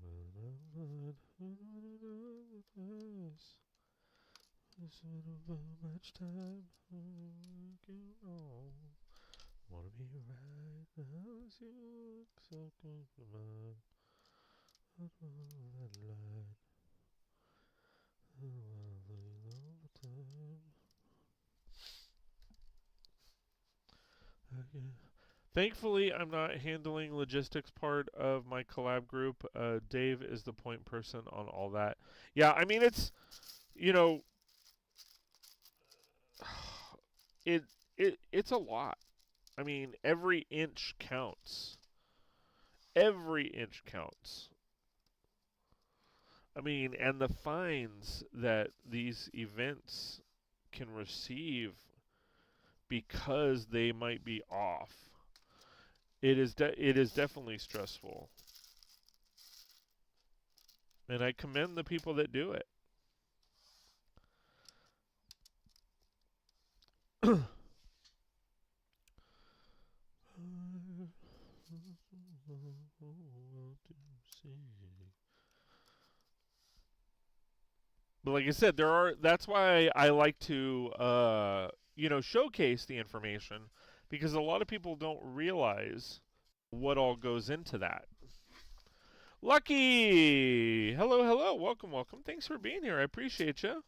much time. Wanna be right now as you look so good for mine. I don't know that light. All the time. Okay. Thankfully, I'm not handling logistics part of my collab group. Dave is the point person on all that. Yeah, I mean you know, it's a lot. I mean, every inch counts. Every inch counts. I mean, and the fines that these events can receive because they might be off. It is definitely stressful. And I commend the people that do it. But like I said, that's why I like to showcase the information, because a lot of people don't realize what all goes into that. Lucky! Hello, hello. Welcome, welcome. Thanks for being here. I appreciate you.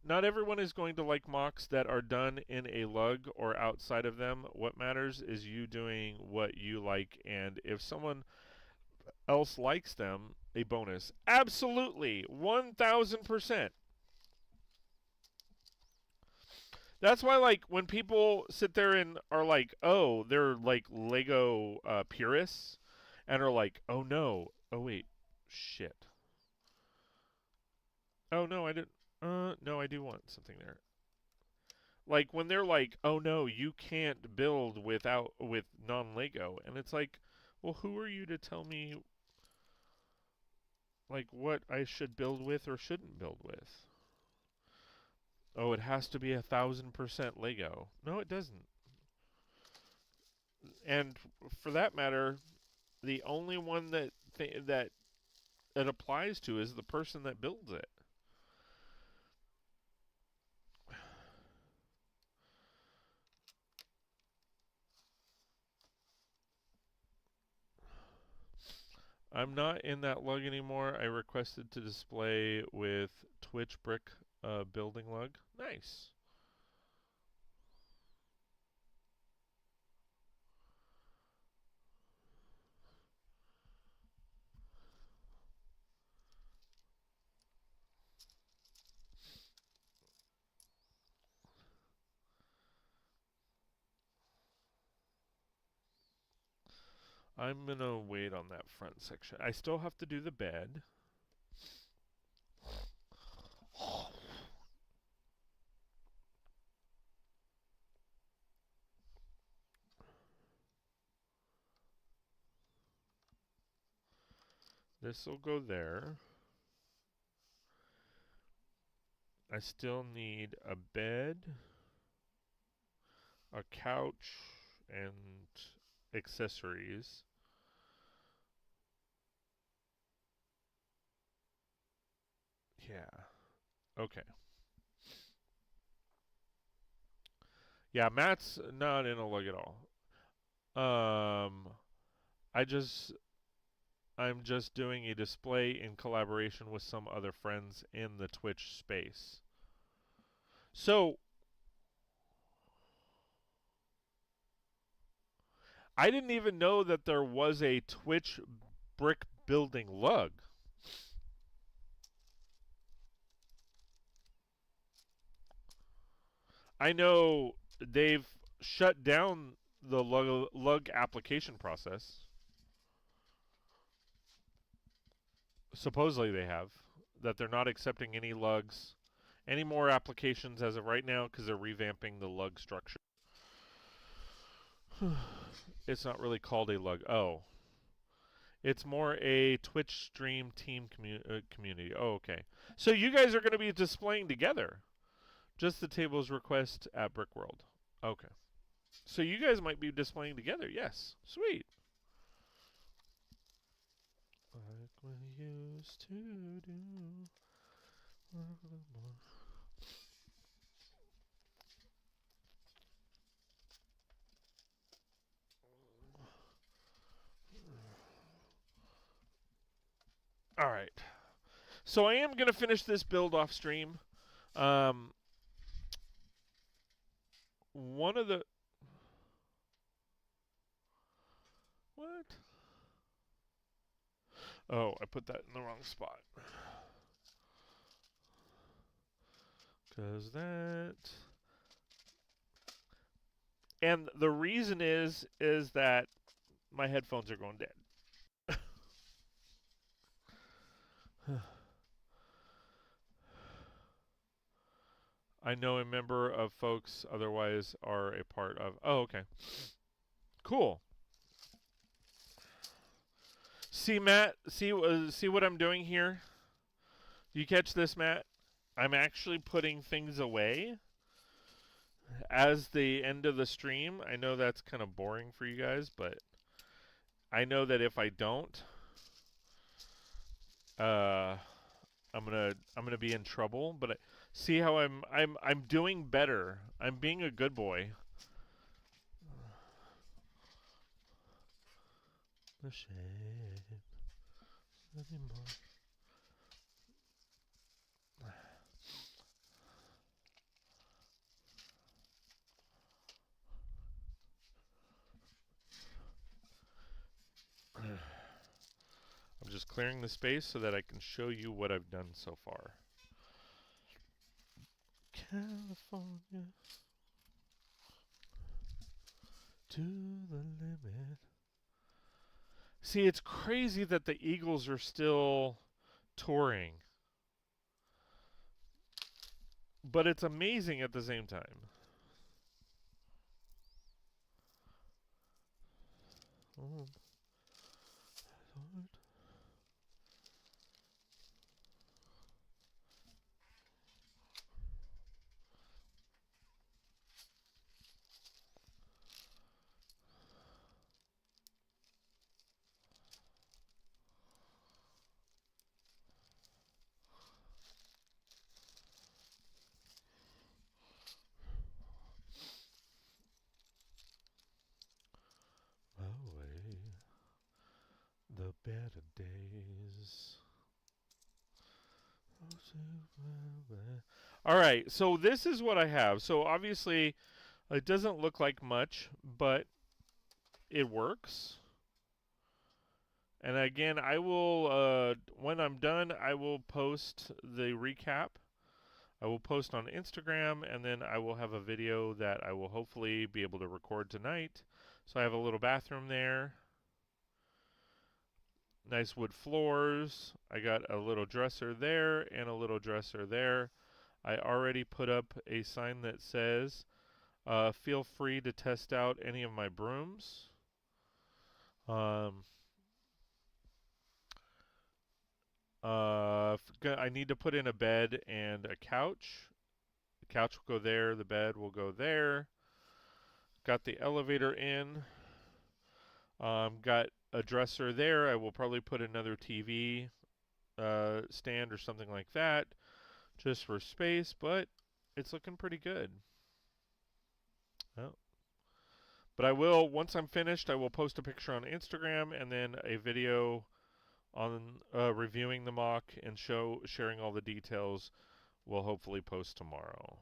Not everyone is going to like MOCs that are done in a lug or outside of them. What matters is you doing what you like, and if someone else likes them, a bonus. Absolutely, 1000%. That's why, like, when people sit there and are like, oh, they're like Lego purists, and are like, oh no, oh wait, shit. Oh no, I didn't. No, I do want something there. Like when they're like, "Oh no, you can't build with non-Lego," and it's like, well, who are you to tell me like what I should build with or shouldn't build with? Oh, it has to be 1000% Lego. No, it doesn't. And for that matter, the only one that it applies to is the person that builds it. I'm not in that lug anymore. I requested to display with Twitch brick building lug. Nice. I'm gonna wait on that front section. I still have to do the bed. This will go there. I still need a bed, a couch, and accessories. Yeah. Okay. Yeah, Matt's not in a lug at all. I just I'm just doing a display in collaboration with some other friends in the Twitch space. So I didn't even know that there was a Twitch brick building lug. I know they've shut down the lug application process. Supposedly they have. That they're not accepting any lugs, any more applications as of right now because they're revamping the lug structure. It's not really called a lug. Oh. It's more a Twitch stream team community. Oh, okay. So you guys are going to be displaying together. Just the tables request at Brickworld. Okay. So you guys might be displaying together. Yes. Sweet. Like we used to do. All right. So I am going to finish this build off stream. One of the... What? Oh, I put that in the wrong spot. Because that... And the reason is that my headphones are going dead. I know a member of folks otherwise are a part of... Oh, okay. Cool. See, Matt? See what I'm doing here? Do you catch this, Matt? I'm actually putting things away as the end of the stream. I know that's kind of boring for you guys, but I know that if I don't, I'm gonna be in trouble. But see how I'm doing better. I'm being a good boy. The shade anymore. I'm just clearing the space so that I can show you what I've done so far. California to the limit. See, it's crazy that the Eagles are still touring. But it's amazing at the same time. Oh. Away the better days. All right, so this is what I have. So obviously, it doesn't look like much, but it works. And again, I will, when I'm done, I will post the recap. I will post on Instagram, and then I will have a video that I will hopefully be able to record tonight. So I have a little bathroom there. Nice wood floors. I got a little dresser there and a little dresser there. I already put up a sign that says, feel free to test out any of my brooms. I need to put in a bed and a couch. The couch will go there. The bed will go there. Got the elevator in. Got a dresser there. I will probably put another TV stand or something like that just for space, but it's looking pretty good. Oh. But I will, once I'm finished, I will post a picture on Instagram and then a video on reviewing the mock and sharing all the details. We'll hopefully post tomorrow.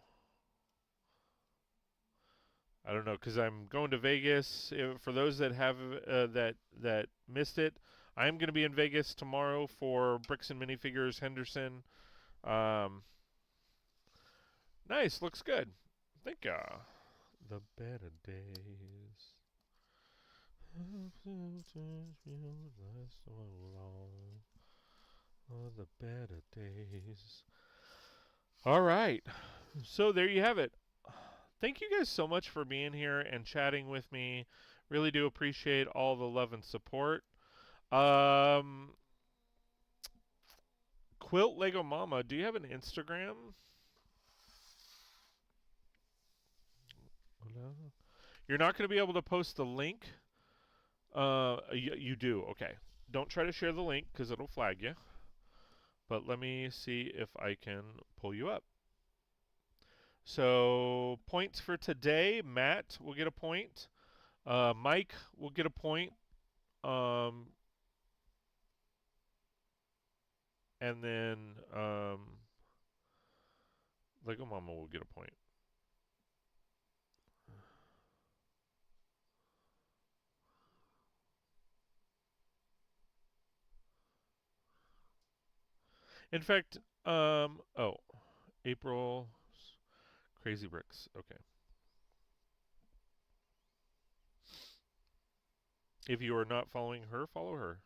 I don't know, because I'm going to Vegas. For those that have that missed it, I am going to be in Vegas tomorrow for Brix and Minifigures Henderson. Nice, looks good. Thank ya. The better days. Oh, the better days. All right. So there you have it. Thank you guys so much for being here and chatting with me. Really do appreciate all the love and support. Um, Quilt Lego Mama, do you have an Instagram? You're not going to be able to post the link. You do. Okay. Don't try to share the link because it'll flag you. But let me see if I can pull you up. So points for today. Matt will get a point. Mike will get a point. Um, and then Lego Mama will get a point. In fact, oh, April Crazy Bricks. Okay. If you are not following her, follow her.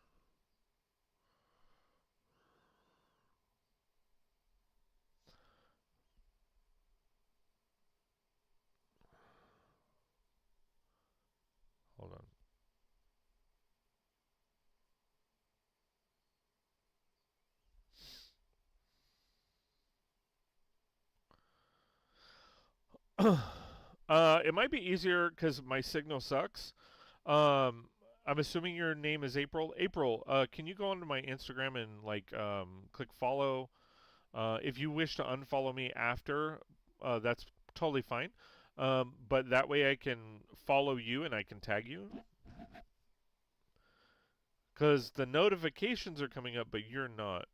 Hold on. It might be easier because my signal sucks. I'm assuming your name is April. April, can you go onto my Instagram and click follow? If you wish to unfollow me after, that's totally fine. But that way I can follow you and I can tag you. Because the notifications are coming up, but you're not.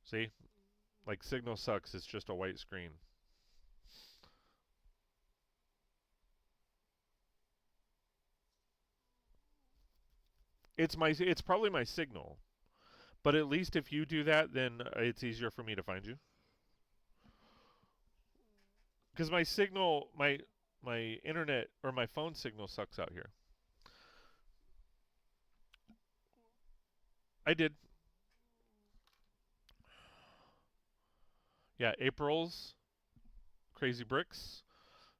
See? Like signal sucks, it's just a white screen. It's probably my signal. But at least if you do that, then it's easier for me to find you. Because my signal, my internet or my phone signal sucks out here. I did. Yeah, April's Crazy Bricks.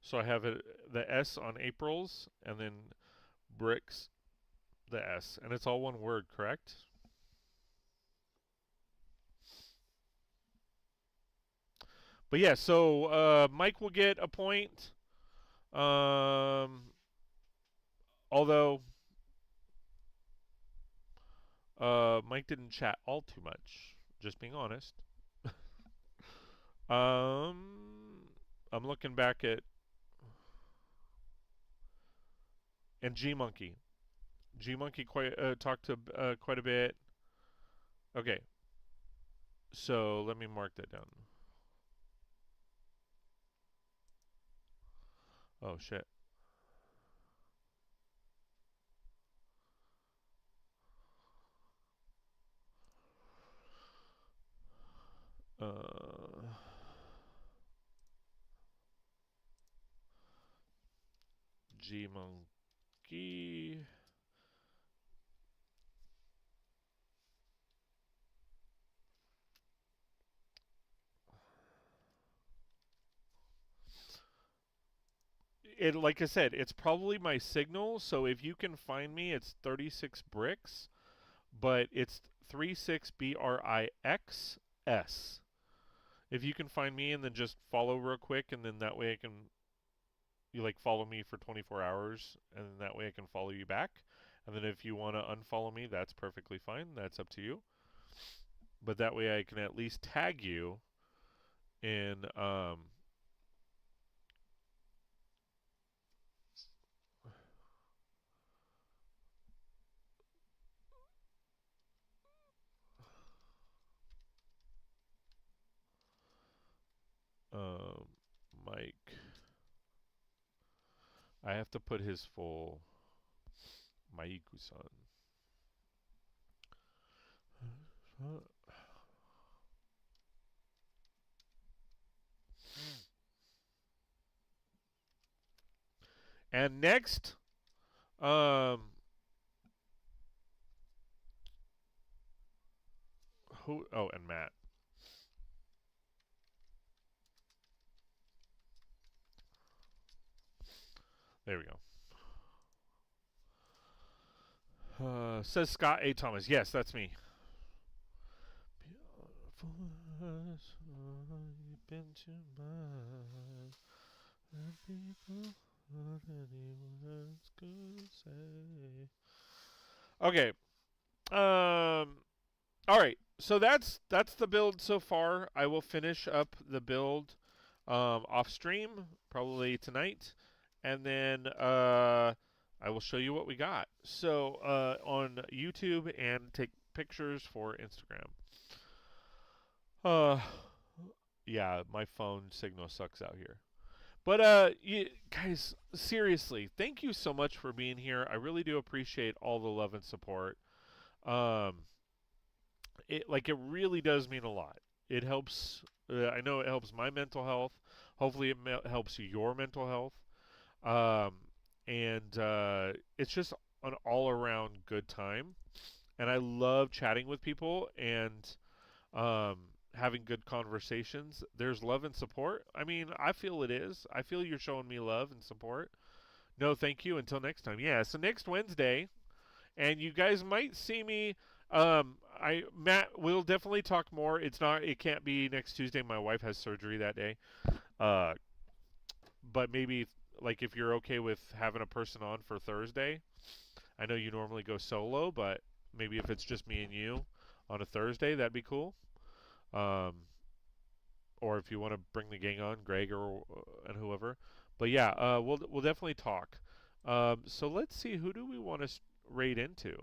So I have the S on April's and then Bricks, the S. And it's all one word, correct? But yeah, so Mike will get a point. Although Mike didn't chat all too much, just being honest. I'm looking back at and G Monkey. G Monkey quite talked to quite a bit. Okay, so let me mark that down. Oh shit. G Monkey. It like I said, it's probably my signal. So if you can find me, it's 36 bricks, but it's 36BRIXS. If you can find me and then just follow real quick, and then that way I can you like follow me for 24 hours, and then that way I can follow you back. And then if you want to unfollow me, that's perfectly fine. That's up to you. But that way I can at least tag you in um, Mike. I have to put his full Maiku-san. And next, who? Oh, and Matt. There we go. Says Scott A. Thomas. Yes, that's me. Okay. All right. So that's the build so far. I will finish up the build off stream probably tonight, and then I will show you what we got. So on YouTube and take pictures for Instagram. Yeah, my phone signal sucks out here. But you guys, seriously, thank you so much for being here. I really do appreciate all the love and support. Um, it really does mean a lot. It helps. I know it helps my mental health. Hopefully, it helps your mental health. Um, and it's just an all-around good time. And I love chatting with people and um, having good conversations. There's love and support. I mean, I feel it is. I feel you're showing me love and support. No, thank you. Until next time. Yeah. So next Wednesday, and you guys might see me. Matt will definitely talk more. It's not. It can't be next Tuesday. My wife has surgery that day. Uh, but maybe like if you're okay with having a person on for Thursday. I know you normally go solo, but maybe if it's just me and you on a Thursday, that'd be cool. Um, or if you want to bring the gang on, Greg or and whoever. But yeah, we'll definitely talk. So let's see, who do we want to raid into?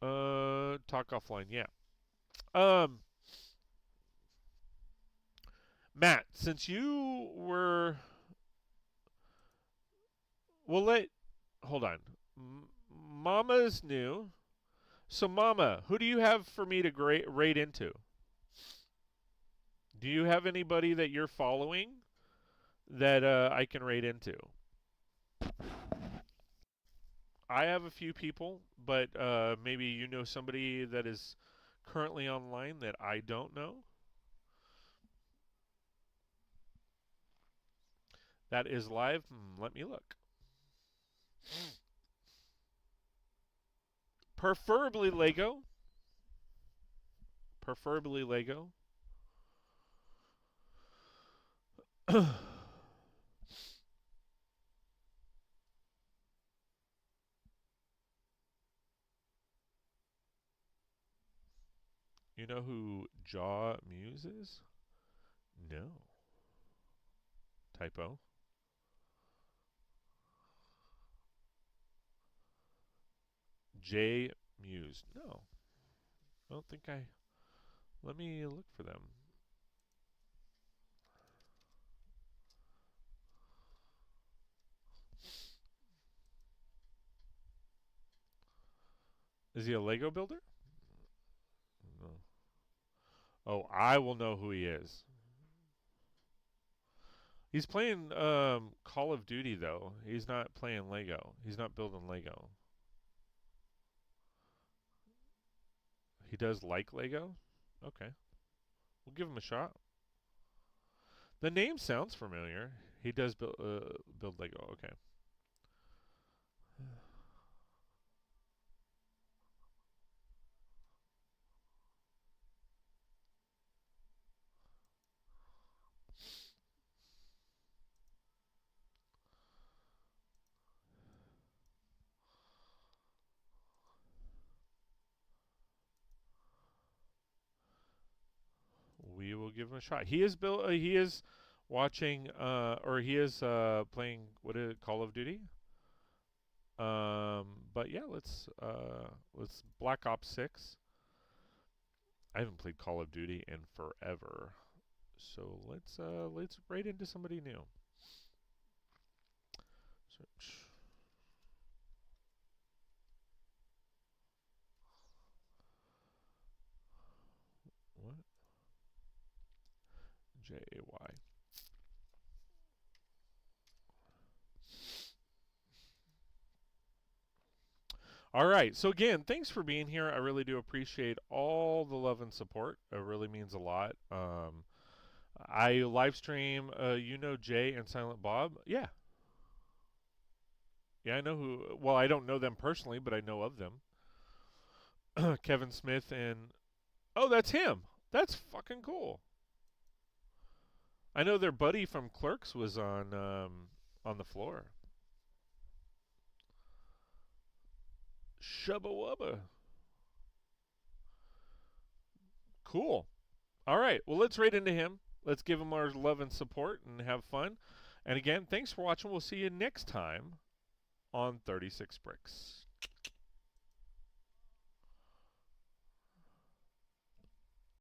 Talk offline. Yeah. Um, Matt, since you were, we'll let. Hold on. Mama's new. So Mama, who do you have for me to raid into? Do you have anybody that you're following that I can raid into? I have a few people, but maybe you know somebody that is currently online that I don't know. That is live. Let me look. Preferably Lego. Preferably Lego. You know who Jaw Muse is? No. Typo. J Muse. No. I don't think I. Let me look for them. Is he a Lego builder? No. Oh, I will know who he is. He's playing Call of Duty though. He's not playing Lego. He's not building Lego. He does like Lego? Okay. We'll give him a shot. The name sounds familiar. He does build Lego. Okay. We will give him a shot. He is he is watching or he is playing what is it, Call of Duty? But yeah, let's Black Ops 6. I haven't played Call of Duty in forever. So let's raid into somebody new. Search. J-A-Y. All right. So again, thanks for being here. I really do appreciate all the love and support. It really means a lot. I live stream. You know Jay and Silent Bob. Yeah. Yeah, I know who. Well, I don't know them personally, but I know of them. Kevin Smith and oh, that's him. That's fucking cool. I know their buddy from Clerks was on the floor. Shubba wubba. Cool. All right. Well, let's raid into him. Let's give him our love and support and have fun. And again, thanks for watching. We'll see you next time on 36 Bricks.